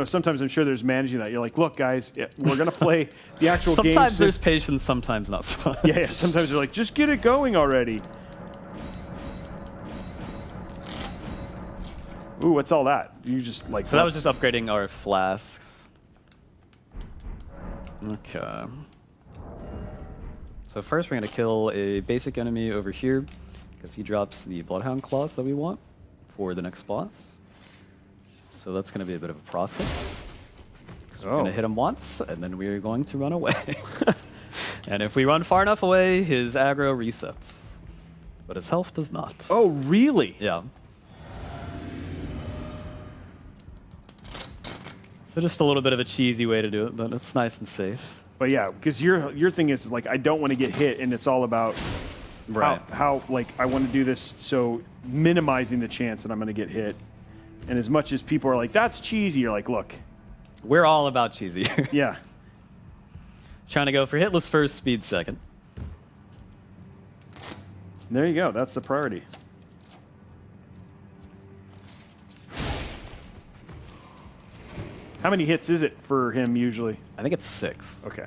sometimes I'm sure there's managing that. You're like, look, guys, we're going to play the actual game. Sometimes there's patience, sometimes not so much. Yeah, sometimes they're like, just get it going already. Ooh, what's all that? You just like... So that was just upgrading our flasks. Okay. So first we're going to kill a basic enemy over here, because he drops the Bloodhound Claws that we want for the next boss. So that's going to be a bit of a process. We're going to hit him once, and then we're going to run away. And if we run far enough away, his aggro resets. But his health does not. Oh, really? Yeah. So just a little bit of a cheesy way to do it, but it's nice and safe. But yeah, because your thing is like, I don't want to get hit, and it's all about how like I want to do this, so minimizing the chance that I'm going to get hit. And as much as people are like, that's cheesy, you're like, look. We're all about cheesy here. Yeah. Trying to go for hitless first, speed second. There you go. That's the priority. How many hits is it for him usually? I think it's 6. Okay.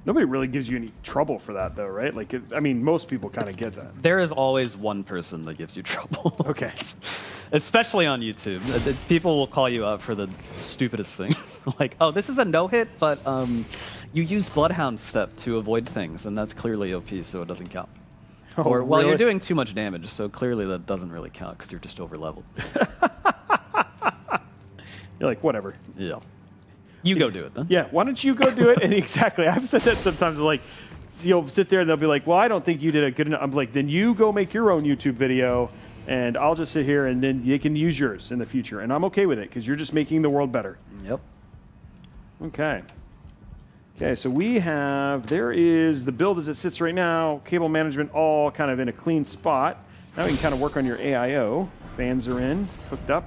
Nobody really gives you any trouble for that, though, right? Like, I mean, most people kind of get that. There is always one person that gives you trouble. Okay. Especially on YouTube. People will call you out for the stupidest thing. Like, oh, this is a no-hit, but you use Bloodhound Step to avoid things, and that's clearly OP, so it doesn't count. Oh, or, well, really? you're doing too much damage, so clearly that doesn't really count because you're just over-leveled. You're like, whatever. Yeah. You go do it, then. Yeah, why don't you go do it? And exactly. I've said that sometimes, like, you'll sit there and they'll be like, well, I don't think you did a good enough. I'm like, then you go make your own YouTube video, and I'll just sit here, and then you can use yours in the future. And I'm okay with it, because you're just making the world better. Yep. Okay. Okay, so we have, there is the build as it sits right now, cable management all kind of in a clean spot. Now we can kind of work on your AIO. Fans are in, hooked up.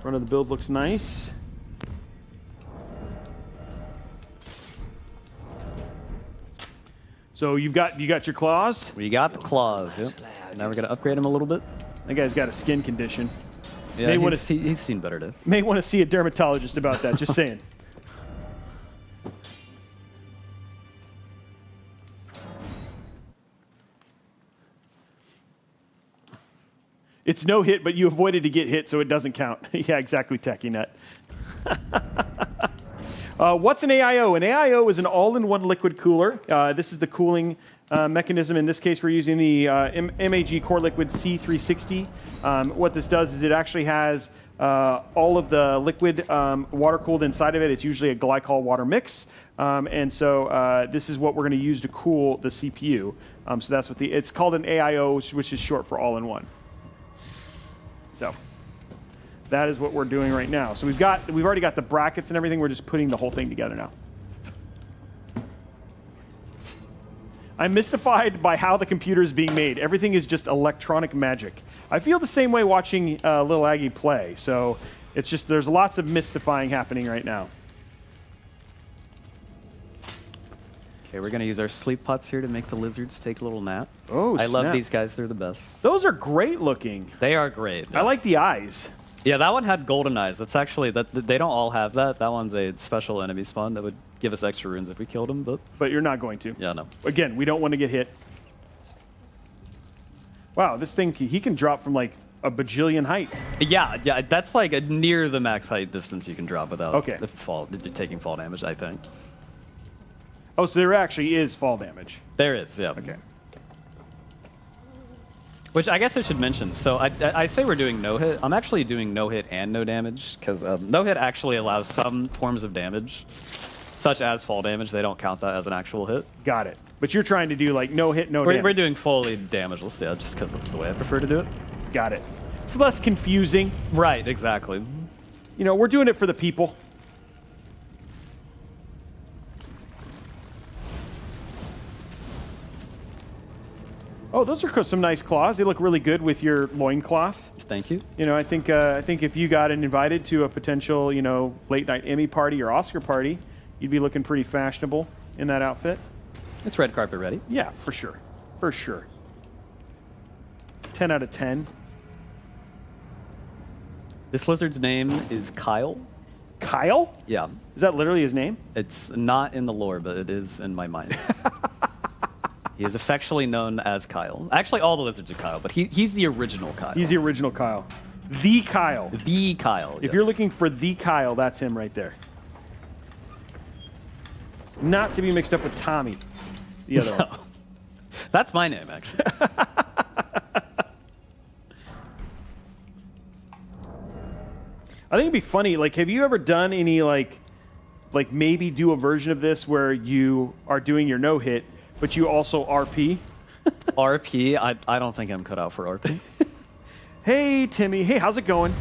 Front of the build looks nice. So you got your claws? We got the claws, yep. Now we're going to upgrade him a little bit. That guy's got a skin condition. Yeah, he's seen better days. May want to see a dermatologist about that, just saying. It's no hit, but you avoided to get hit, so it doesn't count. Yeah, exactly, Techie Nut. What's an AIO? An AIO is an all-in-one liquid cooler. This is the cooling mechanism. In this case, we're using the MAG Core Liquid C360. What this does is it actually has all of the liquid water-cooled inside of it. It's usually a glycol water mix. And so this is what we're going to use to cool the CPU. So that's what it's called an AIO, which is short for all-in-one. So that is what we're doing right now. So we've already got the brackets and everything. We're just putting the whole thing together now. I'm mystified by how the computer is being made. Everything is just electronic magic. I feel the same way watching LilAggy play. So it's just there's lots of mystifying happening right now. Okay, we're going to use our sleep pots here to make the lizards take a little nap. Oh, I love snap. these guys. They're the best. Those are great looking. They are great. I like the eyes. Yeah, that one had golden eyes. That's actually, they don't all have that. That one's a special enemy spawn that would give us extra runes if we killed him, but... But you're not going to. Yeah, no. Again, we don't want to get hit. Wow, this thing, he can drop from like a bajillion height. Yeah, that's like a near the max height distance you can drop without taking fall damage, I think. Oh, so there actually is fall damage. There is, yeah. Okay. Which I guess I should mention. So I say we're doing no hit. I'm actually doing no hit and no damage because no hit actually allows some forms of damage, such as fall damage. They don't count that as an actual hit. Got it. But you're trying to do like no hit, no damage. We're doing fully damageless, yeah, just because that's the way I prefer to do it. Got it. It's less confusing. Right, exactly. You know, we're doing it for the people. Oh, those are some nice claws. They look really good with your loincloth. Thank you. You know, I think if you got invited to a potential, you know, late night Emmy party or Oscar party, you'd be looking pretty fashionable in that outfit. It's red carpet ready. Yeah, for sure. For sure. 10 out of 10. This lizard's name is Kyle. Kyle? Yeah. Is that literally his name? It's not in the lore, but it is in my mind. He is affectionately known as Kyle. Actually, all the lizards are Kyle, but he's the original Kyle. He's the original Kyle. The Kyle. The Kyle, If you're looking for the Kyle, that's him right there. Not to be mixed up with Tommy, the other one. That's my name, actually. I think it'd be funny. Like, have you ever done any like maybe do a version of this where you are doing your no hit, but you also RP? RP? I don't think I'm cut out for RP. Hey, Timmy. Hey, how's it going?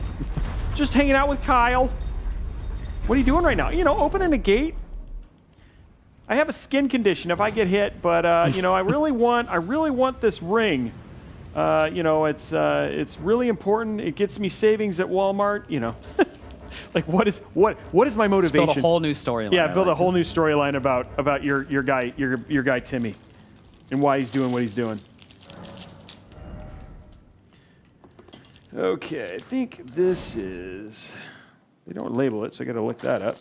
Just hanging out with Kyle. What are you doing right now? You know, opening a gate. I have a skin condition if I get hit, but you know, I really want this ring. You know, it's really important. It gets me savings at Walmart. You know, like what is my motivation? Build a whole new storyline. Yeah, build a whole new storyline about your guy Timmy, and why he's doing what he's doing. Okay, I think this is. They don't label it, so I got to look that up.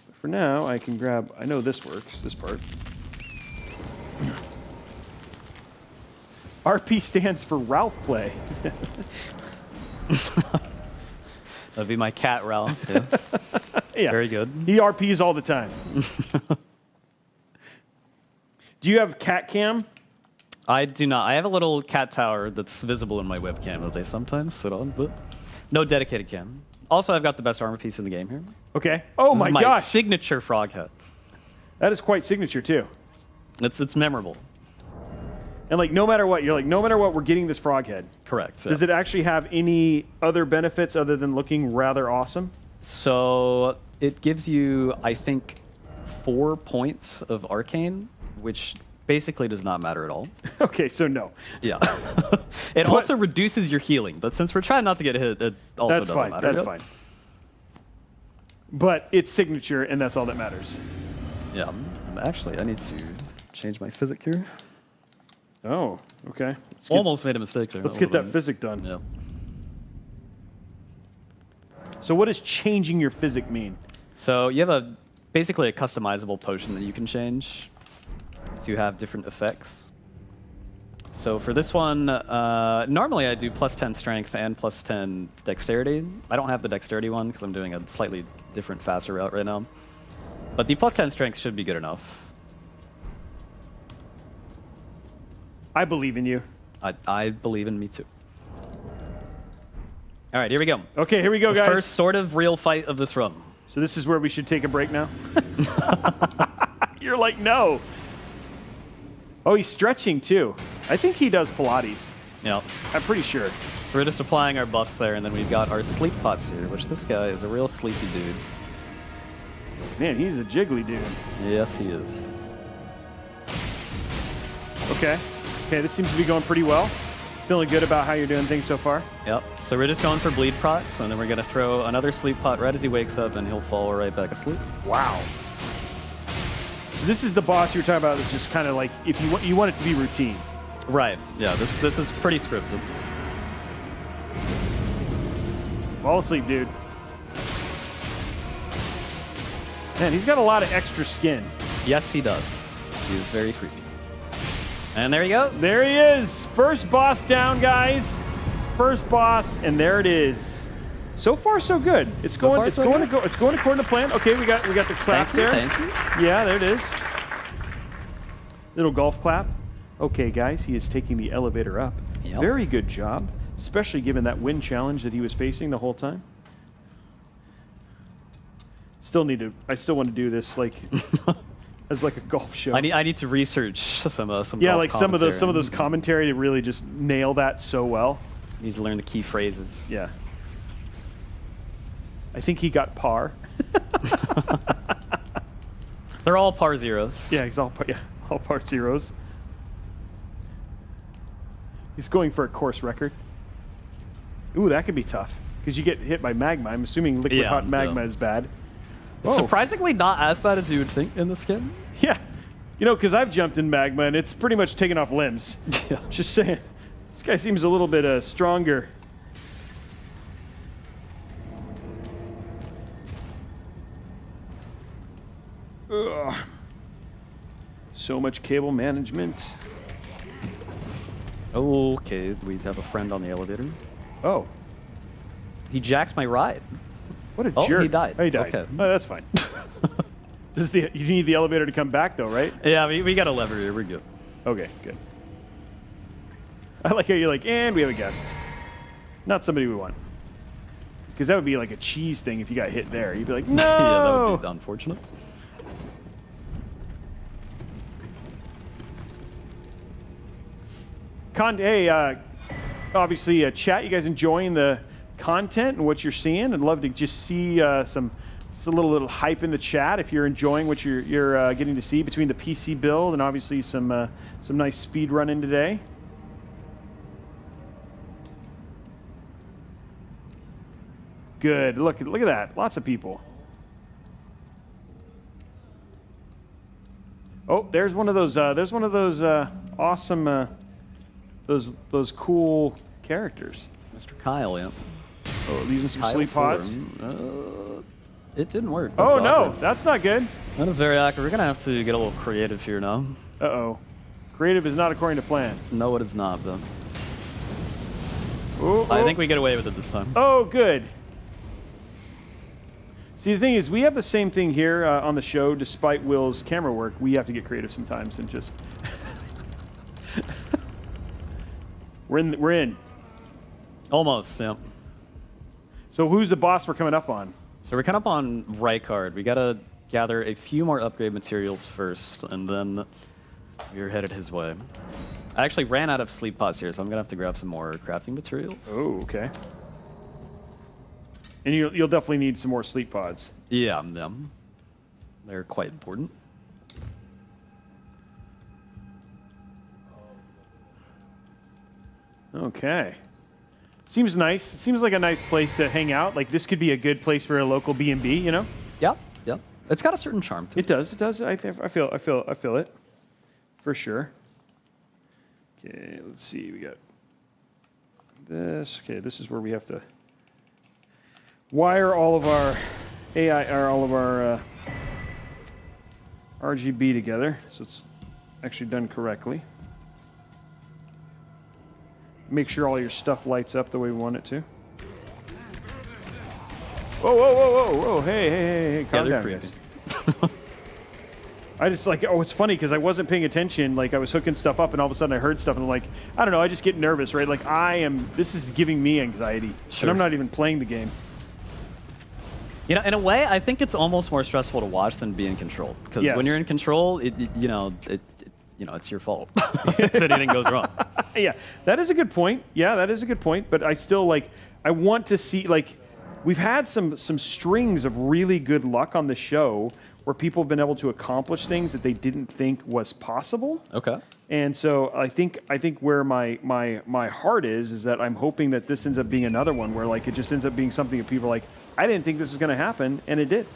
But for now, I can grab. I know this works. This part. RP stands for Ralph Play. That'd be my cat, Ralph. Yes. Yeah. Very good. He RPs all the time. Do you have cat cam? I do not. I have a little cat tower that's visible in my webcam that they sometimes sit on, but no dedicated cam. Also, I've got the best armor piece in the game here. Okay. Oh This is my gosh. signature frog head. That is quite signature too. It's memorable. And like no matter what, you're like, no matter what, we're getting this frog head. Correct. Does it actually have any other benefits other than looking rather awesome? So it gives you, I think, 4 points of arcane, which basically does not matter at all. Okay, so no. Yeah. It also reduces your healing, but since we're trying not to get hit, it also doesn't matter. That's fine. But it's signature, and that's all that matters. Yeah. Actually, I need to change my physic here. Oh, okay. Almost made a mistake there. Let's get that physic done. Yeah. So what does changing your physic mean? So you have basically a customizable potion that you can change to have different effects. So for this one, normally I do +10 strength and +10 dexterity. I don't have the dexterity one because I'm doing a slightly different, faster route right now. But the +10 strength should be good enough. I believe in you. I believe in me too. All right, here we go. Okay, here we go, the guys. First sort of real fight of this run. So this is where we should take a break now? You're like, no. Oh, he's stretching too. I think he does Pilates. Yeah. I'm pretty sure. So we're just applying our buffs there, and then we've got our sleep pots here, which this guy is a real sleepy dude. Man, he's a jiggly dude. Yes, he is. Okay. Okay, this seems to be going pretty well. Feeling good about how you're doing things so far? Yep. So we're just going for bleed procs, and then we're going to throw another sleep pot right as he wakes up, and he'll fall right back asleep. Wow. So this is the boss you were talking about. That's just kind of like if you want it to be routine. Right. Yeah. This is pretty scripted. Fall asleep, dude. Man, he's got a lot of extra skin. Yes, he does. He is very creepy. And there he goes. There he is. First boss down, guys. First boss, and there it is. So far, so good. It's going according to plan. Okay, we got the clap there. Thank you. Yeah, there it is. Little golf clap. Okay, guys, he is taking the elevator up. Yep. Very good job, especially given that wind challenge that he was facing the whole time. I still want to do this like as like a golf show. I need to research some yeah, golf like some of those commentary to really just nail that so well. Need to learn the key phrases. Yeah. I think he got par. They're all par zeros. Yeah, he's all par zeros. He's going for a course record. Ooh, that could be tough because you get hit by magma. I'm assuming liquid hot magma is bad. Whoa. Surprisingly, not as bad as you would think in this game. Yeah, you know, because I've jumped in magma and it's pretty much taken off limbs. Yeah. Just saying, this guy seems a little bit stronger. Ugh. So much cable management. Okay, we have a friend on the elevator. Oh. He jacked my ride. What a jerk. He died. Oh, he died. Okay. Oh, that's fine. You need the elevator to come back, though, right? Yeah, we got a lever here. We're good. Okay, good. I like how you're like, and we have a guest. Not somebody we want. Because that would be like a cheese thing if you got hit there. You'd be like, no! Yeah, that would be unfortunate. Hey, obviously, chat. You guys enjoying the content and what you're seeing? I'd love to just see just a little hype in the chat if you're enjoying what you're getting to see between the PC build and obviously some nice speed running today. Good. Look at that. Lots of people. Oh, there's one of those. There's one of those awesome. Those cool characters. Mr. Kyle, yeah. Oh, using some Kyle sleep pods. It didn't work. That's no, awkward. that's not good. That is very awkward. We're gonna have to get a little creative here now. Uh-oh. Creative is not according to plan. No, it is not, though. I think we get away with it this time. Oh, good. See, the thing is, we have the same thing here on the show. Despite Will's camera work, we have to get creative sometimes and just... We're in. Almost, yeah. So who's the boss we're coming up on? So we're coming up on Rykard. We gotta gather a few more upgrade materials first, and then we're headed his way. I actually ran out of sleep pods here, so I'm gonna have to grab some more crafting materials. Oh, okay. And you'll definitely need some more sleep pods. Yeah, they're quite important. Okay. Seems nice. It seems like a nice place to hang out. Like this could be a good place for a local B&B, you know? Yep. It's got a certain charm to it. It does. It does. I feel it. For sure. Okay, let's see. We got this. Okay, this is where we have to wire all of our AI or all of our RGB together, so it's actually done correctly. make sure all your stuff lights up the way we want it to. Whoa, whoa, whoa, whoa, whoa! Hey, calm down. Guys. I just like, it's funny because I wasn't paying attention. Like I was hooking stuff up, and all of a sudden I heard stuff, and I'm like, I don't know. I just get nervous, right? Like this is giving me anxiety, and I'm not even playing the game. You know, in a way, I think it's almost more stressful to watch than be in control. Because when you're in control, it's your fault if anything goes wrong. Yeah, that is a good point. Yeah, that is a good point. But I still I want to see we've had some strings of really good luck on the show where people have been able to accomplish things that they didn't think was possible. Okay. And so I think where my heart is that I'm hoping that this ends up being another one where it just ends up being something that people are like, I didn't think this was going to happen, and it did.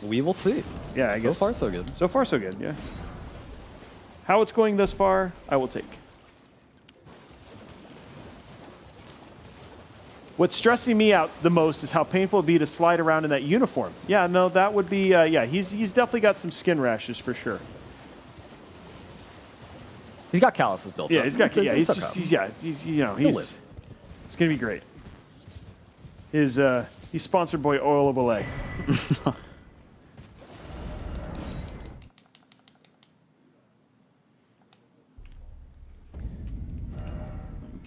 We will see. Yeah, I guess. So far, so good. So far, so good, yeah. How it's going thus far, I will take. What's stressing me out the most is how painful it would be to slide around in that uniform. Yeah, no, that would be, he's definitely got some skin rashes for sure. He's got calluses built up. Yeah, he's got, he's live. It's going to be great. He's sponsored by Oil of Olay.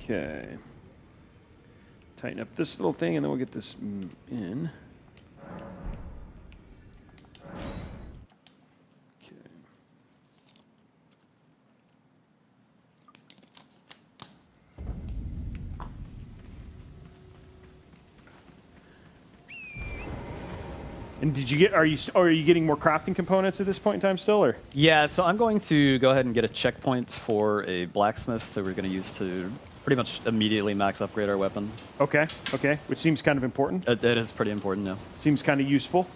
Okay. Tighten up this little thing, and then we'll get this in. Okay. And did you get? Are you getting more crafting components at this point in time still, or? Yeah, so I'm going to go ahead and get a checkpoint for a blacksmith that we're going to use to pretty much immediately max upgrade our weapon. Okay, which seems kind of important. It is pretty important, yeah. Seems kind of useful.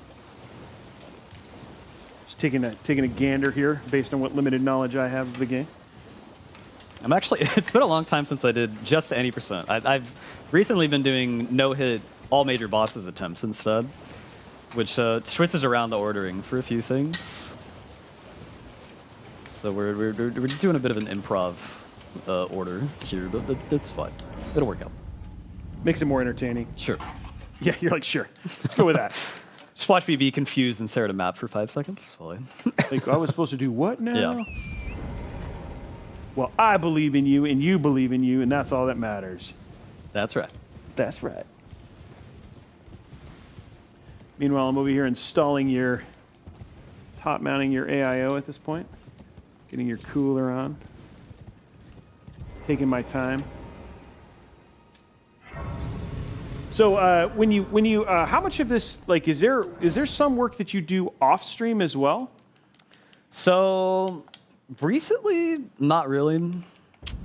Just taking a gander here based on what limited knowledge I have of the game. I'm actually, it's been a long time since I did just any percent. I've recently been doing no-hit all major bosses attempts instead, which switches around the ordering for a few things. So we're doing a bit of an improv order here, but it's fine. It'll work out. Makes it more entertaining. Sure. Yeah, you're like, sure. Let's go with that. Just watch me be confused and stare at a map for 5 seconds. Like, I was supposed to do what now? Yeah. Well, I believe in you, and you believe in you, and that's all that matters. That's right. That's right. Meanwhile, I'm over here installing your top mounting your AIO at this point. Getting your cooler on. Taking my time. So when you how much of this, like, is there some work that you do off stream as well? So recently, not really.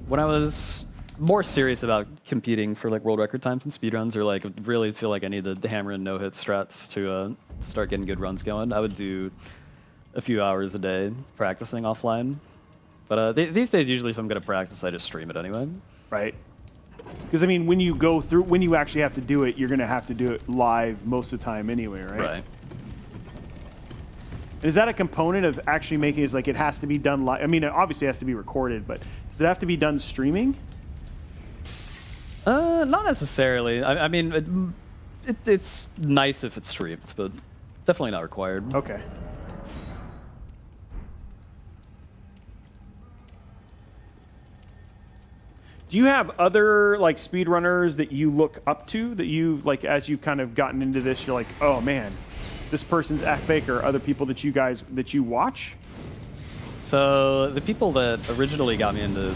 When I was more serious about competing for like world record times and speedruns, or like really feel like I need the hammer and no-hit strats to start getting good runs going, I would do a few hours a day practicing offline. But these days, usually if I'm going to practice, I just stream it anyway. Right. Because, I mean, when you actually have to do it, you're going to have to do it live most of the time anyway, right? Right. And is that a component of actually making it, like, it has to be done live? I mean, it obviously has to be recorded, but does it have to be done streaming? Not necessarily. I mean, it's nice if it's streamed, but definitely not required. Okay. Do you have other like speedrunners that you look up to that you like as you've kind of gotten into this? You're like, oh man, this person's Act Baker. Other people that you watch? So the people that originally got me into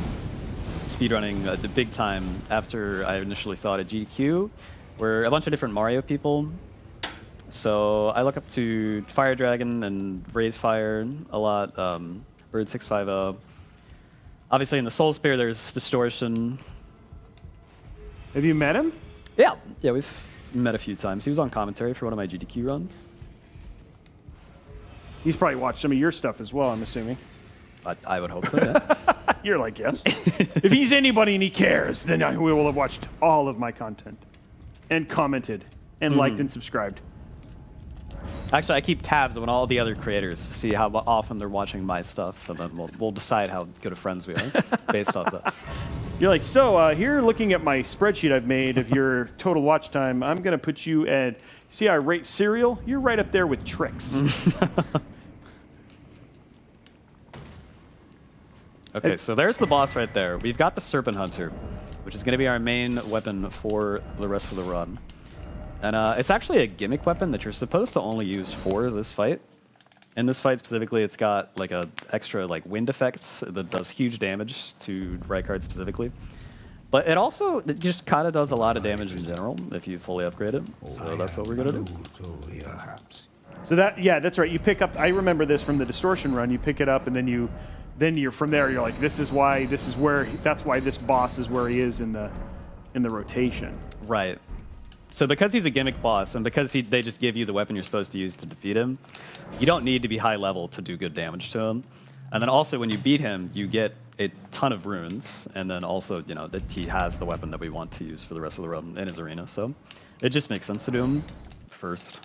speedrunning the big time after I initially saw it at GDQ were a bunch of different Mario people. So I look up to Fire Dragon and Raise Fire a lot. Bird 650. Obviously, in the Soul Spear, there's Distortion. Have you met him? Yeah, we've met a few times. He was on commentary for one of my GDQ runs. He's probably watched some of your stuff as well, I'm assuming. I would hope so, yeah. You're like, yes. If he's anybody and he cares, then I will have watched all of my content and commented and liked and subscribed. Actually, I keep tabs on all the other creators to see how often they're watching my stuff, and then we'll decide how good of friends we are based off that. You're like, so here, looking at my spreadsheet I've made of your total watch time, I'm gonna put you at. See how I rate Serial? You're right up there with Tricks. Okay, so there's the boss right there. We've got the Serpent Hunter, which is going to be our main weapon for the rest of the run. And it's actually a gimmick weapon that you're supposed to only use for this fight. In this fight specifically, it's got like a extra like wind effect that does huge damage to Rykard specifically. But it also just kind of does a lot of damage in general if you fully upgrade it. So that's what we're going to do. So yeah, that's right. You pick up. I remember this from the Distortion run. You pick it up, and then you're from there. You're like, that's why this boss is where he is in the rotation. Right. So because he's a gimmick boss, and because they just give you the weapon you're supposed to use to defeat him, you don't need to be high level to do good damage to him. And then also when you beat him, you get a ton of runes, and then also that he has the weapon that we want to use for the rest of the run in his arena. So it just makes sense to do him first.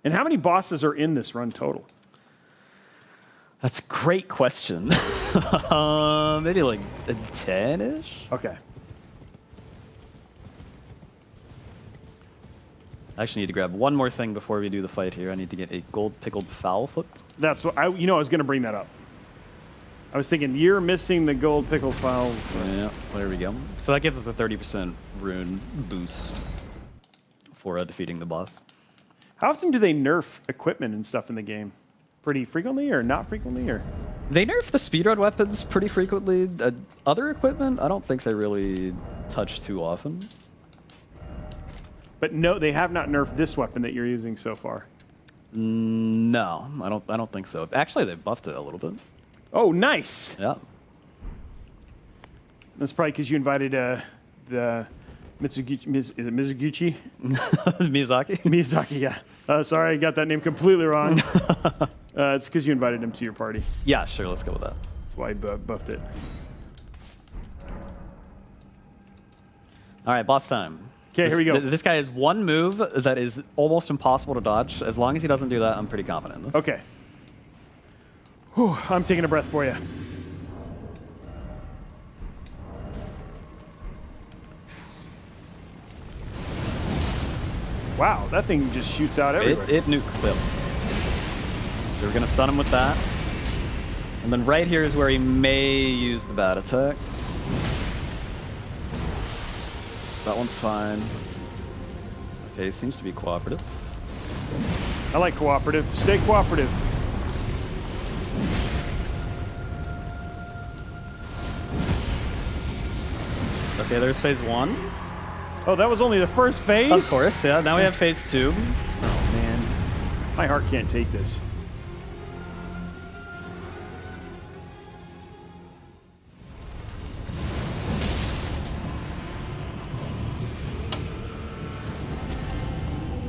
And how many bosses are in this run total? That's a great question. Maybe like 10-ish? Okay. I actually need to grab one more thing before we do the fight here. I need to get a gold pickled fowl foot. That's what I was going to bring that up. I was thinking you're missing the gold pickled fowl. Yeah, there we go. So that gives us a 30% rune boost for defeating the boss. How often do they nerf equipment and stuff in the game? Pretty frequently or not frequently? Or they nerf the speedrun weapons pretty frequently. Other equipment, I don't think they really touch too often. But no, they have not nerfed this weapon that you're using so far. No, I don't think so. Actually, they buffed it a little bit. Oh, nice. Yeah. That's probably because you invited the Mitsuguchi. Is it Mizuguchi? Miyazaki? Miyazaki, yeah. Sorry, I got that name completely wrong. It's because you invited him to your party. Yeah, sure. Let's go with that. That's why I buffed it. All right, boss time. Okay, here we go. This guy has one move that is almost impossible to dodge. As long as he doesn't do that, I'm pretty confident in this. Okay. Whew, I'm taking a breath for you. Wow, that thing just shoots out everywhere. It nukes him. So we're going to stun him with that. And then right here is where he may use the bat attack. That one's fine. Okay, he seems to be cooperative. I like cooperative. Stay cooperative. Okay, there's phase 1. Oh, that was only the first phase? Of course, yeah. Now we have phase 2. Oh, man. My heart can't take this.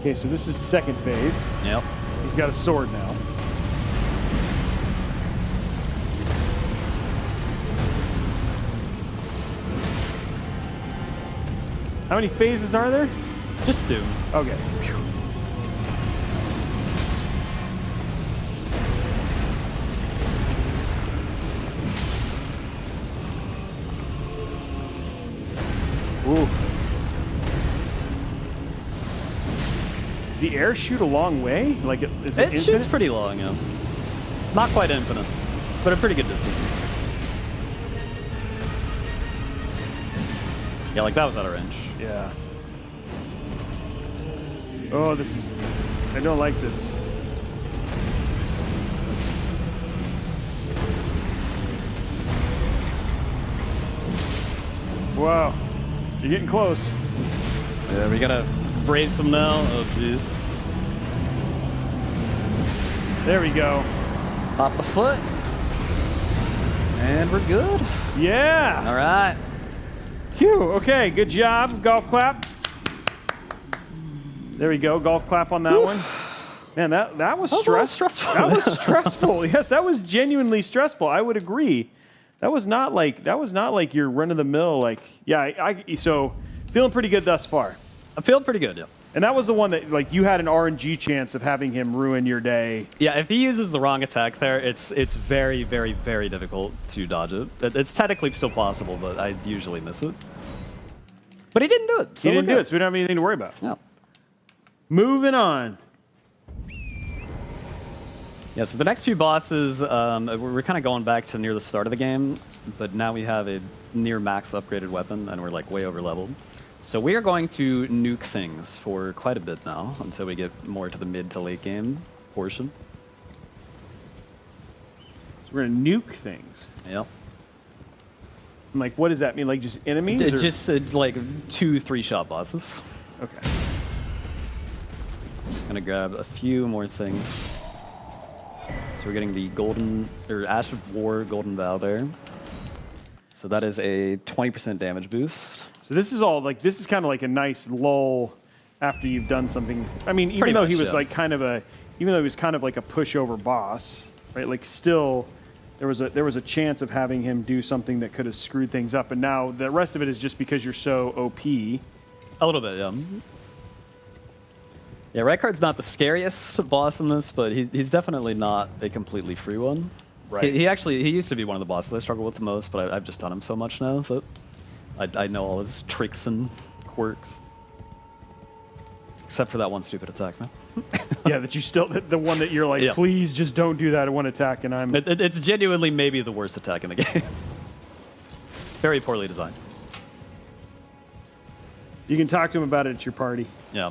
Okay, so this is the second phase. Yep. He's got a sword now. How many phases are there? Just 2. Okay. Whew. Ooh. Does the air shoot a long way? Like, is it It shoots pretty long, yeah. Not quite infinite, but a pretty good distance. Yeah, like that was out of range. Yeah. Oh, this is... I don't like this. Wow. You're getting close. Yeah, we gotta brace him now. Oh, jeez. There we go. Pop the foot. And we're good. Yeah. All right. Phew. Okay, good job. Golf clap. There we go. Golf clap on that one. Man, that was stressful. That was stressful. Yes, that was genuinely stressful. I would agree. That was not like your run of the mill. Like, yeah. So feeling pretty good thus far. I'm feeling pretty good. Yeah. And that was the one that, like, you had an RNG chance of having him ruin your day. Yeah, if he uses the wrong attack there, it's very, very, very difficult to dodge it. It's technically still possible, but I usually miss it. But he didn't do it. So he didn't do it, so we don't have anything to worry about. Yeah. Moving on. Yeah, so the next few bosses, we're kind of going back to near the start of the game, but now we have a near max upgraded weapon, and we're like way over leveled. So we are going to nuke things for quite a bit now, until we get more to the mid to late game portion. So we're gonna nuke things. Yep. And, like, what does that mean? Like, just enemies? Or? Just like 2 3-shot bosses. Okay. Just gonna grab a few more things. So we're getting the golden, or Ash of War Golden Vow there. So that is a 20% damage boost. So this is all, like, this is kind of like a nice lull after you've done something. I mean, even though he was like kind of even though he was kind of like a pushover boss, right? Like, still, there was a chance of having him do something that could have screwed things up. And now the rest of it is just because you're so OP. A little bit, yeah. Yeah, Rykard's not the scariest boss in this, but he's definitely not a completely free one. Right. He used to be one of the bosses I struggle with the most, but I've just done him so much now, so I know all his tricks and quirks. Except for that one stupid attack, man. Yeah, that you still, the one that you're like, please just don't do that one attack, and I'm... It's genuinely maybe the worst attack in the game. Very poorly designed. You can talk to him about it at your party. Yeah.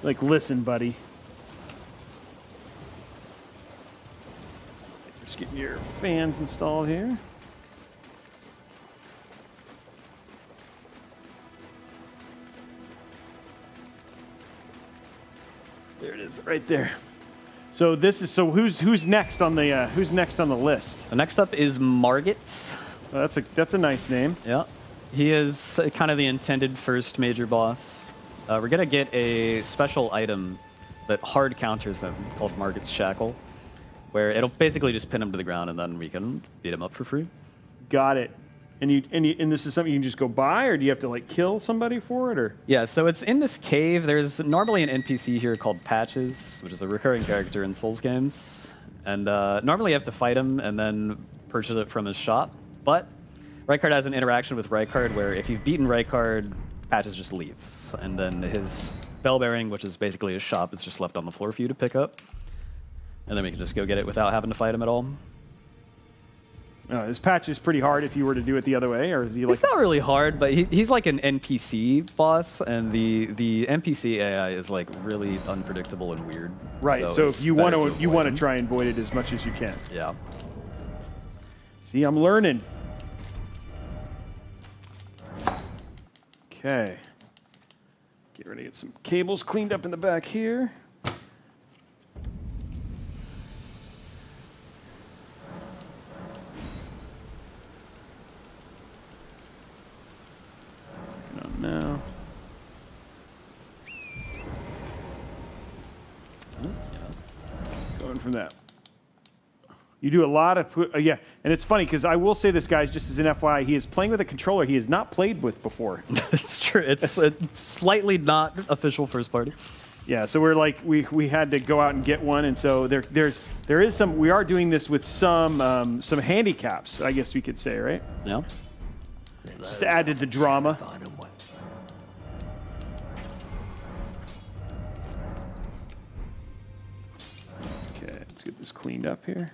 Like, listen, buddy. Just getting your fans installed here. There it is, right there. So this is who's next on the list? So next up is Margit. Oh, that's a nice name. Yeah, he is kind of the intended first major boss. We're gonna get a special item that hard counters him called Margit's Shackle, where it'll basically just pin him to the ground and then we can beat him up for free. Got it. And this is something you can just go buy, or do you have to like kill somebody for it, or? Yeah, so it's in this cave. There's normally an NPC here called Patches, which is a recurring character in Souls games. And normally you have to fight him and then purchase it from his shop. But Rykard has an interaction with Rykard where if you've beaten Rykard, Patches just leaves. And then his bell bearing, which is basically his shop, is just left on the floor for you to pick up. And then we can just go get it without having to fight him at all. His patch is pretty hard if you were to do it the other way, or is he like... It's not really hard, but he's like an NPC boss, and the NPC AI is like really unpredictable and weird. Right, so if you want to try and avoid it as much as you can. Yeah. See, I'm learning. Okay. Get ready to get some cables cleaned up in the back here. Now. Going from that. You do a lot of... yeah, and it's funny because I will say this, guys, just as an FYI, he is playing with a controller he has not played with before. It's true. It's slightly not official first party. Yeah, so we're like, we had to go out and get one, and so there is some... We are doing this with some handicaps, I guess we could say, right? Yeah. Just to add to the drama. Okay, let's get this cleaned up here.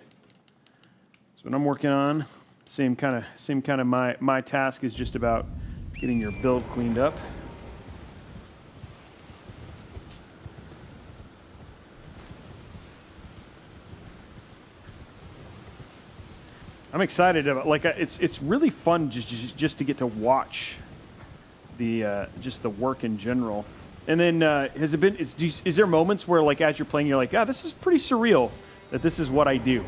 So what I'm working on, same kind of my task is just about getting your build cleaned up. I'm excited about, like, it's really fun just to get to watch the just the work in general. And then has it been is there moments where, like, as you're playing, you're like, this is pretty surreal that this is what I do?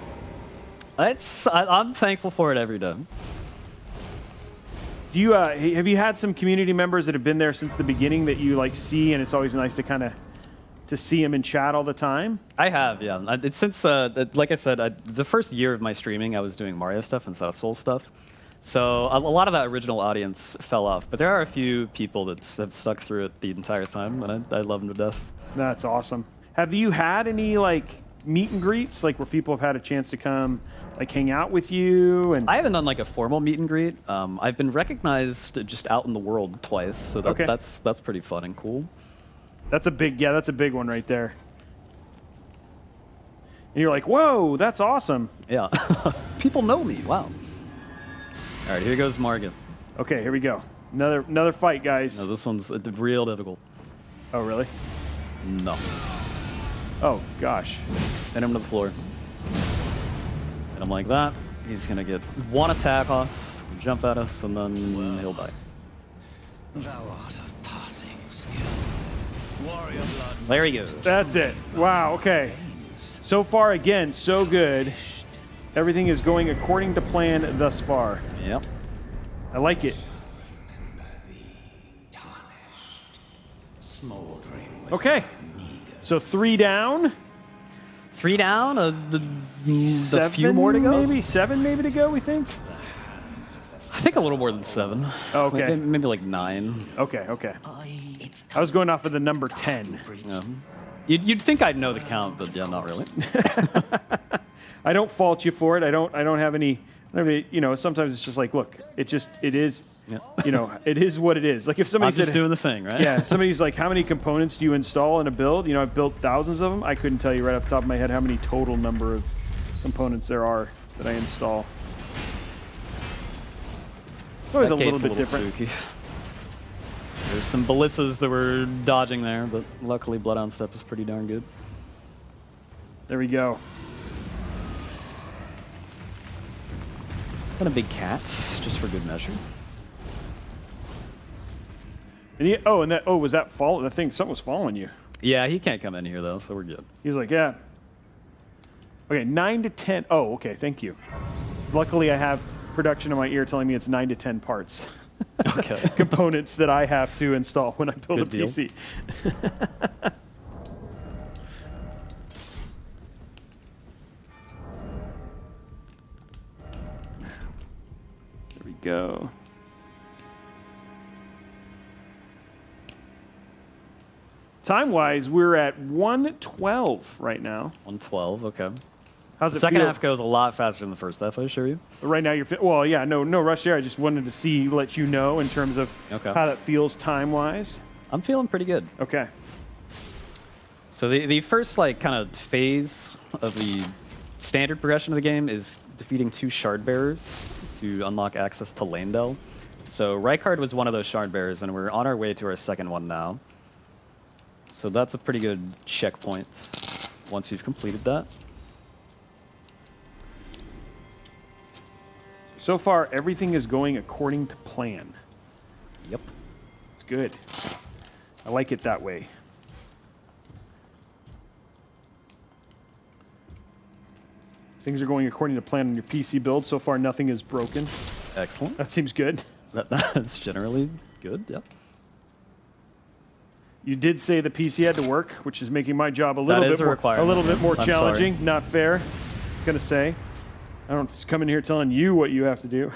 I'm thankful for it every day. Do you have you had some community members that have been there since the beginning that you like see, and it's always nice to kind of to see them in chat all the time? I have, yeah. It's since, like I said, the first year of my streaming, I was doing Mario stuff instead of Soul stuff. So a lot of that original audience fell off, but there are a few people that have stuck through it the entire time, and I love them to death. That's awesome. Have you had any like meet and greets, like where people have had a chance to come, like hang out with you? And I haven't done like a formal meet and greet. I've been recognized just out in the world twice, so that's pretty fun and cool. That's a big one right there. And you're like, whoa, that's awesome. Yeah, people know me. Wow. All right, here goes Morgan. Okay, here we go. Another fight, guys. No, this one's real difficult. Oh, really? No. Oh, gosh. Hit him to the floor. Hit him like that. He's going to get one attack off, jump at us, and then he'll die. Thou art of passing skill. Warrior blood. There he goes. That's it. Wow, okay. So far, again, so good. Everything is going according to plan thus far. Yep. I like it. Okay. So 3 down. 3 down. The few 7 more to go. Maybe 7 maybe to go, we think? I think a little more than 7. Oh, okay. Maybe like 9. Okay, okay. I was going off of the number 10. Yeah. You'd think I'd know the count, but yeah, not really. I don't fault you for it. I don't have any, you know, sometimes it's just like, look, it is, you know, it is what it is. Like if somebody I'm just doing the thing, right? Yeah, somebody's like, how many components do you install in a build? You know, I've built thousands of them. I couldn't tell you right off the top of my head how many total number of components there are that I install. It's always a little bit different. Spooky. There's some ballistas that were dodging there, but luckily Bloodhound Step is pretty darn good. There we go. And a big cat, just for good measure. And was that fall? I think something was following you. Yeah, he can't come in here though, so we're good. He's like, yeah. Okay, 9 to 10. Oh, okay, thank you. Luckily, I have production in my ear telling me it's 9 to 10 parts. Okay. Components that I have to install when I build Good a PC. There we go. Time-wise, we're at 112 right now. 112, okay. How's the it second feel? half goes a lot faster than the first half, I assure you. Right now, well, yeah, no rush there. I just wanted to let you know in terms of how that feels time-wise. I'm feeling pretty good. Okay. So the first like kind of phase of the standard progression of the game is defeating 2 shard bearers to unlock access to Landell. So Rykard was one of those shard bearers, and we're on our way to our second one now. So that's a pretty good checkpoint once we've completed that. So far, everything is going according to plan. Yep. It's good. I like it that way. Things are going according to plan on your PC build. So far, nothing is broken. Excellent. That seems good. That's generally good, yep. You did say the PC had to work, which is making my job a little bit more challenging. Sorry. Not fair. I was gonna say, I don't just come in here telling you what you have to do.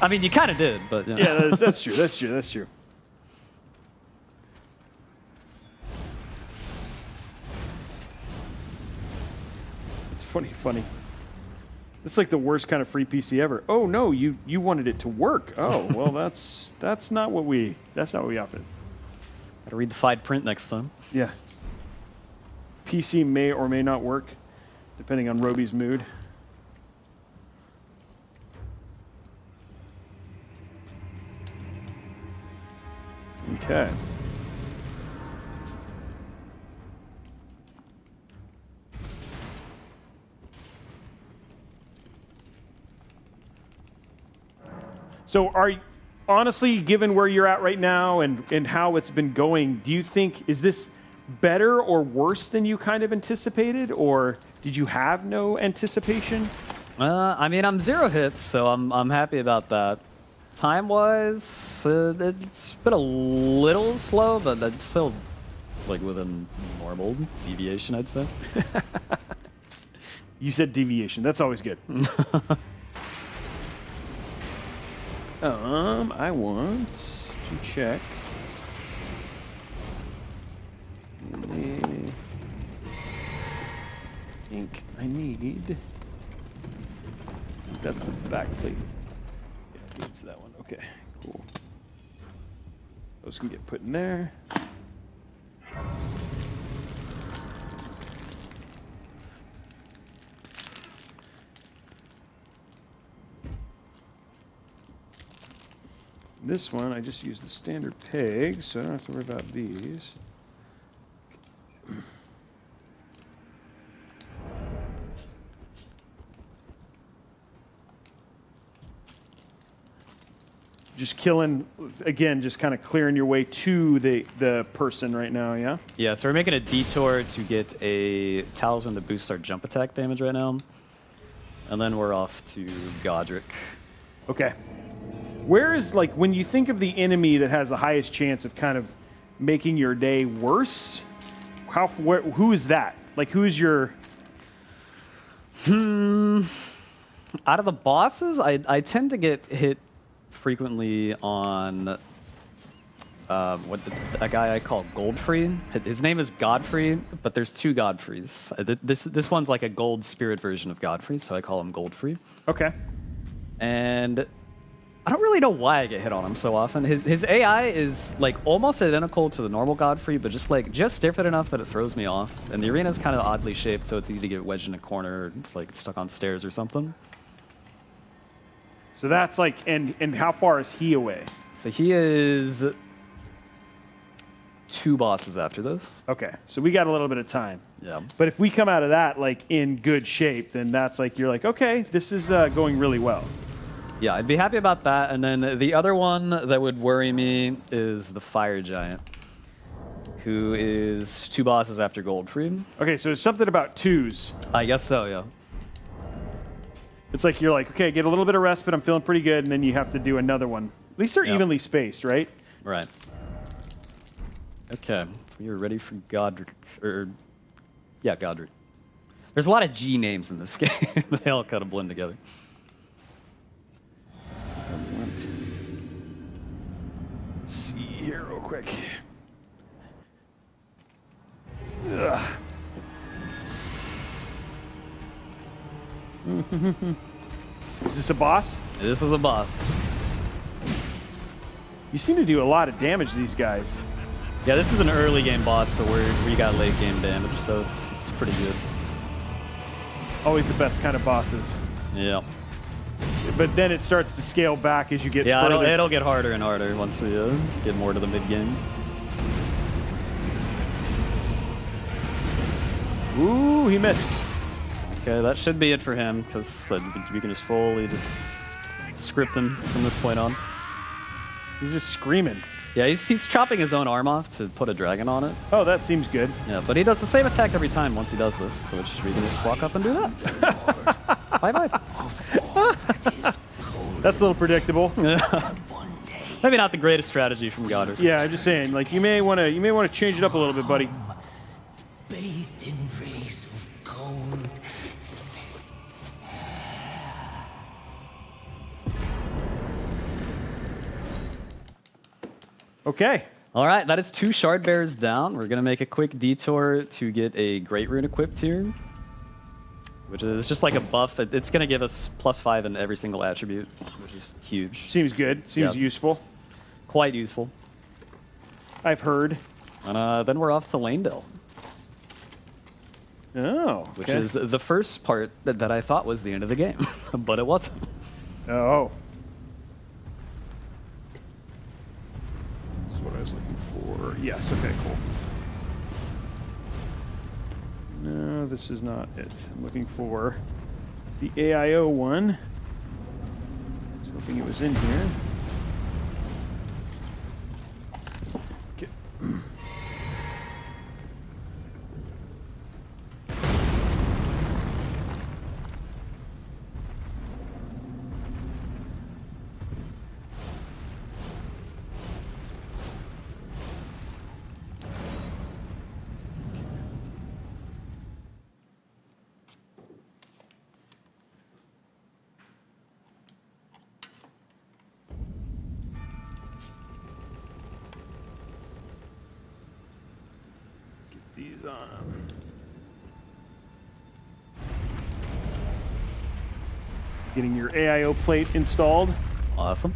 I mean, you kind of did, but yeah, that's true. That's true. That's true. It's funny. It's like the worst kind of free PC ever. Oh no, you wanted it to work. Oh well, that's not what we offered. Gotta read the fine print next time. Yeah. PC may or may not work, depending on Robey's mood. Okay. So honestly, given where you're at right now and how it's been going, do you think, is this better or worse than you kind of anticipated, or did you have no anticipation? I mean, I'm 0 hits, so I'm happy about that. Time-wise, it's been a little slow, but it's still like within normal deviation, I'd say. You said deviation. That's always good. I want to check. I think I need. That's the back plate. Yeah, it's that one. Okay, cool. Those can get put in there. This one, I just use the standard pegs, so I don't have to worry about these. Just killing, again, just kind of clearing your way to the person right now, yeah? Yeah, so we're making a detour to get a talisman that boosts our jump attack damage right now. And then we're off to Godric. Okay. Where is, like, when you think of the enemy that has the highest chance of kind of making your day worse, who is that? Like, who is your... Out of the bosses, I tend to get hit frequently on a guy I call Goldfree. His name is Godfrey, but there's two Godfreys. This one's like a gold spirit version of Godfrey, so I call him Goldfree. Okay. And I don't really know why I get hit on him so often. His AI is like almost identical to the normal Godfrey, but just different enough that it throws me off. And the arena is kind of oddly shaped, so it's easy to get wedged in a corner, or like stuck on stairs or something. So that's like, and how far is he away? So he is 2 bosses after this. Okay, so we got a little bit of time. Yeah. But if we come out of that like in good shape, then that's like, you're like, okay, this is going really well. Yeah, I'd be happy about that. And then the other one that would worry me is the Fire Giant, who is 2 bosses after Goldfried. Okay, so it's something about 2s. I guess so, yeah. It's like you're like, okay, get a little bit of rest, but I'm feeling pretty good, and then you have to do another one. At least they're evenly spaced, right? Right. Okay, we are ready for Godric. Yeah, Godric. There's a lot of G names in this game. They all kind of blend together. Let's see here real quick. Ugh. Is this a boss? This is a boss. You seem to do a lot of damage to these guys. Yeah, this is an early game boss, but we got late game damage, so it's pretty good. Always the best kind of bosses. Yeah. But then it starts to scale back as you get yeah, further. it'll get harder and harder once we get more to the mid game. Ooh, he missed. Okay, that should be it for him, because we can just fully just script him from this point on. He's just screaming. Yeah, he's chopping his own arm off to put a dragon on it. Oh, that seems good. Yeah, but he does the same attack every time once he does this, which we can just walk up and do that. Bye-bye. That's a little predictable. Maybe not the greatest strategy from Goddard. Yeah, I'm just saying, like you may want to change it up a little bit, buddy. Bathed in rays of gold. Okay. All right, that is 2 shard bearers down. We're going to make a quick detour to get a Great Rune equipped here, which is just like a buff. It's going to give us +5 in every single attribute, which is huge. Seems good. Seems useful. Quite useful. I've heard. And then we're off to Lanedale. Oh, okay. Which is the first part that I thought was the end of the game, but it wasn't. Oh. That's what I was looking for. Yes, okay, cool. No, this is not it. I'm looking for the AIO one. I was hoping it was in here. Okay. these on. Getting your AIO plate installed. Awesome.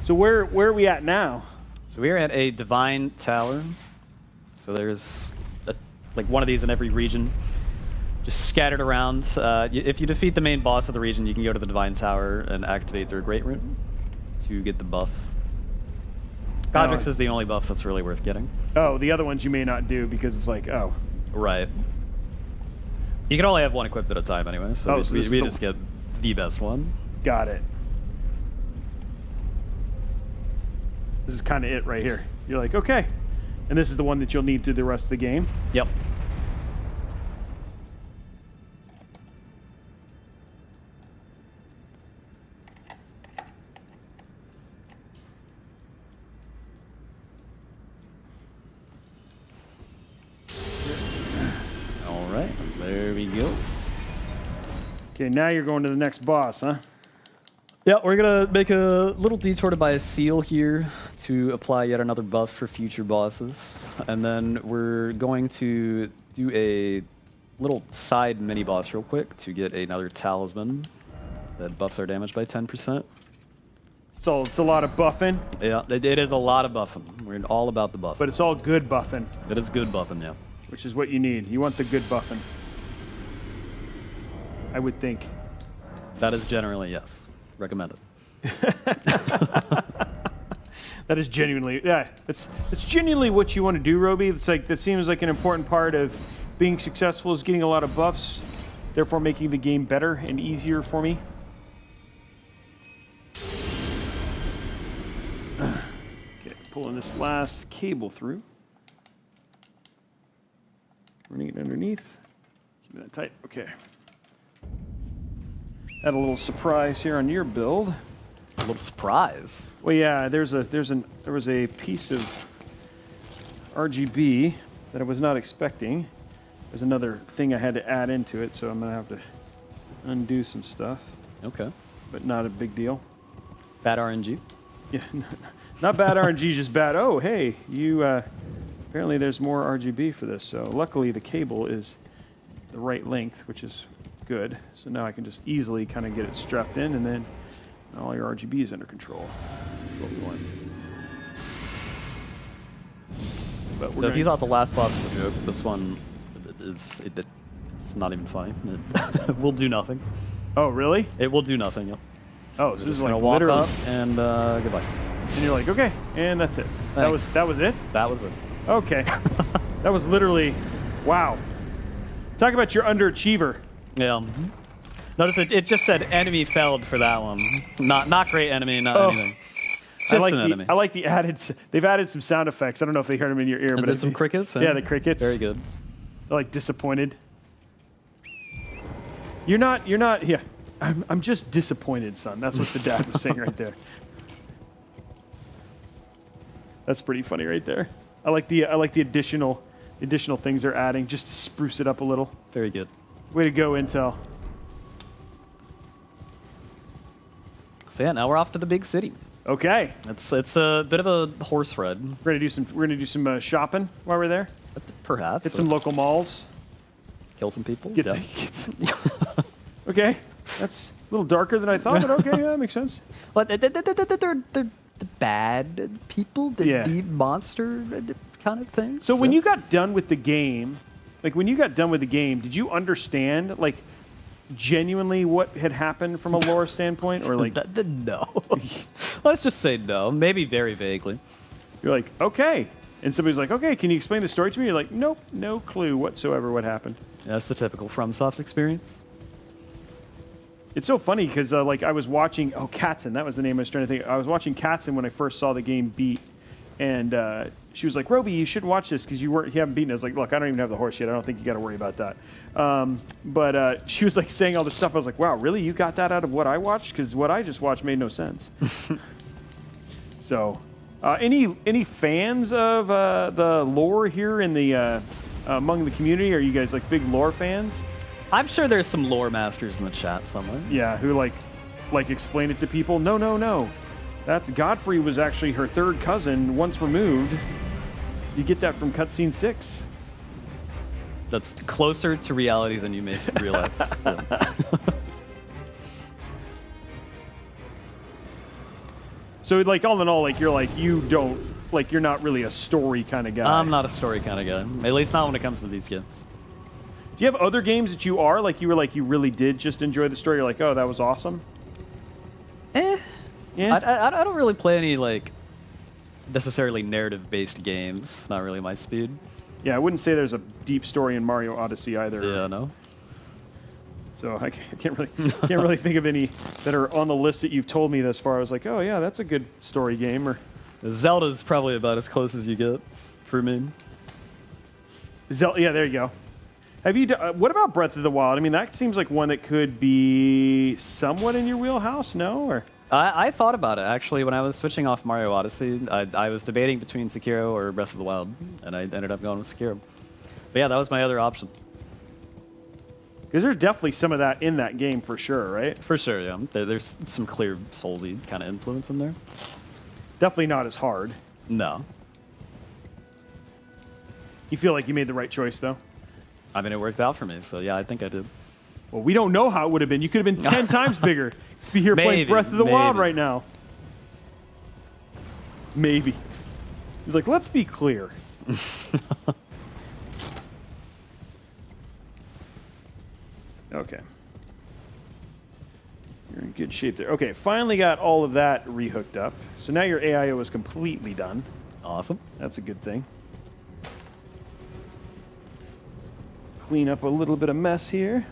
So where are we at now? So we are at a divine tower. So there's like one of these in every region, just scattered around. If you defeat the main boss of the region, you can go to the divine tower and activate their great rune to get the buff. Godrix is the only buff that's really worth getting. Oh, the other ones you may not do because it's like, oh. Right. You can only have one equipped at a time anyway, so we just get the best one. Got it. This is kind of it right here. You're like, okay. And this is the one that you'll need through the rest of the game. Yep. All right, there we go. Okay, now you're going to the next boss, huh? Yeah, we're gonna make a little detour to buy a seal here to apply yet another buff for future bosses. And then we're going to do a little side mini boss real quick to get another talisman that buffs our damage by 10%. So it's a lot of buffing. Yeah, it is a lot of buffing. We're all about the buff. But it's all good buffing. It is good buffing, yeah. Which is what you need. You want the good buffing. I would think. That is generally, yes. Recommended. That is genuinely, yeah. It's genuinely what you want to do, Robey. It's like that seems like an important part of being successful is getting a lot of buffs, therefore making the game better and easier for me. Okay, pulling this last cable through. Running it underneath. Keep that tight. Okay. Had a little surprise here on your build. A little surprise? Well, yeah, there was a piece of RGB that I was not expecting. There's another thing I had to add into it, so I'm gonna have to undo some stuff. Okay. But not a big deal. Bad RNG? Yeah, not bad RNG, just bad. Oh, hey, you. Apparently, there's more RGB for this. So luckily, the cable is the right length, which is good. So now I can just easily kind of get it strapped in, and then all your RGB is under control. That's what we want. But So if you thought the last boss was a joke, this one is it's not even funny. It will do nothing. Oh, really? It will do nothing. Yep. Oh, so this is like gonna walk literally. up and goodbye. And you're like, okay, and that's it. That was it. That was it. Okay. That was literally, wow. Talk about your underachiever. Yeah. Notice it just said enemy failed for that one. Not great enemy, not anything. Just an enemy. I like the added. They've added some sound effects. I don't know if they heard them in your ear, but there's some crickets. Yeah, the crickets. Very good. They're like disappointed. You're not. Yeah. I'm just disappointed, son. That's what the dad was saying right there. That's pretty funny right there. I like the additional things they're adding just to spruce it up a little. Very good. Way to go, Intel. So yeah, now we're off to the big city. Okay. It's a bit of a horse ride. We're gonna do some shopping while we're there. Perhaps. Hit some local malls. Kill some people. Get some. Okay, that's a little darker than I thought, but okay, yeah, that makes sense. But they're the bad people, the deep monster kind of thing. So when you got done with the game, did you understand, like, genuinely what had happened from a lore standpoint, or like? No. Let's just say no. Maybe very vaguely. You're like, okay, and somebody's like, okay, can you explain the story to me? You're like, nope, no clue whatsoever what happened. Yeah, that's the typical FromSoft experience. It's so funny because like I was watching, Katzen, that was the name I was trying to think. I was watching Katzen when I first saw the game beat, and she was like, Robey, you should watch this because you haven't beaten it. I was like, look, I don't even have the horse yet. I don't think you got to worry about that. But she was like saying all this stuff. I was like, wow, really? You got that out of what I watched? Because what I just watched made no sense. So, any fans of the lore here in the among the community? Are you guys like big lore fans? I'm sure there's some lore masters in the chat somewhere. Yeah, who like explain it to people. No. That's Godfrey was actually her third cousin once removed. You get that from cutscene 6. That's closer to reality than you may realize. So. So, like, all in all, like, you're like, you don't, like, you're not really a story kind of guy. I'm not a story kind of guy. At least not when it comes to these games. Do you have other games that you are, like, you were like, you really did just enjoy the story? You're like, oh, that was awesome? Yeah. I don't really play any, like, necessarily narrative-based games. Not really my speed. Yeah, I wouldn't say there's a deep story in Mario Odyssey either. Yeah, no. So I can't really think of any that are on the list that you've told me thus far. I was like, oh yeah, that's a good story game. Or Zelda's probably about as close as you get for me. Zelda, yeah, there you go. Have you? What about Breath of the Wild? I mean, that seems like one that could be somewhat in your wheelhouse. No, or I thought about it actually when I was switching off Mario Odyssey. I was debating between Sekiro or Breath of the Wild, and I ended up going with Sekiro. But yeah, that was my other option. Because there's definitely some of that in that game for sure, right? For sure, yeah. There's some clear Soulsy kind of influence in there. Definitely not as hard. No. You feel like you made the right choice, though? I mean, it worked out for me, so yeah, I think I did. Well, we don't know how it would have been. You could have been 10 times bigger. You'd be here playing Breath of the Wild right now. Maybe. He's like, let's be clear. Okay. You're in good shape there. Okay, finally got all of that rehooked up. So now your AIO is completely done. Awesome. That's a good thing. Clean up a little bit of mess here.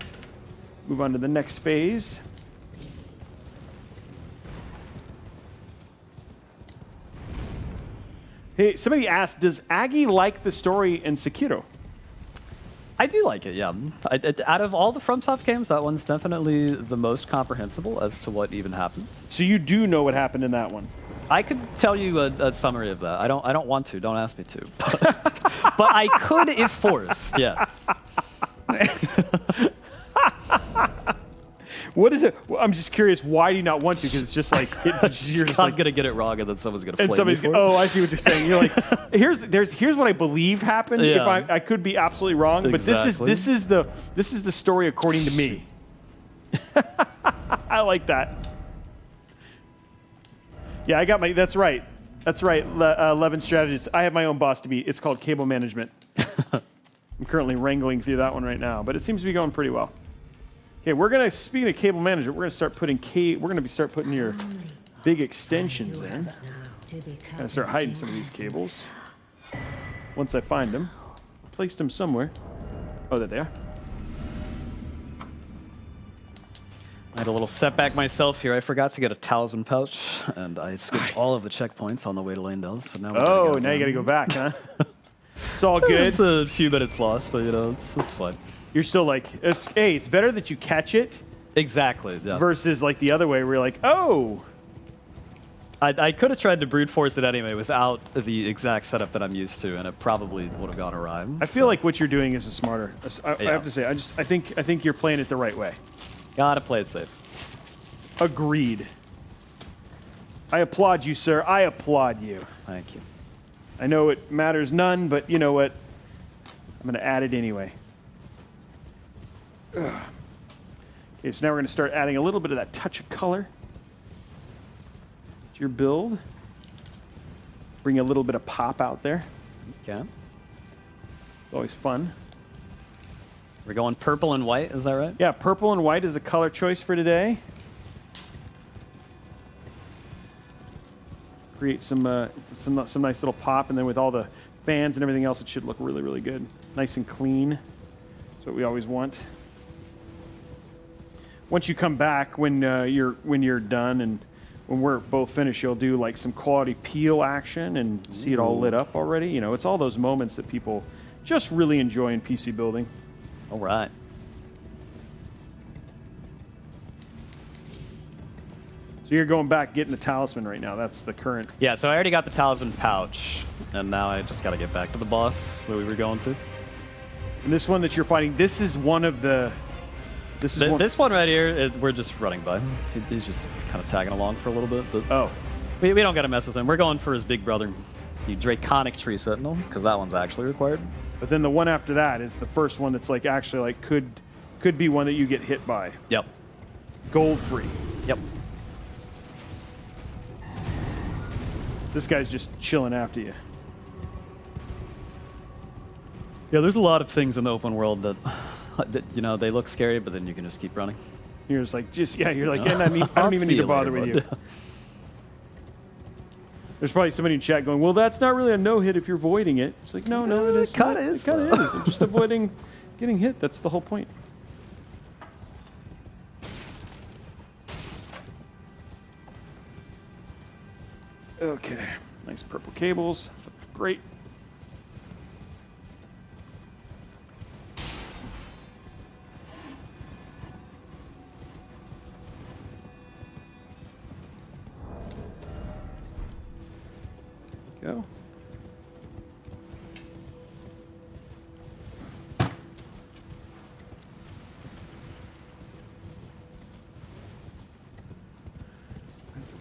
Move on to the next phase. Hey, somebody asked, does Aggie like the story in Sekiro? I do like it, yeah. Out of all the FromSoft games, that one's definitely the most comprehensible as to what even happened. So you do know what happened in that one? I could tell you a summary of that. I don't want to. Don't ask me to. But I could if forced, yes. What is it? Well, I'm just curious. Why do you not want to? Because it's just like you're just like gonna get it wrong, and then someone's gonna. And somebody's oh, I see what you're saying. You're like, here's what I believe happened. Yeah. If I could be absolutely wrong, Exactly. but this is the story according to me. I like that. Yeah, I got my. That's right. That's right. 11 strategies. I have my own boss to beat. It's called cable management. I'm currently wrangling through that one right now, but it seems to be going pretty well. Okay, speaking of cable management, we're gonna start putting your big extensions in. Gonna start hiding some of these cables. Once I find them, placed them somewhere. Oh, there they are. I had a little setback myself here. I forgot to get a talisman pouch, and I skipped all of the checkpoints on the way to Landell. So now. Now you gotta go back, huh? It's all good. It's a few minutes lost, but you know, it's fun. You're still like, it's better that you catch it. Exactly. Yeah. Versus like the other way where you're like, oh. I could have tried to brute force it anyway without the exact setup that I'm used to, and it probably would have gone awry. I feel like what you're doing is smarter. I have to say, I think you're playing it the right way. Gotta play it safe. Agreed. I applaud you, sir. I applaud you. Thank you. I know it matters none, but you know what? I'm going to add it anyway. Ugh. Okay, so now we're going to start adding a little bit of that touch of color to your build. Bring a little bit of pop out there. Okay. It's always fun. We're going purple and white, is that right? Yeah, purple and white is a color choice for today. Create some nice little pop, and then with all the fans and everything else, it should look really, really good. Nice and clean. That's what we always want. Once you come back, when you're done and when we're both finished, you'll do like some quality peel action and see it all lit up already. You know, it's all those moments that people just really enjoy in PC building. All right. So you're going back getting the talisman right now. That's the current. Yeah, so I already got the talisman pouch, and now I just got to get back to the boss that we were going to. And this one that you're fighting, this is one of the. This one right here, we're just running by. He's just kind of tagging along for a little bit, but we don't got to mess with him. We're going for his big brother. the Draconic Tree Sentinel, because that one's actually required. But then the one after that is the first one that's like actually like could be one that you get hit by. Yep. Gold free. Yep. This guy's just chilling after you. Yeah, there's a lot of things in the open world that, you know, they look scary, but then you can just keep running. You're just like, you're like, and I don't even need to bother with you. There's probably somebody in chat going, well, that's not really a no-hit if you're voiding it. It's like, no, it is. It kind of is. It kind of is. I'm just avoiding getting hit. That's the whole point. Okay. Nice purple cables. Great. Go.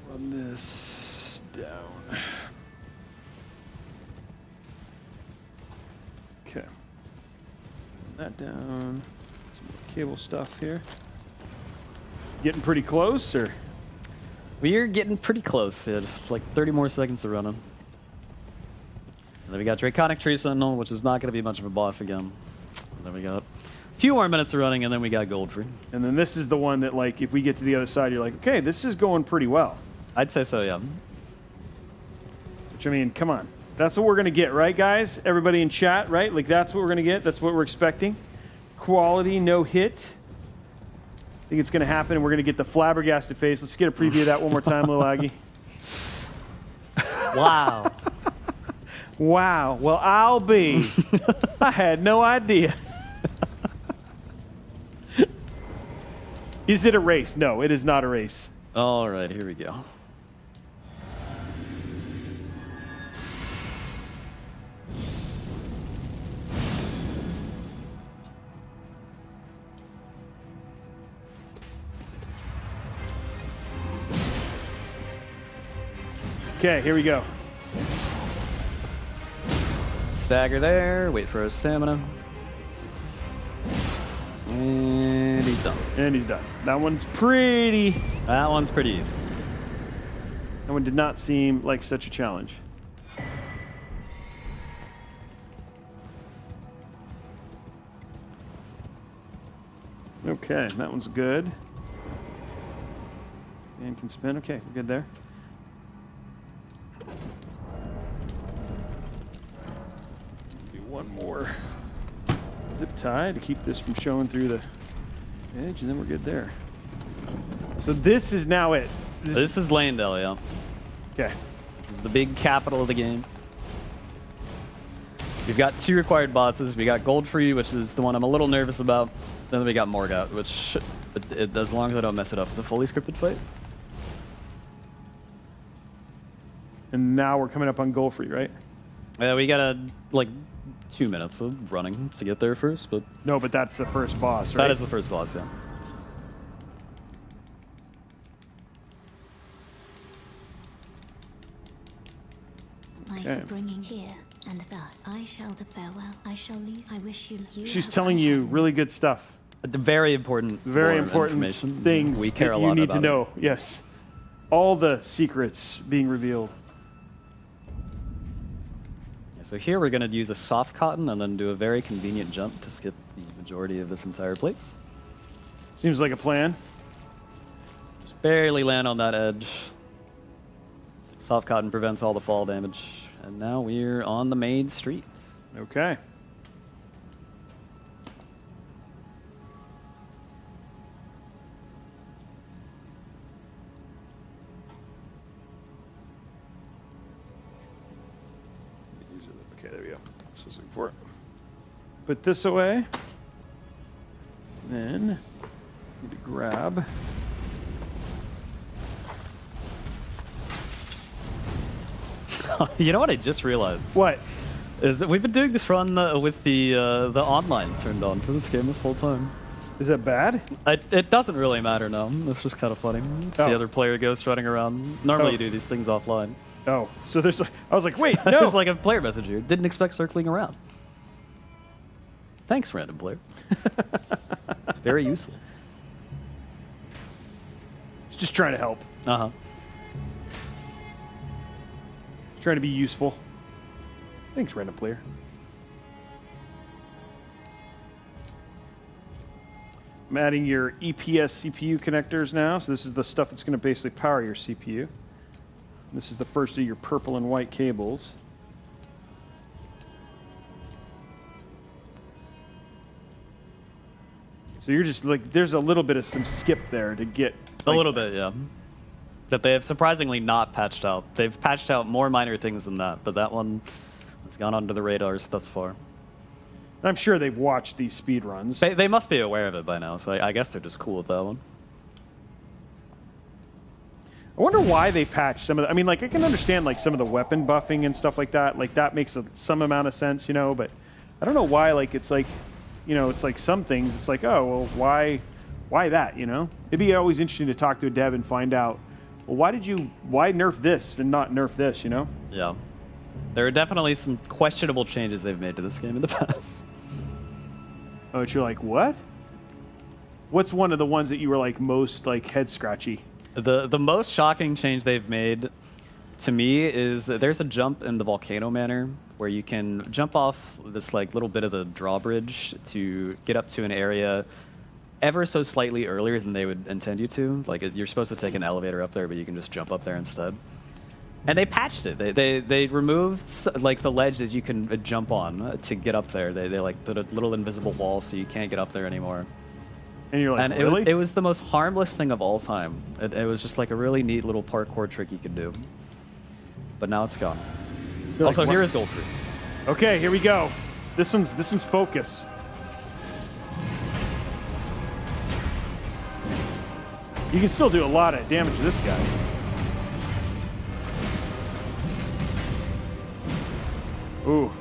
Run this down. Okay. Run that down. Some more cable stuff here. Getting pretty close, or? We're getting pretty close. Yeah, just like 30 more seconds to run them. And then we got Draconic Tree Sentinel, which is not going to be much of a boss again. And then we got a few more minutes of running, and then we got Gold Free. And then this is the one that, like, if we get to the other side, you're like, okay, this is going pretty well. I'd say so, yeah. Which, I mean, come on. That's what we're going to get, right, guys? Everybody in chat, right? Like, that's what we're going to get. That's what we're expecting. Quality, no hit. I think it's going to happen, and we're going to get the flabbergasted face. Let's get a preview of that one more time, LilAggy. Wow. Wow. Well, I'll be. I had no idea. Is it a race? No, it is not a race. All right, here we go. Okay, here we go. Stagger there, wait for his stamina. And he's done. And he's done. That one's pretty. That one's pretty easy. That one did not seem like such a challenge. Okay, that one's good. And can spin. Okay, we're good there. Do one more zip tie to keep this from showing through the edge, and then we're good there. So this is now it. This is Landell, yeah. Okay. This is the big capital of the game. We've got 2 required bosses. We got Gold Free, which is the one I'm a little nervous about. Then we got Morgoth, which, as long as I don't mess it up, is a fully scripted fight. And now we're coming up on Gold Free, right? Yeah, we got like 2 minutes of running to get there first, but no, but that's the first boss, right? That is the first boss, yeah. For bringing here, and thus I shall farewell. I shall leave. I wish you. She's telling you really good stuff. The very important, information. Things we care a lot you need about to know. Yes, all the secrets being revealed. Yeah, so here we're going to use a soft cotton and then do a very convenient jump to skip the majority of this entire place. Seems like a plan. Just barely land on that edge. Soft cotton prevents all the fall damage. And now we're on the main street. Okay. Okay, there we go. That's what I was looking for. Put this away. Then need to grab. You know what I just realized? What? Is that we've been doing this run with the online turned on for this game this whole time. Is that bad? It doesn't really matter now. It's just kind of funny. It's the other player ghost running around. Normally you do these things offline. Oh, so there's. I was like, wait, no. There's like a player message here. Didn't expect circling around. Thanks, random player. It's very useful. It's just trying to help. Uh-huh. Trying to be useful. Thanks, random player. I'm adding your EPS CPU connectors now. So this is the stuff that's going to basically power your CPU. This is the first of your purple and white cables. So you're just like, there's a little bit of some skip there to get. A little bit, yeah. That they have surprisingly not patched out. They've patched out more minor things than that, but that one has gone under the radars thus far. I'm sure they've watched these speed runs. They must be aware of it by now, so I guess they're just cool with that one. I wonder why they patched some of the, I mean, like, I can understand, like, some of the weapon buffing and stuff like that. Like, that makes some amount of sense, you know, but I don't know why, like, it's like, you know, it's like some things, it's like, oh, well, why that, you know? It'd be always interesting to talk to a dev and find out, well, why nerf this and not nerf this, you know? Yeah. There are definitely some questionable changes they've made to this game in the past. Oh, but you're like, what? What's one of the ones that you were, like, most, like, head-scratchy? The most shocking change they've made to me is that there's a jump in the Volcano Manor where you can jump off this like little bit of the drawbridge to get up to an area ever so slightly earlier than they would intend you to. Like you're supposed to take an elevator up there, but you can just jump up there instead. And they patched it. They removed like the ledge that you can jump on to get up there. They like put a little invisible wall so you can't get up there anymore. And you're like, and really? it was the most harmless thing of all time. It was just like a really neat little parkour trick you could do. But now it's gone. You're also, like, here is gold fruit. Okay, here we go. This one's focus. You can still do a lot of damage to this guy. Ooh.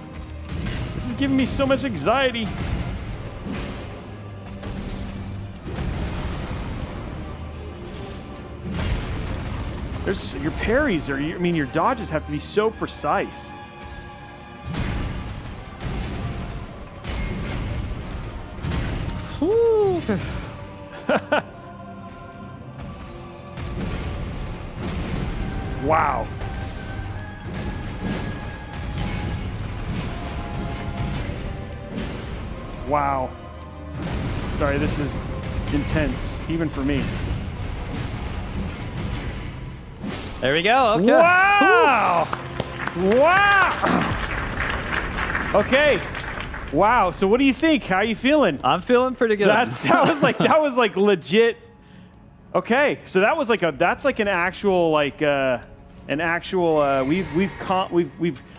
This is giving me so much anxiety. There's your parries I mean, your dodges have to be so precise. Woo. Wow. Wow. Sorry, this is intense, even for me. There we go. Okay. Wow! Wow! Okay. Wow. So what do you think? How are you feeling? I'm feeling pretty good. That was like legit. Okay. So that was like that's like an actual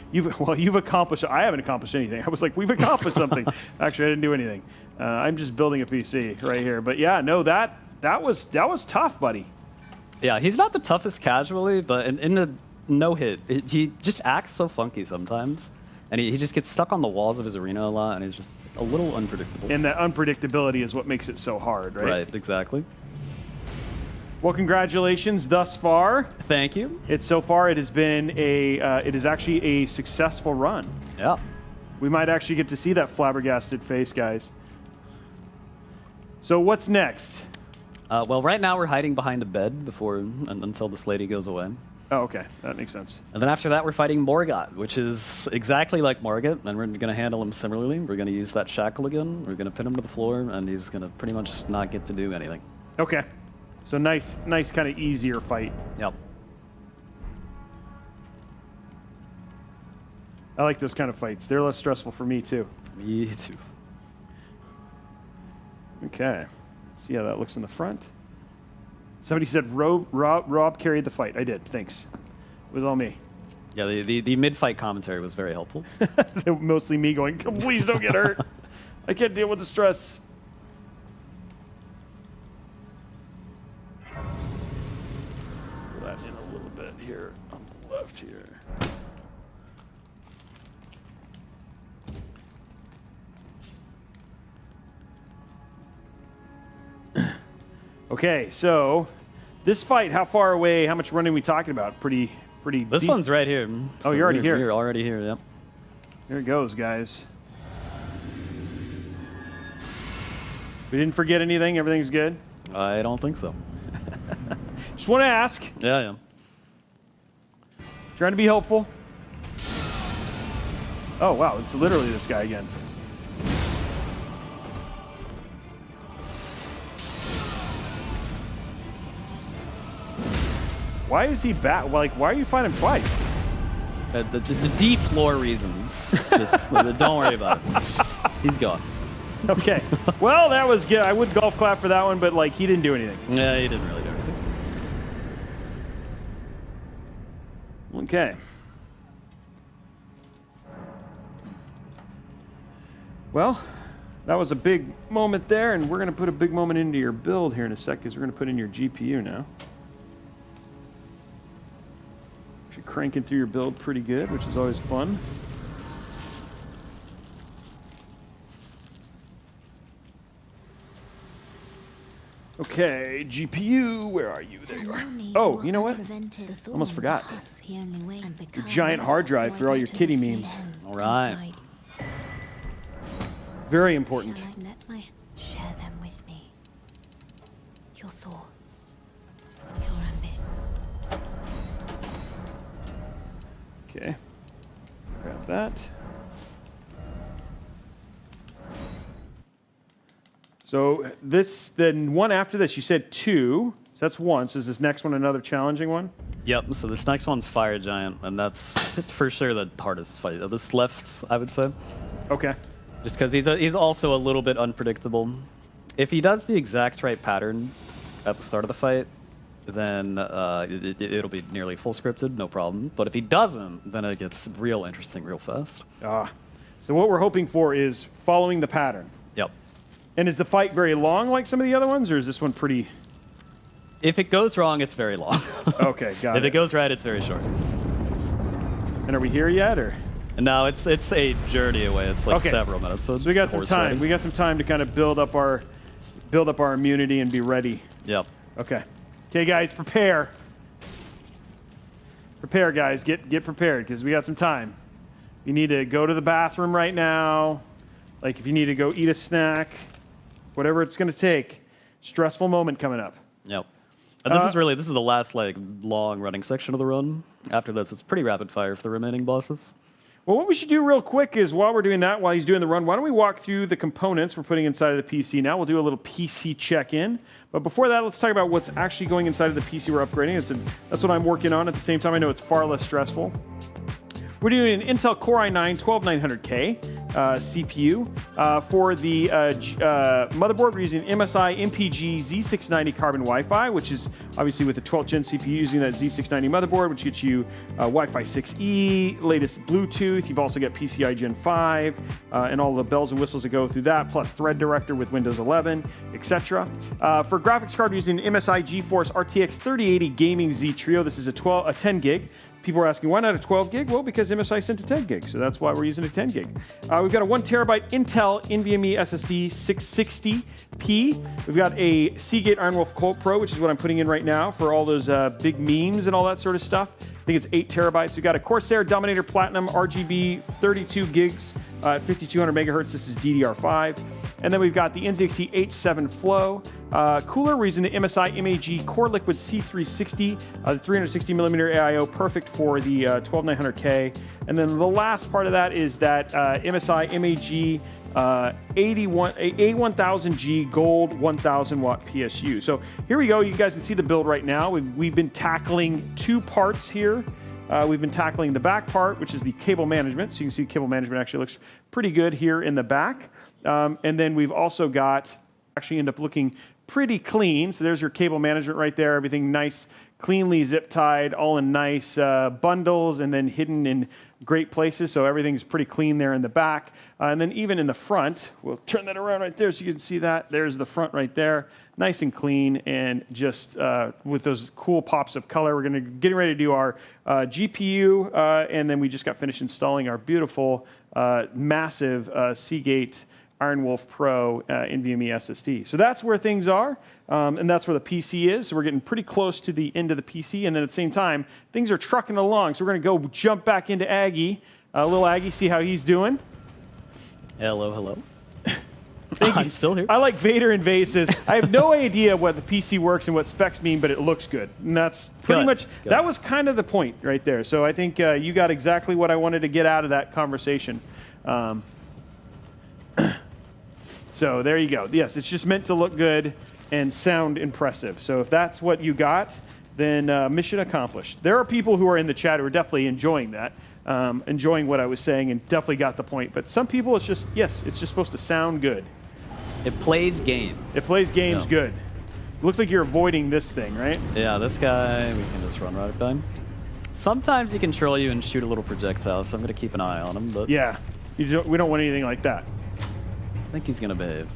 you've accomplished. I haven't accomplished anything. I was like, we've accomplished something. Actually, I didn't do anything. I'm just building a PC right here. But yeah, no, that was tough, buddy. Yeah, he's not the toughest casually, but in the no-hit, he just acts so funky sometimes. And he just gets stuck on the walls of his arena a lot, and he's just a little unpredictable. And that unpredictability is what makes it so hard, right? Right, exactly. Well, congratulations thus far. Thank you. It has been it is actually a successful run. Yeah. We might actually get to see that flabbergasted face, guys. So what's next? Well, right now we're hiding behind a bed until this lady goes away. Oh, okay. That makes sense. And then after that, we're fighting Morgot, which is exactly like Margit, and we're going to handle him similarly. We're going to use that shackle again. We're going to pin him to the floor, and he's going to pretty much not get to do anything. Okay. So nice kind of easier fight. Yep. I like those kind of fights. They're less stressful for me, too. Me too. Okay. See how that looks in the front. Somebody said Rob carried the fight. I did. Thanks. It was all me. Yeah, the mid-fight commentary was very helpful. Mostly me going, please don't get hurt. I can't deal with the stress. Pull that in a little bit here on the left here. Okay, so this fight, how far away, how much running are we talking about? Pretty pretty. This deep. one's right here. Oh, you're already here. You're already here. Yep. Here it goes, guys. We didn't forget anything. Everything's good. I don't think so. Just want to ask. Yeah. Trying to be helpful. Oh wow, it's literally this guy again. Why is he back? Like, why are you fighting him twice? The deep lore reasons. Just don't worry about it. He's gone. Okay. Well, that was good. I would golf clap for that one, but like he didn't do anything. Yeah, he didn't really do anything. Okay. Well, that was a big moment there, and we're going to put a big moment into your build here in a sec, because we're going to put in your GPU now. You're cranking through your build pretty good, which is always fun. Okay, GPU, where are you? There you are. Oh, you know what? Almost forgot. Your giant hard drive for all your kitty memes. All right. Very important. Share them with me. Your thoughts, your ambition. Okay. Grab that. So this, then one after this, you said 2. So that's 1. So is this next one another challenging one? Yep. So this next one's Fire Giant, and that's for sure the hardest fight. This left, I would say. Okay. Just because he's also a little bit unpredictable. If he does the exact right pattern at the start of the fight, then it'll be nearly full scripted, no problem. But if he doesn't, then it gets real interesting real fast. So what we're hoping for is following the pattern. Yep. And is the fight very long like some of the other ones, or is this one pretty... If it goes wrong, it's very long. Okay, got it. If it goes right, it's very short. And are we here yet, or...? No, it's a journey away. It's like several minutes. So we got some time. Ready. We got some time to kind of build up our immunity and be ready. Yep. Okay. Okay, guys, prepare. Prepare, guys. Get prepared, because we got some time. You need to go to the bathroom right now. Like, if you need to go eat a snack, whatever it's going to take. Stressful moment coming up. Yep. And this is the last like long running section of the run. After this, it's pretty rapid fire for the remaining bosses. Well, what we should do real quick is while we're doing that, while he's doing the run, why don't we walk through the components we're putting inside of the PC now. We'll do a little PC check-in. But before that, let's talk about what's actually going inside of the PC we're upgrading. That's what I'm working on. At the same time, I know it's far less stressful. We're doing an Intel Core i9 12900K CPU. For the motherboard, we're using MSI MPG Z690 Carbon Wi-Fi, which is obviously with the 12th gen CPU using that Z690 motherboard, which gets you Wi-Fi 6E, latest Bluetooth. You've also got PCI Gen 5 and all the bells and whistles that go through that, plus Thread Director with Windows 11, etc. For graphics card, we're using MSI GeForce RTX 3080 Gaming Z Trio. This is a 10 gig. People are asking, why not a 12 gig? Well, because MSI sent a 10 gig, so that's why we're using a 10 gig. We've got a 1 terabyte Intel NVMe SSD 660p. We've got a Seagate Iron Wolf Colt Pro, which is what I'm putting in right now for all those big memes and all that sort of stuff. I think it's 8 terabytes. We've got a Corsair Dominator Platinum RGB 32 gigs at 5200 megahertz. This is DDR5. And then we've got the NZXT H7 Flow. Cooler, we're using the MSI MAG Core Liquid C360, the 360 millimeter AIO, perfect for the 12900K. And then the last part of that is that MSI MAG A1000G Gold 1000 watt PSU. So here we go. You guys can see the build right now. We've been tackling 2 parts here. We've been tackling the back part, which is the cable management. So you can see cable management actually looks pretty good here in the back. And then we've also got, actually end up looking pretty clean. So there's your cable management right there. Everything nice, cleanly zip tied, all in nice bundles and then hidden in great places. So everything's pretty clean there in the back. And then even in the front, we'll turn that around right there so you can see that. There's the front right there. Nice and clean, and just with those cool pops of color. We're getting ready to do our GPU, and then we just got finished installing our beautiful, massive Seagate Iron Wolf Pro NVMe SSD. So that's where things are, and that's where the PC is. So we're getting pretty close to the end of the PC, and then at the same time, things are trucking along. So we're going to go jump back into Aggie, LilAggy, see how he's doing. Hello, hello. I'm still here. I like Vader Invasives. I have no idea what the PC works and what specs mean, but it looks good. And that's pretty much, that was kind of the point right there. So I think you got exactly what I wanted to get out of that conversation. So there you go. Yes, it's just meant to look good and sound impressive. So if that's what you got, then mission accomplished. There are people who are in the chat who are definitely enjoying that. Enjoying what I was saying and definitely got the point. But some people, it's just, yes, it's just supposed to sound good. It plays games. It plays games good. Looks like you're avoiding this thing, right? Yeah, this guy, we can just run right by him. Sometimes he can troll you and shoot a little projectile, so I'm going to keep an eye on him. But yeah, we don't want anything like that. I think he's going to behave.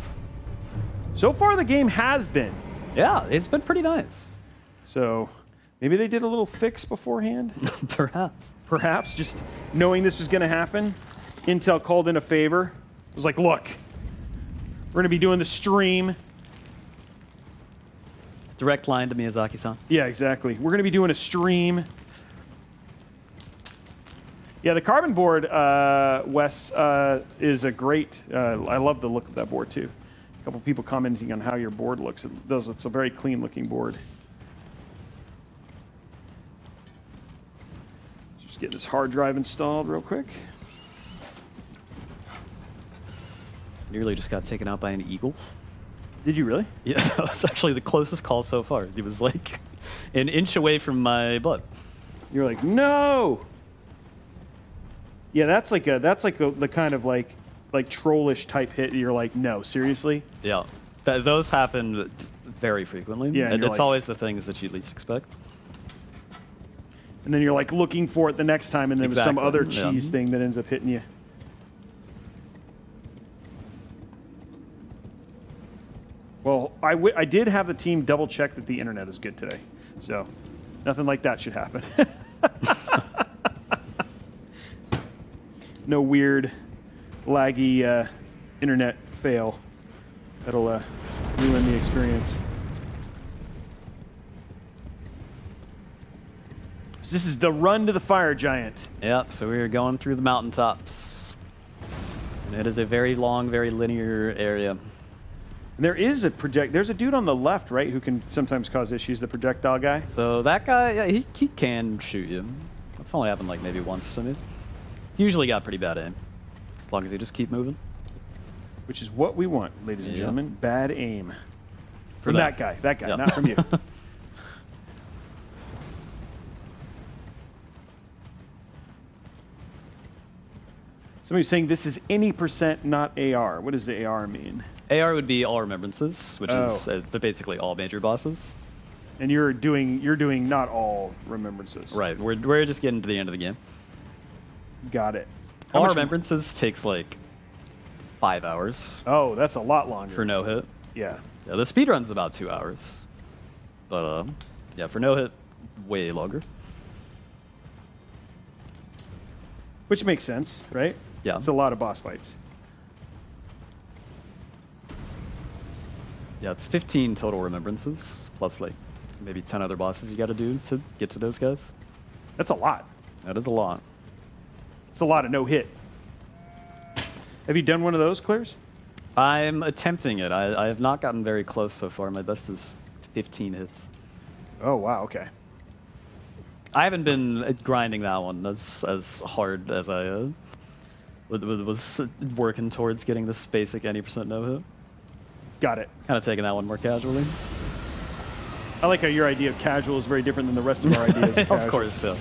So far, the game has been. Yeah, it's been pretty nice. So maybe they did a little fix beforehand? Perhaps. Perhaps, just knowing this was going to happen. Intel called in a favor. It was like, look, we're going to be doing the stream. Direct line to Miyazaki-san. Yeah, exactly. We're going to be doing a stream. Yeah, the carbon board, Wes, is a great... I love the look of that board, too. A couple people commenting on how your board looks. It's a very clean-looking board. Just get this hard drive installed real quick. Nearly just got taken out by an eagle. Did you really? Yeah, that was actually the closest call so far. He was like an inch away from my butt. You're like, no! Yeah, that's like the kind of like trollish type hit. You're like, no, seriously? Yeah, those happen very frequently. Yeah, and it's like, always the things that you least expect. And then you're like looking for it the next time, and then there's some other cheese yeah. thing that ends up hitting you. Well, I did have the team double check that the internet is good today, so nothing like that should happen. No weird, laggy internet fail that'll ruin the experience. So this is the run to the fire giant. Yep, so we're going through the mountaintops. And it is a very long, very linear area. And there is there's a dude on the left, right, who can sometimes cause issues, the projectile guy. So that guy, yeah, he can shoot you. That's only happened like maybe once to me. He's usually got pretty bad aim, as long as you just keep moving. Which is what we want, ladies and gentlemen. Bad aim. From that guy, yep. Not from you. Somebody's saying this is any percent, not AR. What does the AR mean? AR would be all remembrances, which is they're basically all major bosses. And you're doing not all remembrances. Right. We're just getting to the end of the game. Got it. All remembrances takes like 5 hours. Oh, that's a lot longer. For no hit. Yeah. Yeah, the speedrun's about 2 hours. But yeah, for no hit, way longer. Which makes sense, right? Yeah. It's a lot of boss fights. Yeah, it's 15 total remembrances, plus like maybe 10 other bosses you got to do to get to those guys. That's a lot. That is a lot. It's a lot of no hit. Have you done one of those, Claire's? I'm attempting it. I have not gotten very close so far. My best is 15 hits. Oh, wow, okay. I haven't been grinding that one as hard as I was working towards getting this basic any percent no hit. Got it. Kind of taking that one more casually. I like how your idea of casual is very different than the rest of our ideas of casual. Of course, yeah.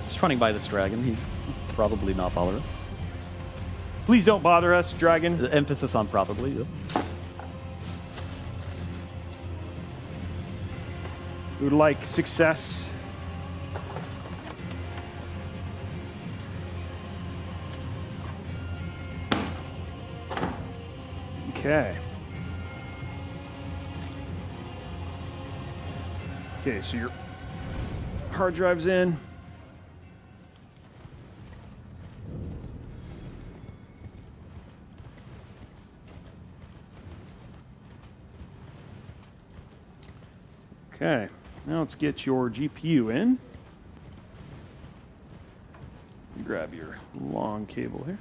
Just running by this dragon. He probably not bother us. Please don't bother us, dragon. The emphasis on probably, yeah. We would like success. Okay. Okay, so your hard drive's in. Okay, now let's get your GPU in. Grab your long cable here.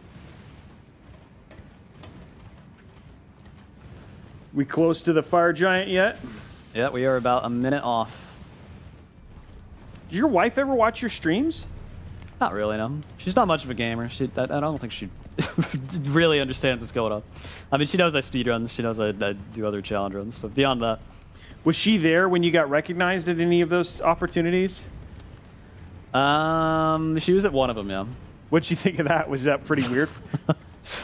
We close to the fire giant yet? Yeah, we are about a minute off. Did your wife ever watch your streams? Not really, no. She's not much of a gamer. I don't think she really understands what's going on. I mean, she knows I speedrun. She knows I do other challenge runs. But beyond that. Was she there when you got recognized at any of those opportunities? She was at one of them, yeah. What'd she think of that? Was that pretty weird?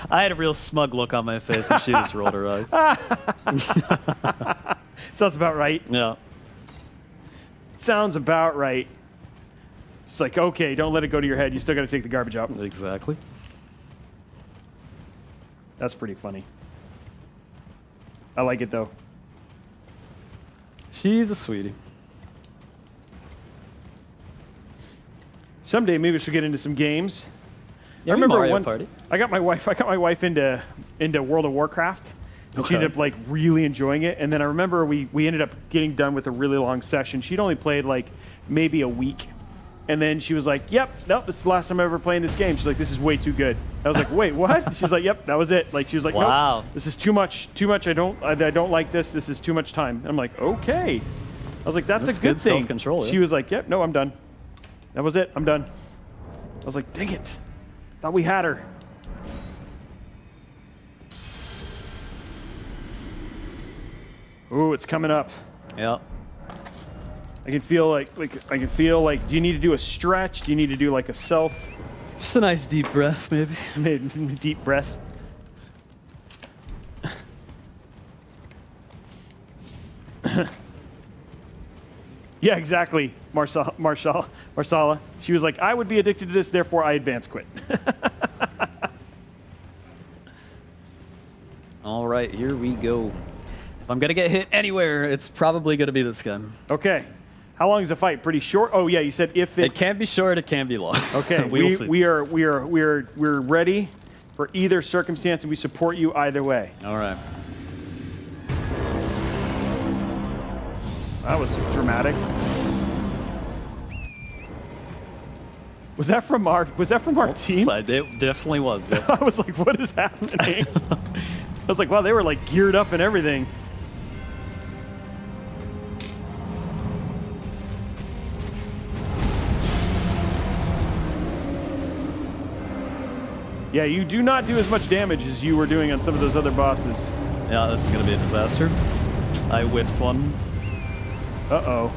I had a real smug look on my face, and she just rolled her eyes. Sounds about right. Yeah. Sounds about right. It's like, okay, don't let it go to your head. You still got to take the garbage out. Exactly. That's pretty funny. I like it, though. She's a sweetie. Someday, maybe she'll get into some games. Yeah, I remember Mario one. Party. I got my wife into World of Warcraft, and she ended up like really enjoying it. And then I remember we ended up getting done with a really long session. She'd only played like maybe a week, and then she was like, "Yep, nope, this is the last time I'm ever playing this game." She's like, "This is way too good." I was like, "Wait, what?" She's like, "Yep, that was it." Like she was like, "Wow, nope, this is too much. I don't like this. This is too much time." I'm like, "Okay." I was like, "That's a good thing." Self-control. She was like, "Yep, no, I'm done. That was it. I'm done." I was like, "Dang it! Thought we had her." Ooh, it's coming up. Yep. I can feel like do you need to do a stretch? Do you need to do like a self? Just a nice deep breath, maybe. Deep breath. Yeah, exactly. Marsala. She was like, I would be addicted to this, therefore I advance quit. All right, here we go. If I'm gonna get hit anywhere, it's probably gonna be this guy. Okay. How long is the fight? Pretty short. Oh yeah, you said if it can be short, it can be long. Okay, we're ready for either circumstance, and we support you either way. All right. That was dramatic. Was that from our team? It definitely was. Yeah. I was like, what is happening? I was like, wow, they were like geared up and everything. Yeah, you do not do as much damage as you were doing on some of those other bosses. Yeah, this is gonna be a disaster. I whiffed one. Uh-oh.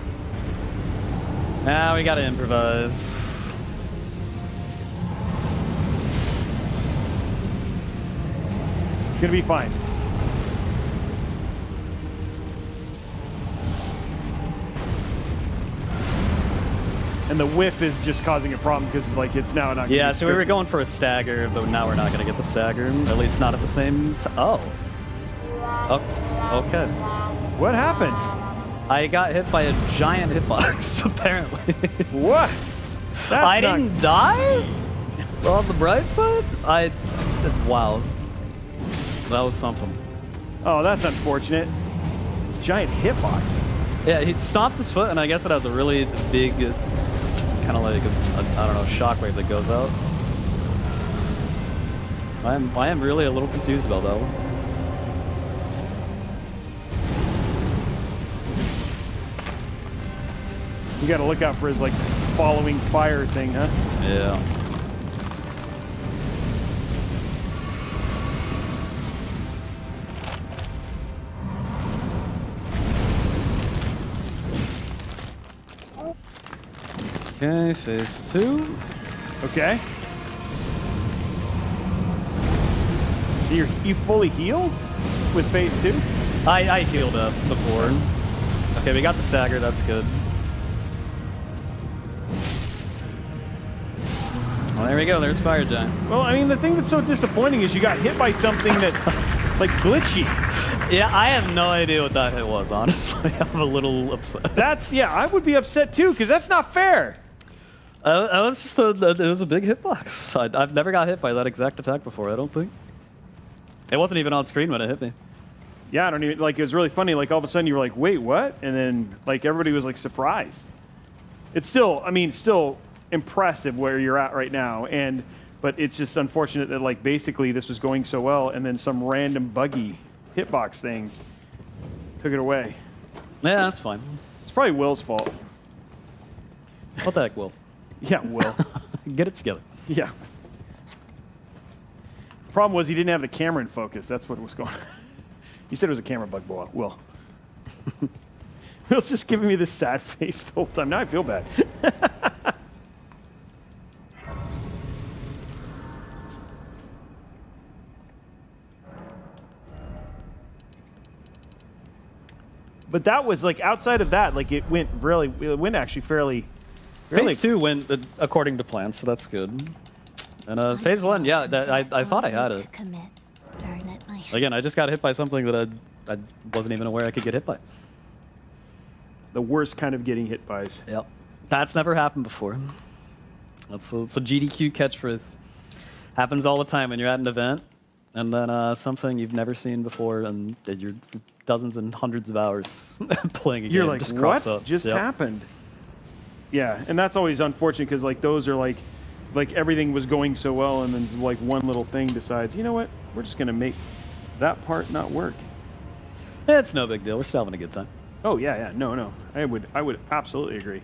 Now we gotta improvise. It's gonna be fine. And the whiff is just causing a problem because like it's now not. Yeah, so we were going for a stagger, but now we're not gonna get the stagger. At least not at the same time. Oh, okay. What happened? I got hit by a giant hitbox, apparently. What? I didn't die? On the bright side? Wow. That was something. Oh, that's unfortunate. Giant hitbox. Yeah, he stomped his foot, and I guess it has a really big, kind of like, I don't know, shockwave that goes out. I am really a little confused about that one. You gotta look out for his like following fire thing, huh? Yeah. Okay, phase 2. Okay. So you fully healed with phase 2? I healed up before. Okay, we got the stagger, that's good. Well, there we go, there's Fire Giant. Well, I mean, the thing that's so disappointing is you got hit by something that, like, glitchy. Yeah, I have no idea what that hit was, honestly. I'm a little upset. Yeah, I would be upset too, because that's not fair. I was just it was a big hitbox. I've never got hit by that exact attack before, I don't think. It wasn't even on screen when it hit me. Yeah, I don't even, like, it was really funny. Like, all of a sudden you were like, wait, what? And then, like, everybody was, like, surprised. It's still, I mean, still impressive where you're at right now. But it's just unfortunate that, like, basically this was going so well, and then some random buggy hitbox thing took it away. Yeah, that's fine. It's probably Will's fault. What the heck, Will? Yeah, Will. Get it together. Yeah. Problem was he didn't have the camera in focus. That's what was going on. He said it was a camera bug, Will. Will's just giving me this sad face the whole time. Now I feel bad. But that was like outside of that, like it went actually fairly. Phase 2 went according to plan, so that's good. And phase 1, yeah, I thought I had it. Again, I just got hit by something that I wasn't even aware I could get hit by. The worst kind of getting hit bys. Yep. That's never happened before. It's a GDQ catchphrase. Happens all the time when you're at an event, and then something you've never seen before, and you're dozens and hundreds of hours playing a game. You're like, just what up. just happened? Yeah, and that's always unfortunate because like those are like everything was going so well, and then like one little thing decides, you know what, we're just gonna make that part not work. It's no big deal. We're still having a good time. Oh yeah, no, I would absolutely agree.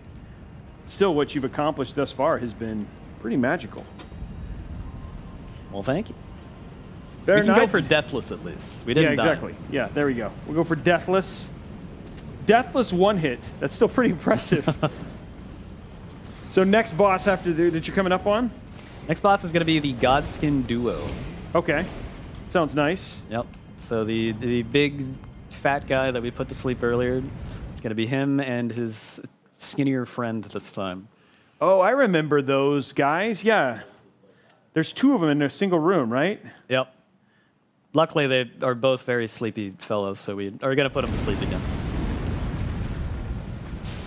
Still, what you've accomplished thus far has been pretty magical. Well, thank you. Very we can nice. go for deathless at least. We didn't. Yeah, exactly. Die. Yeah, there we go. We'll go for deathless. Deathless one hit. That's still pretty impressive. So next boss after that you're coming up on? Next boss is going to be the Godskin Duo. Okay. Sounds nice. Yep. So the big fat guy that we put to sleep earlier, it's going to be him and his skinnier friend this time. Oh, I remember those guys. Yeah. There's two of them in a single room, right? Yep. Luckily, they are both very sleepy fellows, so we are going to put them to sleep again.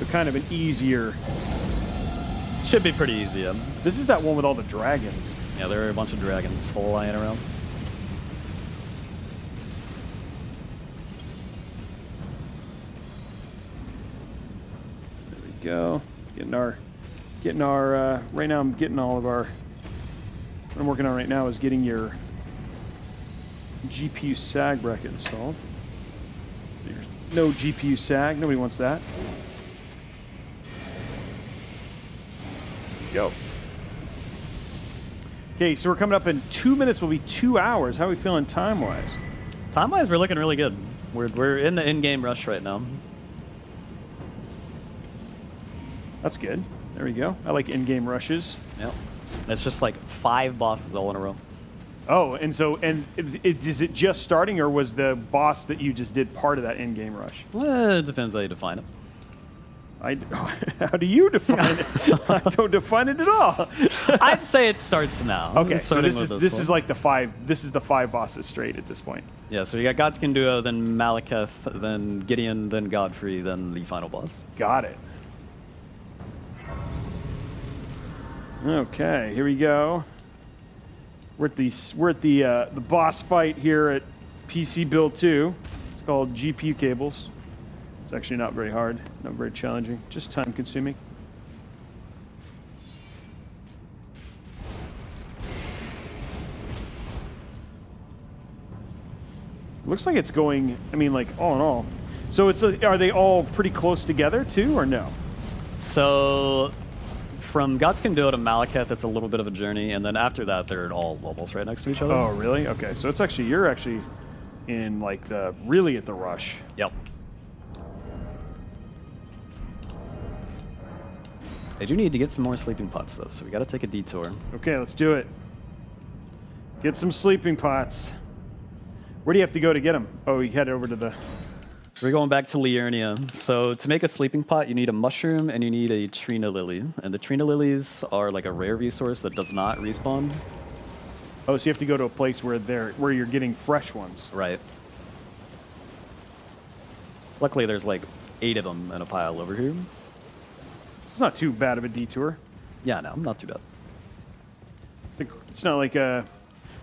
So kind of an easier... Should be pretty easy, yeah. This is that one with all the dragons. Yeah, there are a bunch of dragons flying around. There we go. Getting our right now I'm getting all of our, what I'm working on right now is getting your GPU sag bracket installed. There's no GPU sag, nobody wants that. Go. Okay, so we're coming up in 2 minutes. Will be 2 hours. How are we feeling time-wise? Time-wise, we're looking really good. We're in the in-game rush right now. That's good. There we go. I like in-game rushes. Yep. It's just like 5 bosses all in a row. Oh, and so is it just starting, or was the boss that you just did part of that in-game rush? Well, it depends how you define it. How do you define it? I don't define it at all. I'd say it starts now. Okay, so this is like the 5. This is the 5 bosses straight at this point. Yeah, so we got Godskin Duo, then Malekith, then Gideon, then Godfrey, then the final boss. Got it. Okay, here we go. We're at the boss fight here at PC Build 2. It's called GPU cables. It's actually not very hard, not very challenging, just time consuming. Looks like it's going, I mean, like all in all. So are they all pretty close together too, or no? So from Godskin Duo to Malekith, it's a little bit of a journey, and then after that, they're all almost right next to each other. Oh, really? Okay, so it's actually, you're actually in like really at the rush. Yep. I do need to get some more sleeping pots, though, so we got to take a detour. Okay, let's do it. Get some sleeping pots. Where do you have to go to get them? Oh, you head over to the... We're going back to Liurnia. So to make a sleeping pot, you need a mushroom and you need a Trina lily. And the Trina lilies are like a rare resource that does not respawn. Oh, so you have to go to a place where you're getting fresh ones. Right. Luckily, there's like 8 of them in a pile over here. It's not too bad of a detour. Yeah, no, not too bad. It's not like a...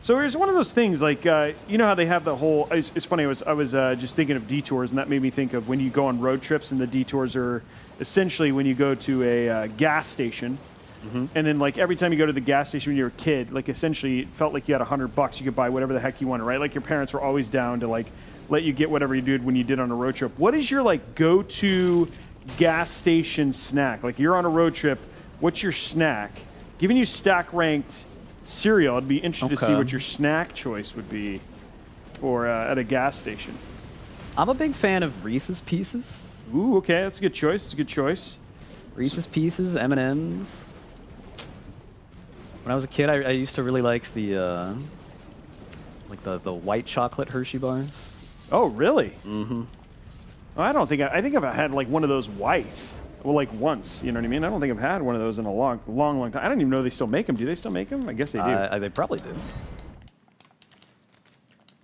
So here's one of those things, like you know how they have the whole. It's funny. I was just thinking of detours, and that made me think of when you go on road trips, and the detours are essentially when you go to a gas station, and then like every time you go to the gas station when you're a kid, like essentially it felt like you had $100, you could buy whatever the heck you wanted, right? Like your parents were always down to like let you get whatever you did when you did on a road trip. What is your like go-to gas station snack? Like you're on a road trip, what's your snack? Giving you stack ranked cereal, I'd be interested to see what your snack choice would be for at a gas station. I'm a big fan of Reese's Pieces. Ooh, okay, that's a good choice. It's a good choice. Reese's Pieces, M&Ms. When I was a kid, I used to really like the white chocolate Hershey bars. Oh, really? Mm-hmm. I don't think I think I've had like one of those whites. Well, like once, you know what I mean? I don't think I've had one of those in a long time. I don't even know they still make them. Do they still make them? I guess they do. They probably do.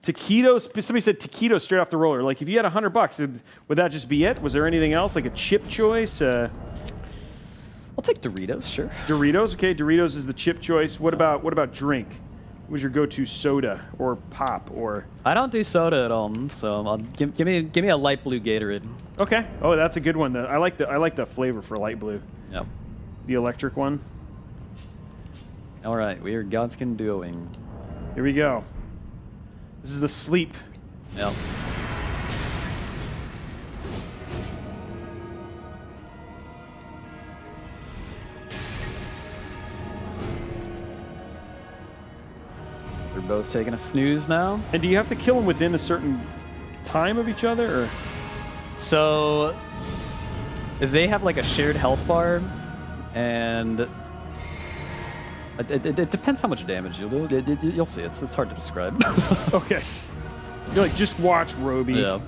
Taquitos. Somebody said taquitos straight off the roller. Like if you had $100, would that just be it? Was there anything else, like a chip choice? I'll take Doritos, sure. Doritos, okay. Doritos is the chip choice. What about drink? What was your go-to soda or pop or? I don't do soda at all, so give me a light blue Gatorade. Okay. Oh, that's a good one. I like the flavor for light blue. Yep. The electric one. All right, we are Godskin duoing. Here we go. This is the sleep. Yep. They're both taking a snooze now. And do you have to kill them within a certain time of each other, or? So they have like a shared health bar, and it depends how much damage you'll do. You'll see. It's hard to describe. Okay. You're like, just watch Robey. Yeah.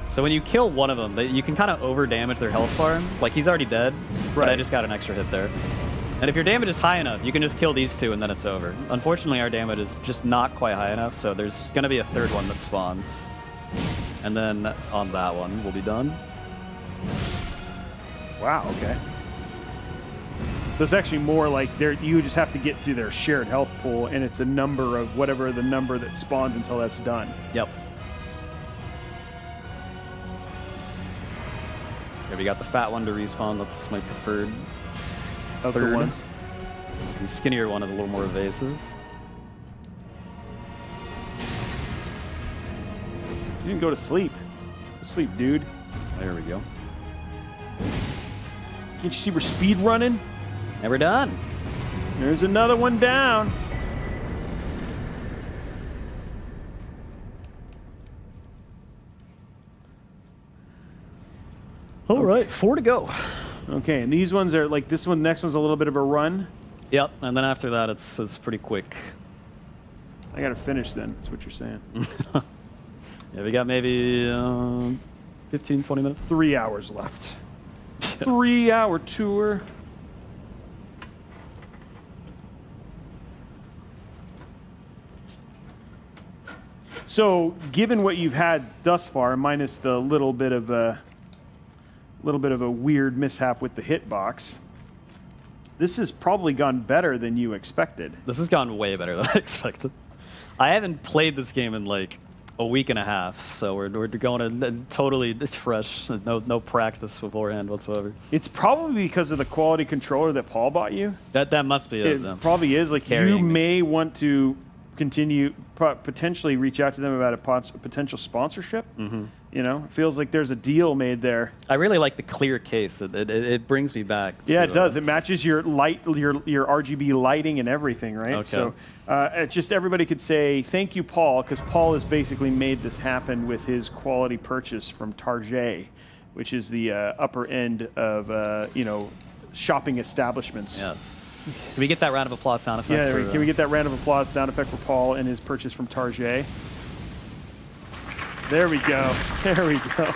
So when you kill one of them, you can kind of over damage their health bar. Like he's already dead, but I just got an extra hit there. And if your damage is high enough, you can just kill these two and then it's over. Unfortunately, our damage is just not quite high enough, so there's going to be a third one that spawns. And then on that one, we'll be done. Wow, okay. So it's actually more like you just have to get through their shared health pool, and it's a number of whatever the number that spawns until that's done. Yep. Yeah, we got the fat one to respawn. That's my preferred. Third ones. The skinnier one is a little more evasive. You didn't go to sleep. Go to sleep, dude. There we go. Can't you see we're speed running? And we're done. There's another one down. All right, 4 to go. Okay, and these ones are like this one. Next one's a little bit of a run. Yep, and then after that, it's pretty quick. I gotta finish then. That's what you're saying. Yeah, we got maybe 15, 20 minutes. 3 hours left. 3-hour tour. So, given what you've had thus far, minus the little bit of a weird mishap with the hitbox, this has probably gone better than you expected. This has gone way better than I expected. I haven't played this game in like a week and a half, so we're going in totally fresh, no practice beforehand whatsoever. It's probably because of the quality controller that Paul bought you. That must be it. It probably is. Like you may want to continue, potentially reach out to them about a potential sponsorship. Mm-hmm. You know, it feels like there's a deal made there. I really like the clear case. It brings me back. Yeah, it does. It matches your light, your RGB lighting and everything, right? Okay. So it's just everybody could say thank you, Paul, because Paul has basically made this happen with his quality purchase from Target, which is the upper end of shopping establishments. Yes. Can we get that round of applause sound effect? Yeah, can we get that round of applause sound effect for Paul and his purchase from Target? There we go. There we go.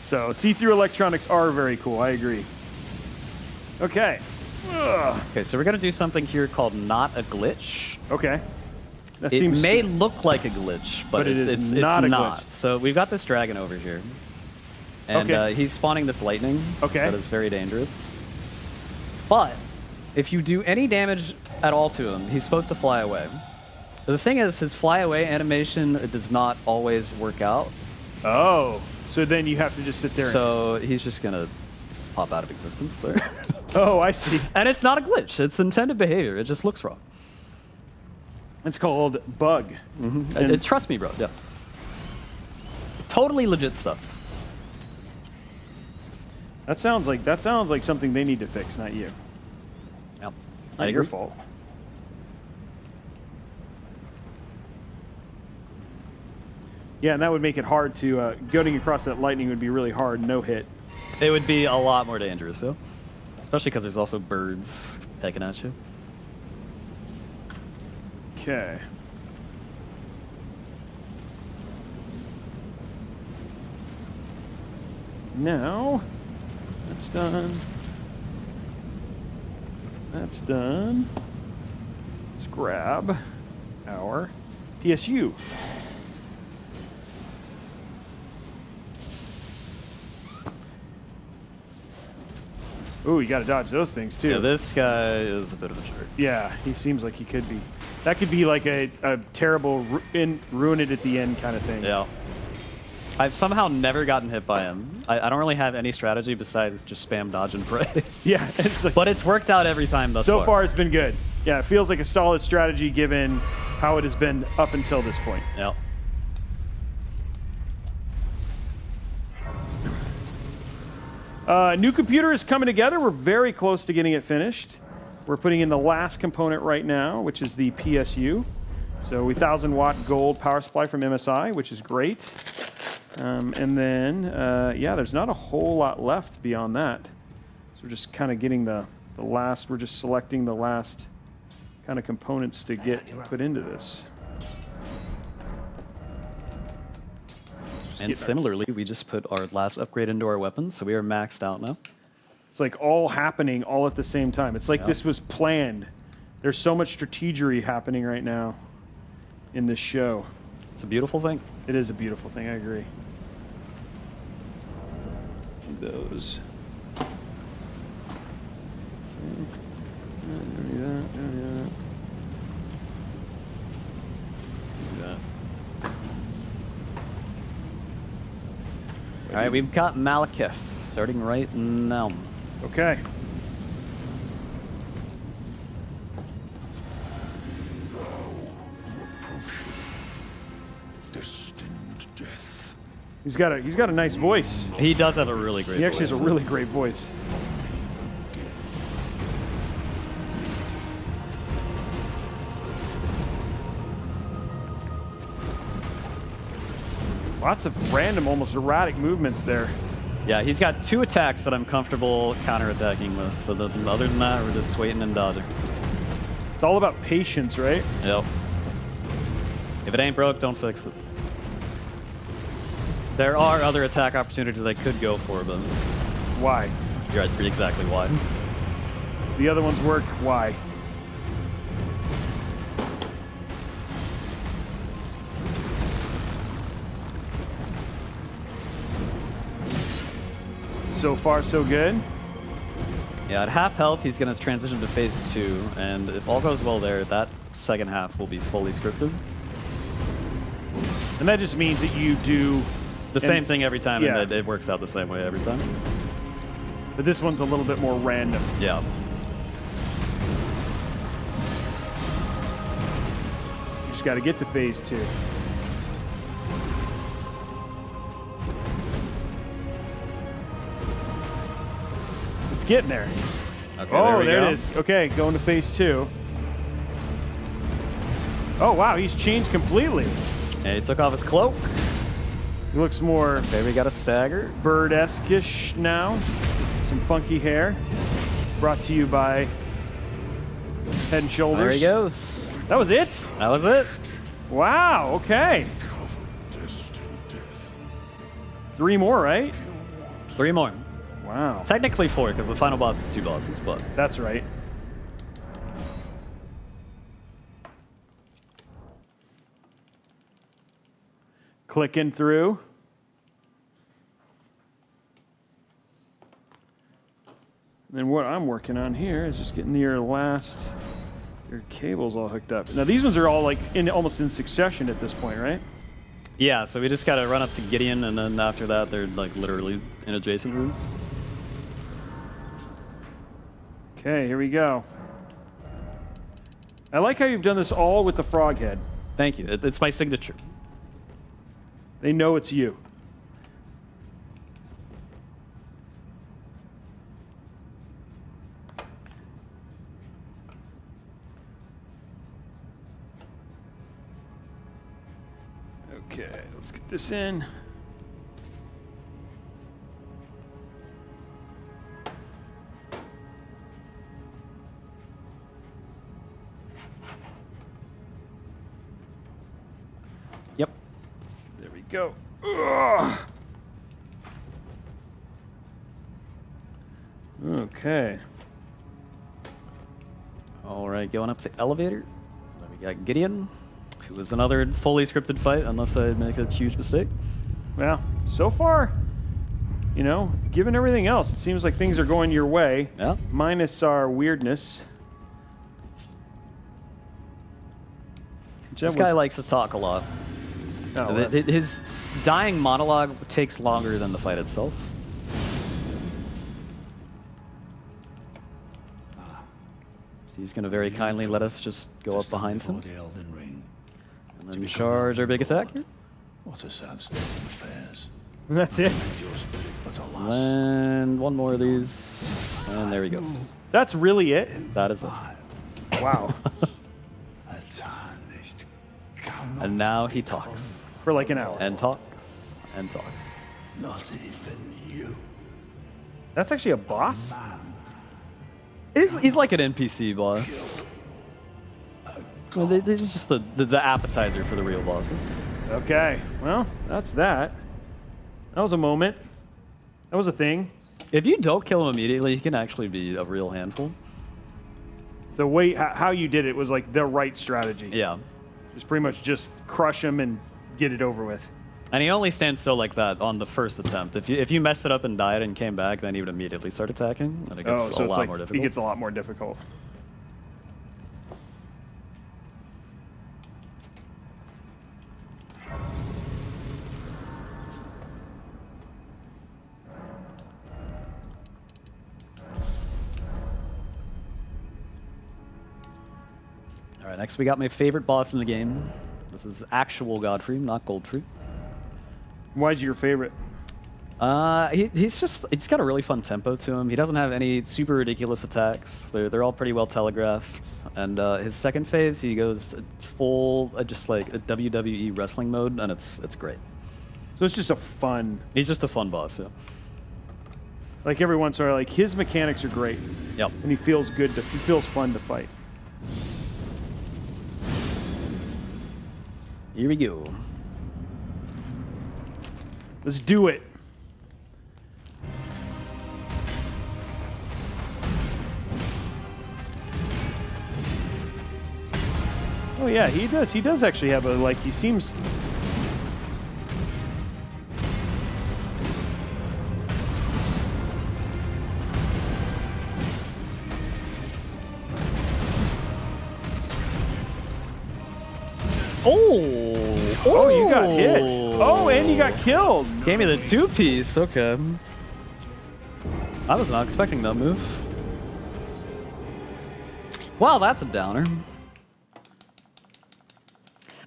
So, see-through electronics are very cool. I agree. Okay. Ugh. Okay, so we're going to do something here called not a glitch. Okay. That it seems may look like a glitch, but it's not a not. glitch. So we've got this dragon over here. And he's spawning this lightning. Okay. That is very dangerous. But if you do any damage at all to him, he's supposed to fly away. The thing is, his fly away animation does not always work out. Oh, so then you have to just sit there. So he's just gonna pop out of existence there. Oh, I see. And it's not a glitch. It's intended behavior. It just looks wrong. It's called bug. And trust me, bro. Yeah. Totally legit stuff. That sounds like something they need to fix, not you. Yep. Not your fault. Yeah, and that would make it hard to goading across that lightning would be really hard. No hit. It would be a lot more dangerous, though. Especially because there's also birds pecking at you. Okay. Now, that's done. That's done. Let's grab our PSU. Ooh, you got to dodge those things too. Yeah, this guy is a bit of a jerk. Yeah, he seems like he could be. That could be like a terrible ruin it at the end kind of thing. Yeah. I've somehow never gotten hit by him. I don't really have any strategy besides just spam dodge and pray. Yeah, it's like, but it's worked out every time thus so far. far it's been good. Yeah, it feels like a solid strategy given how it has been up until this point. Yeah. New computer is coming together. We're very close to getting it finished. We're putting in the last component right now, which is the PSU. So 1,000 watt gold power supply from MSI, which is great. And then, yeah, there's not a whole lot left beyond that. So we're just kind of getting the last, we're just selecting the last kind of components to get put into this. And similarly, we just put our last upgrade into our weapons, so we are maxed out now. It's like all happening all at the same time. It's like this was planned. There's so much strategery happening right now in this show. It's a beautiful thing. It is a beautiful thing, I agree. Those. All right, we've got Malekith starting right now. Okay. He's got a nice voice. He does have a really great voice. He actually has a really great voice. Lots of random, almost erratic movements there. Yeah, he's got 2 attacks that I'm comfortable counterattacking with. So other than that, we're just waiting and dodging. It's all about patience, right? Yep. If it ain't broke, don't fix it. There are other attack opportunities I could go for, but... Why? You're right, exactly why. The other ones work. Why? So far, so good. Yeah, at half health, he's going to transition to phase 2, and if all goes well there, that second half will be fully scripted. And that just means that you do... The same thing every time, yeah. and it works out the same way every time. But this one's a little bit more random. Yeah. You just got to get to phase 2. It's getting there. Okay, oh, there it is. Okay, going to phase 2. Oh, wow, he's changed completely. And he took off his cloak. He looks more... Okay, we got a stagger. Bird-esque-ish now. Some funky hair. Brought to you by Head and Shoulders. There he goes. That was it? That was it. Wow, okay. 3 more, right? 3 more. Wow. Technically 4, because the final boss is 2 bosses, but... That's right. Clicking through. And then what I'm working on here is just getting your cables all hooked up. Now these ones are all like almost in succession at this point, right? Yeah, so we just gotta run up to Gideon, and then after that, they're like literally in adjacent rooms. Okay, here we go. I like how you've done this all with the frog head. Thank you. It's my signature. They know it's you. Okay, let's get this in. Yep. There we go. Ugh. Okay. All right, going up the elevator. Then we got Gideon, who was another fully scripted fight, unless I make a huge mistake. Well, so far, you know, given everything else, it seems like things are going your way. Yeah. Minus our weirdness. This guy likes to talk a lot. Oh, His dying monologue takes longer than the fight itself. So he's going to very kindly let us just go up behind him. The Elden Ring. And then charge our big attack here. What a sad state of affairs. That's it. Your spirit, but alas. And one more of these. And there he goes. That's really it? That is it. Wow. And now he talks. For like an hour. And talks. And talks. Not even you. That's actually a boss? He's like an NPC boss. Well, they're just the appetizer for the real bosses. Okay. Well, that's that. That was a moment. That was a thing. If you don't kill him immediately, he can actually be a real handful. The way how you did it was like the right strategy. Yeah. Just pretty much just crush him and get it over with. And he only stands still like that on the first attempt. If you messed it up and died and came back, then he would immediately start attacking. And it gets a lot more difficult. It gets a lot more difficult. All right, next we got my favorite boss in the game. This is actual Godfrey, not Goldfrey. Why is your favorite? He's got a really fun tempo to him. He doesn't have any super ridiculous attacks. They're all pretty well telegraphed. And his second phase, he goes full just like a WWE wrestling mode, and it's great. So it's just a fun. He's just a fun boss, yeah. Like every once in a while, like his mechanics are great. Yep. And he feels good. He feels fun to fight. Here we go. Let's do it. Oh yeah, he does. He does actually have a like. He seems. Oh, you got hit. Oh, and you got killed. Gave me the two-piece. Okay. I was not expecting that move. Wow, that's a downer.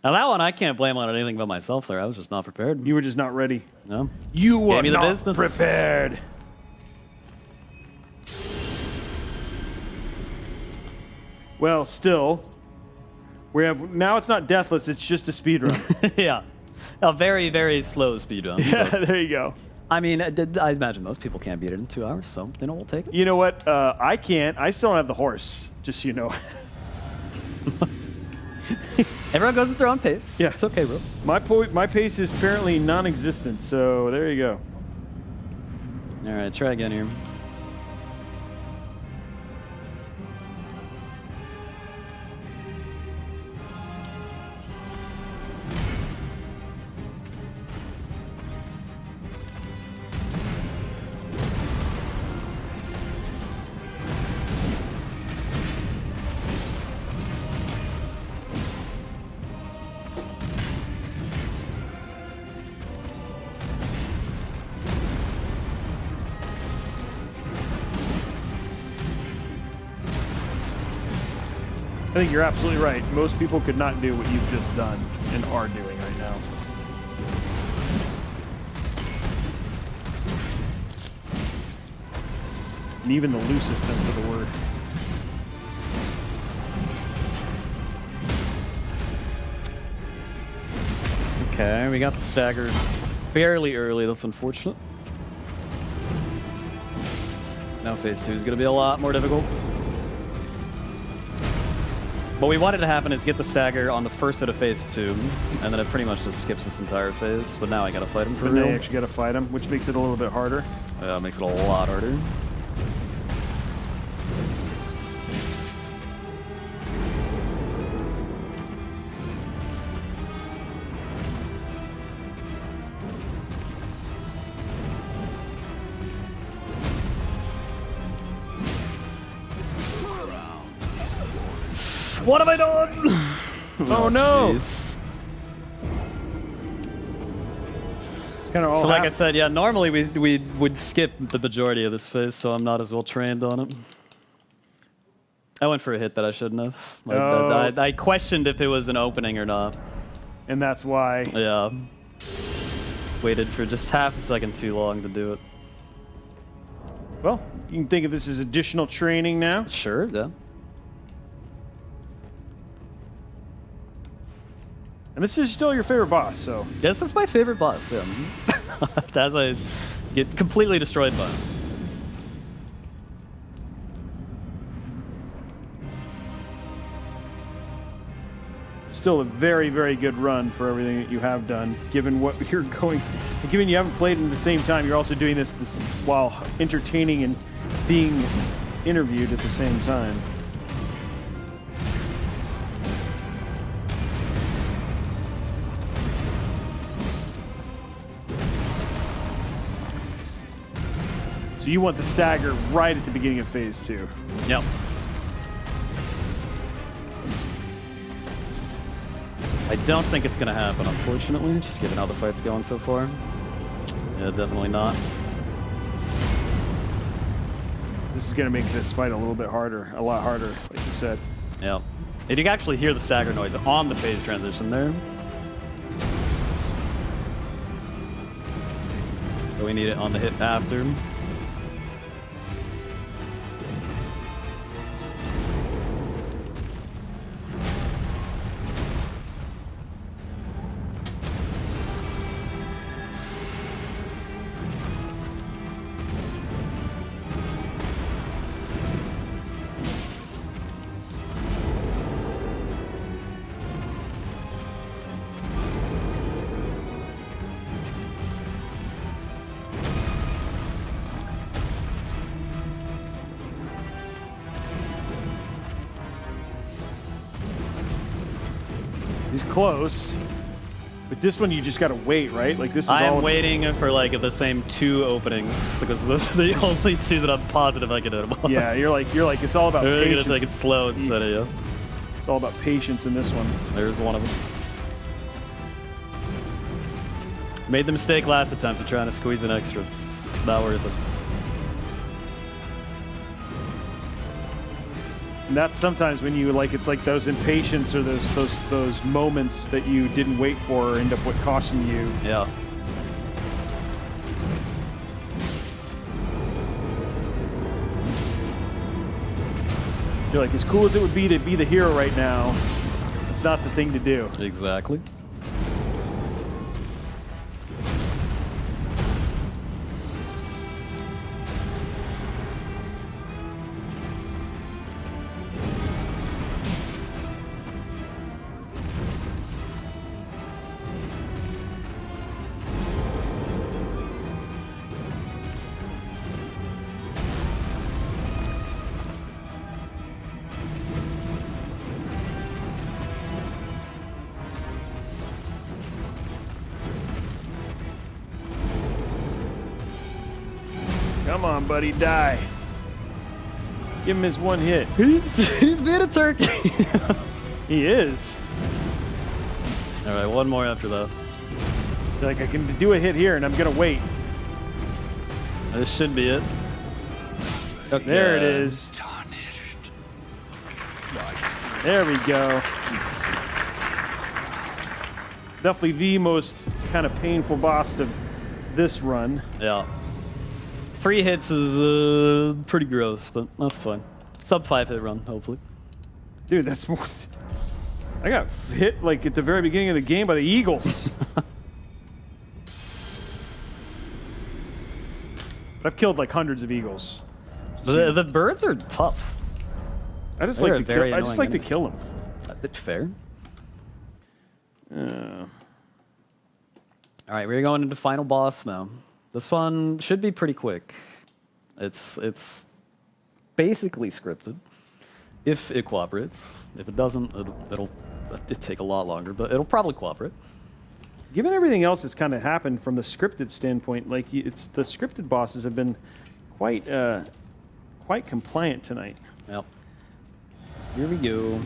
Now that one I can't blame on anything but myself there. I was just not prepared. You were just not ready. No. You were Gave me the not business. prepared. Well, still, we have now. It's not deathless. It's just a speed run. Yeah, a very, very slow speed run. Yeah, there you go. I mean, I imagine most people can't beat it in 2 hours, so we'll take it. You know what? I can't. I still don't have the horse. Just so you know. Everyone goes at their own pace. Yeah, it's okay, bro. My pace is apparently non-existent. So there you go. All right, try again here. I think you're absolutely right. Most people could not do what you've just done and are doing right now. And even the loosest sense of the word. Okay, we got the stagger fairly early. That's unfortunate. Now phase 2 is going to be a lot more difficult. What we wanted to happen is get the stagger on the first hit of phase 2, and then it pretty much just skips this entire phase. But now I got to fight him for But real. now you actually got to fight him, which makes it a little bit harder. Yeah, it makes it a lot harder. What have I done? Oh no! Geez. It's kind of all So like I said, yeah, normally we would skip the majority of this phase, so I'm not as well trained on it. I went for a hit that I shouldn't have. I questioned if it was an opening or not. And that's why. Yeah. Waited for just half a second too long to do it. Well, you can think of this as additional training now. Sure, yeah. And this is still your favorite boss, so. This is my favorite boss, yeah. As I get completely destroyed by him. Still a very, very good run for everything that you have done, given what you're going. Given you haven't played at the same time, you're also doing this while entertaining and being interviewed at the same time. So you want the stagger right at the beginning of phase 2. Yep. I don't think it's going to happen, unfortunately, just given how the fight's going so far. Yeah, definitely not. This is going to make this fight a little bit harder, a lot harder, like you said. Yeah. And you can actually hear the stagger noise on the phase transition there. But we need it on the hit after. He's close. But this one you just gotta wait, right? Like this is I all am waiting for like the same 2 openings because those are the only 2 that I'm positive I can hit them on. Yeah, you're like it's all about We're patience. gonna take it slow instead of you. It's all about patience in this one. There's one of them. Made the mistake last attempt of trying to squeeze in extras. Not worth it. And that's sometimes when you it's like those impatience or those moments that you didn't wait for end up what costing you. Yeah. You're like, as cool as it would be to be the hero right now, it's not the thing to do. Exactly. Come on, buddy, die. Give him his one hit. He's being a turkey. He is. All right, one more after that. You're like, I can do a hit here, and I'm gonna wait. This should be it. Okay. There it is. Tarnished. My There we go. Definitely the most kind of painful boss of this run. Yeah. 3 hits is pretty gross, but that's fine. Sub 5 hit run, hopefully. Dude, that's more. I got hit like at the very beginning of the game by the Eagles. I've killed like hundreds of eagles. The birds are tough. I just They're like to very kill. I just like to annoying. kill them. That's fair. All right, we're going into final boss now. This one should be pretty quick. It's basically scripted, if it cooperates. If it doesn't, it'll take a lot longer, but it'll probably cooperate. Given everything else that's kind of happened from the scripted standpoint, like it's the scripted bosses have been quite compliant tonight. Yep. Here we go.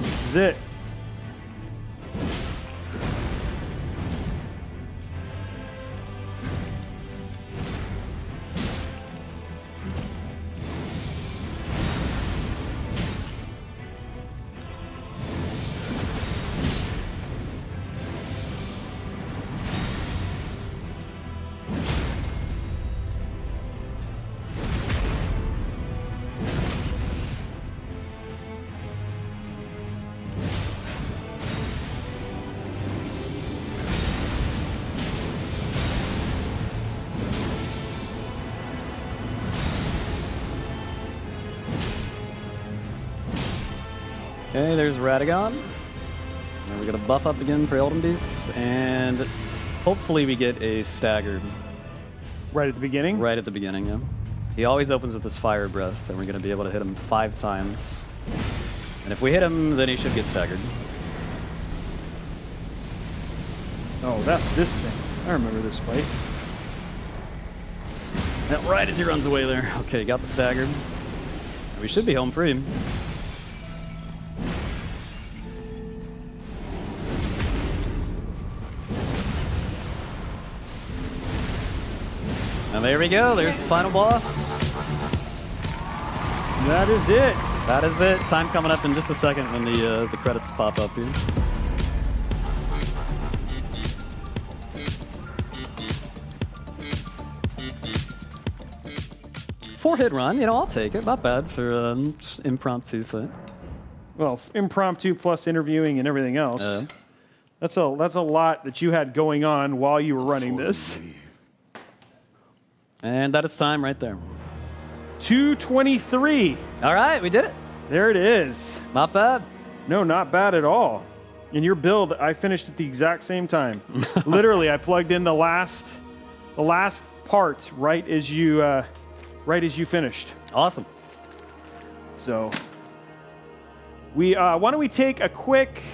This is it. Okay, there's Radagon. Now we're gonna buff up again for Elden Beast, and hopefully we get a staggered. Right at the beginning? Right at the beginning, yeah. He always opens with his fire breath, and we're gonna be able to hit him 5 times. And if we hit him, then he should get staggered. Oh, that's this thing. I remember this fight. Yep, right as he runs away there. Okay, got the staggered. We should be home free. And there we go, there's the final boss. That is it. That is it. Time coming up in just a second when the credits pop up here. Four-hit run, you know, I'll take it. Not bad for just impromptu thing. Well, impromptu plus interviewing and everything else. That's a lot that you had going on while you were running this. And that is time right there. 2:23. All right, we did it. There it is. Not bad. No, not bad at all. In your build, I finished at the exact same time. Literally, I plugged in the last part right as you finished. Awesome. So, why don't we take a quick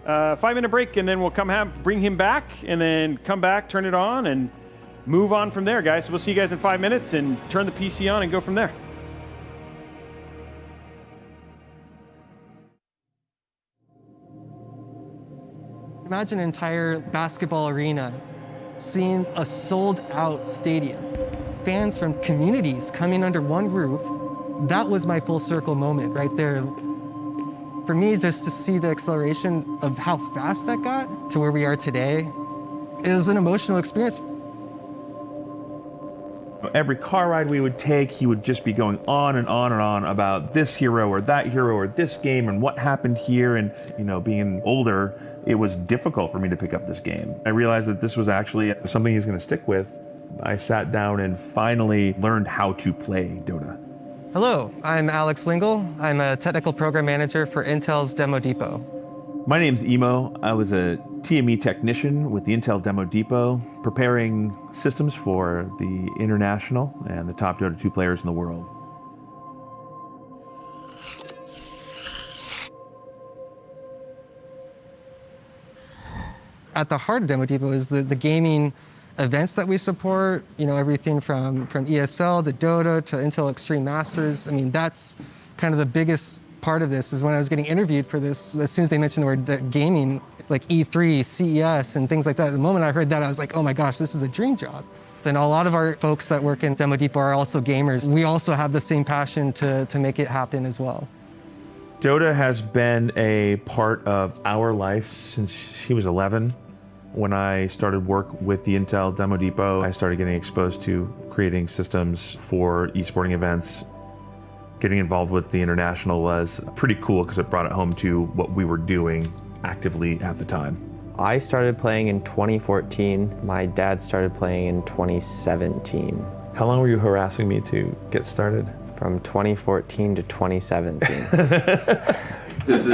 5-minute break, and then we'll bring him back, and then come back, turn it on, and move on from there, guys. So we'll see you guys in 5 minutes, and turn the PC on and go from there. Imagine an entire basketball arena, seeing a sold-out stadium, fans from communities coming under one roof. That was my full circle moment right there. For me, just to see the acceleration of how fast that got to where we are today, it was an emotional experience. Every car ride we would take, he would just be going on and on and on about this hero or that hero or this game and what happened here. And, you know, being older, it was difficult for me to pick up this game. I realized that this was actually something he's going to stick with. I sat down and finally learned how to play Dota. Hello, I'm Alex Lingle. I'm a technical program manager for Intel's Demo Depot. My name's Emo. I was a TME technician with the Intel Demo Depot, preparing systems for the international and the top Dota 2 players in the world. At the heart of Demo Depot is the gaming events that we support, you know, everything from ESL to Dota to Intel Extreme Masters. I mean, that's kind of the biggest part of this is when I was getting interviewed for this, as soon as they mentioned the word gaming, like E3, CES, and things like that, the moment I heard that, I was like, oh my gosh, this is a dream job. And a lot of our folks that work in Demo Depot are also gamers. We also have the same passion to make it happen as well. Dota has been a part of our life since he was 11. When I started work with the Intel Demo Depot, I started getting exposed to creating systems for esporting events. Getting involved with the International was pretty cool because it brought it home to what we were doing actively at the time. I started playing in 2014. My dad started playing in 2017. How long were you harassing me to get started? From 2014 to 2017. This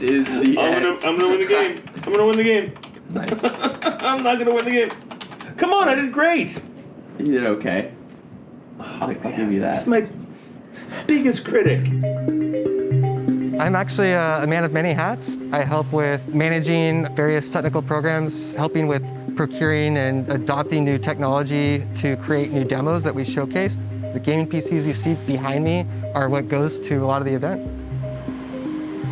is the end. I'm gonna win the game. I'm gonna win the game. Nice. I'm not gonna win the game. Come on, I did great. You did okay. I'll give you that. That's my biggest critic. I'm actually a man of many hats. I help with managing various technical programs, helping with procuring and adopting new technology to create new demos that we showcase. The gaming PCs you see behind me are what goes to a lot of the event.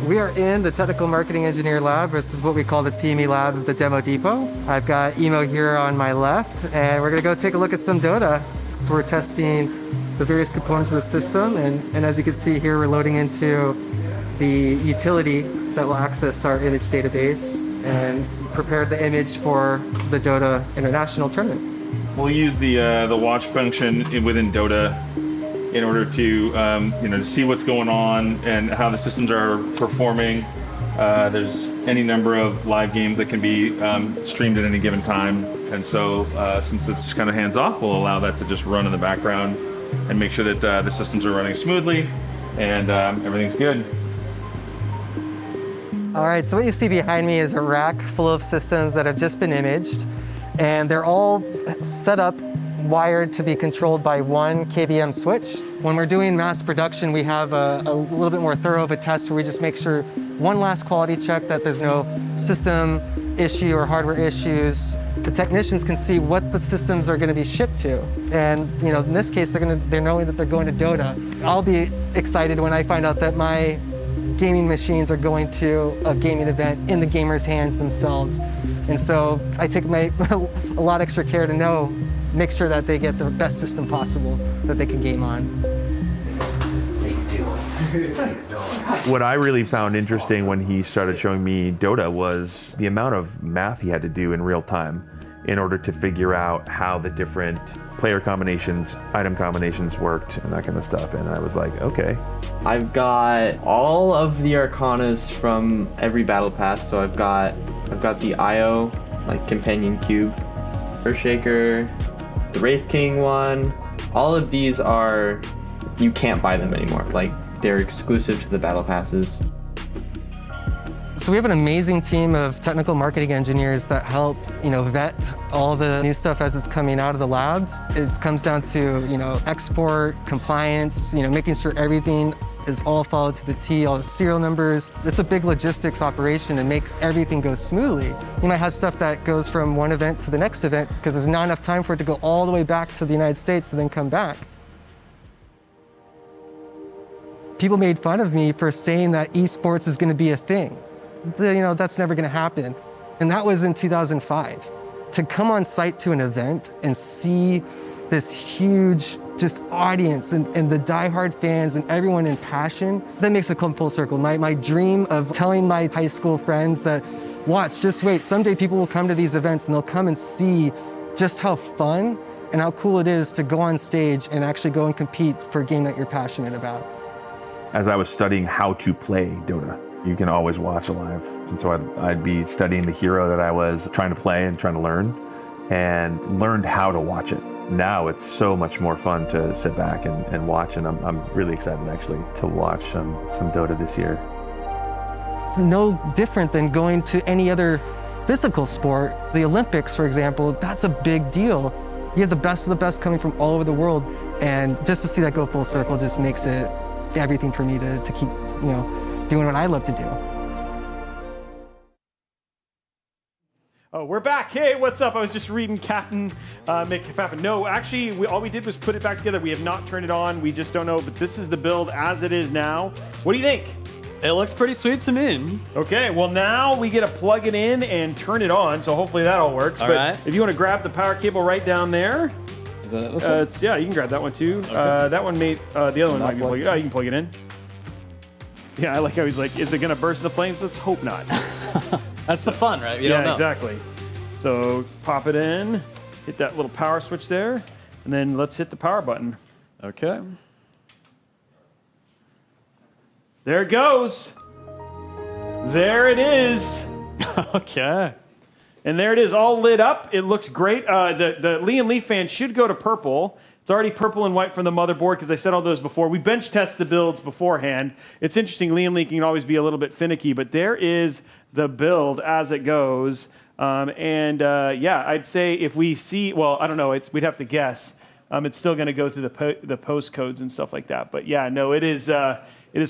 We are in the Technical Marketing Engineer Lab. This is what we call the TME Lab of the Demo Depot. I've got Emo here on my left, and we're gonna go take a look at some Dota. So we're testing the various components of the system, and as you can see here, we're loading into the utility that will access our image database and prepare the image for the Dota International Tournament. We'll use the watch function within Dota in order to to see what's going on and how the systems are performing. There's any number of live games that can be streamed at any given time, and so since it's kind of hands off, we'll allow that to just run in the background and make sure that the systems are running smoothly and everything's good. All right, so what you see behind me is a rack full of systems that have just been imaged, and they're all set up, wired to be controlled by one KVM switch. When we're doing mass production, we have a little bit more thorough of a test where we just make sure one last quality check that there's no system issue or hardware issues. The technicians can see what the systems are going to be shipped to, and in this case, they're knowing that they're going to Dota. I'll be excited when I find out that my gaming machines are going to a gaming event in the gamers' hands themselves. And so I take a lot extra care to make sure that they get the best system possible that they can game on. What I really found interesting when he started showing me Dota was the amount of math he had to do in real time in order to figure out how the different player combinations, item combinations worked and that kind of stuff. And I was like, okay. I've got all of the Arcanas from every battle pass. So I've got the IO, like Companion Cube, Earthshaker, the Wraith King one. All of these you can't buy them anymore. Like, they're exclusive to the battle passes. So we have an amazing team of technical marketing engineers that help, vet all the new stuff as it's coming out of the labs. It comes down to, export, compliance, making sure everything is all followed to the T, all the serial numbers. It's a big logistics operation and make everything go smoothly. You might have stuff that goes from one event to the next event because there's not enough time for it to go all the way back to the United States and then come back. People made fun of me for saying that esports is going to be a thing. That's never going to happen. And that was in 2005. To come on site to an event and see this huge audience and the diehard fans and everyone in passion, that makes it come full circle. My dream of telling my high school friends that, watch, just wait, someday people will come to these events and they'll come and see just how fun and how cool it is to go on stage and actually go and compete for a game that you're passionate about. As I was studying how to play Dota, you can always watch a live. And so I'd be studying the hero that I was trying to play and trying to learn, and learned how to watch it. Now it's so much more fun to sit back and watch, and I'm really excited actually to watch some Dota this year. It's no different than going to any other physical sport. The Olympics, for example, that's a big deal. You have the best of the best coming from all over the world, and just to see that go full circle just makes it everything for me to keep, doing what I love to do. Oh, we're back. Hey, what's up? I was just reading Captain McFappin. No, actually, all we did was put it back together. We have not turned it on. We just don't know, but this is the build as it is now. What do you think? It looks pretty sweet to me. Okay, well now we get to plug it in and turn it on, so hopefully that all works. But right. if you want to grab the power cable right down there. Is that this one? Yeah, you can grab that one too. Okay. That one made, the other one might be plugged in. Oh, you can plug it in. Yeah, I like how he's like, is it going to burst into flames? Let's hope not. That's the fun, right? You don't know. Exactly. So pop it in, hit that little power switch there, and then let's hit the power button. Okay. There it goes. There it is. Okay. And there it is, all lit up. It looks great. The Liam Lee fan should go to purple. It's already purple and white from the motherboard because I said all those before. We bench test the builds beforehand. It's interesting, Liam Lee can always be a little bit finicky, but there is the build as it goes. Yeah, I'd say if we see, well, I don't know, we'd have to guess. It's still going to go through the postcodes and stuff like that. But yeah, no, it is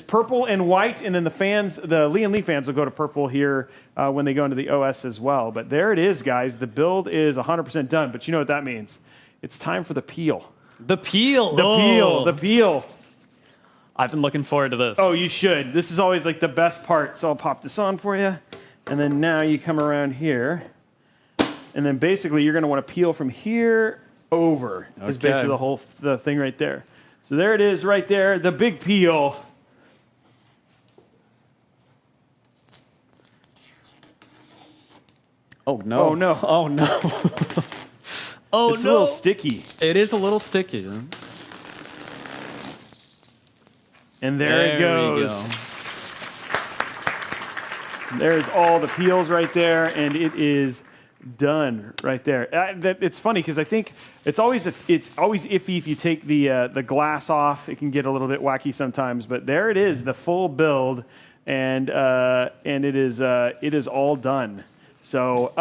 purple and white, and then the Liam Lee fans will go to purple here when they go into the OS as well. But there it is, guys. The build is 100% done. But you know what that means? It's time for the peel. The peel. The peel. I've been looking forward to this. Oh, you should. This is always like the best part. So I'll pop this on for you. And then now you come around here. And then basically you're going to want to peel from here over. Is basically the thing right there. So there it is right there. The big peel. Oh, no. Oh, no. Oh, no. Oh, it's a little sticky. It is a little sticky. And there it goes. There's all the peels right there, and it is done right there. It's funny because I think it's always iffy if you take the glass off. It can get a little bit wacky sometimes, but there it is, the full build, and it is all done. So,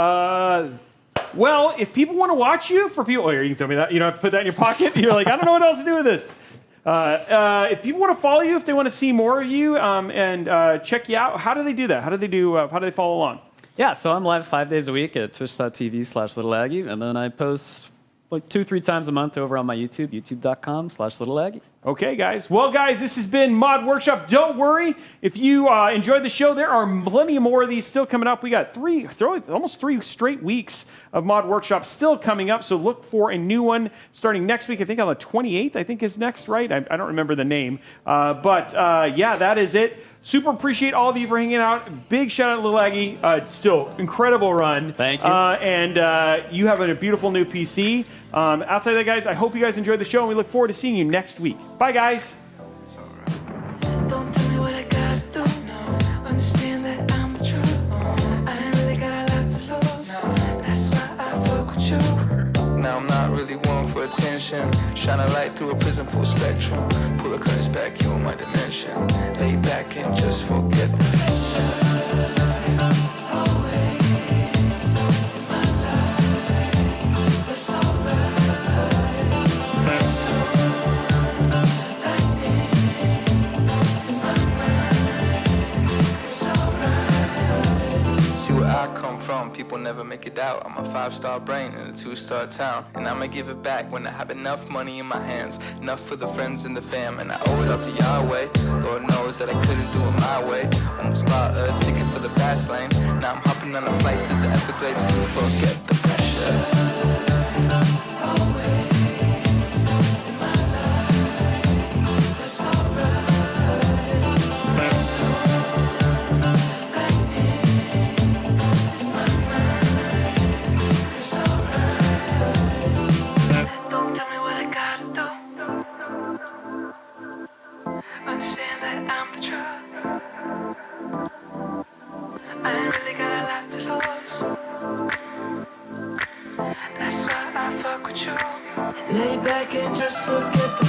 well, if people want to watch you, oh, here, you can throw me that. You don't have to put that in your pocket. You're like, I don't know what else to do with this. If people want to follow you, if they want to see more of you and check you out, how do they do that? How do they follow along? Yeah, so I'm live 5 days a week at twitch.tv/LilAggy, and then I post like 2-3 times a month over on my YouTube, youtube.com/LilAggy. Okay, guys. Well, guys, this has been Mod Workshop. Don't worry. If you enjoyed the show, there are plenty more of these still coming up. We got almost 3 straight weeks of Mod Workshop still coming up, so look for a new one starting next week. I think on the 28th, I think is next, right? I don't remember the name. Yeah, that is it. Super appreciate all of you for hanging out. Big shout out to LilAggy. Still incredible run. Thank you. And you have a beautiful new PC. Outside of that, guys, I hope you guys enjoyed the show, and we look forward to seeing you next week. Bye, guys. Don't tell me what I gotta do. No, understand that I'm the truth. I ain't really got a lot to lose. That's why I fuck with you. Now I'm not really one for attention. Shine a light through a prism full spectrum. Pull the curtains back, you in my dimension. Lay back and just forget the pressure. People never make it out. I'm a 5-star brain in a 2-star town, and I'ma give it back when I have enough money in my hands, enough for the friends and the fam, and I owe it all to Yahweh. Lord knows that I couldn't do it my way. Almost bought a ticket for the fast lane. Now I'm hopping on a flight to the Everglades to forget the pressure. Lay back and just forget the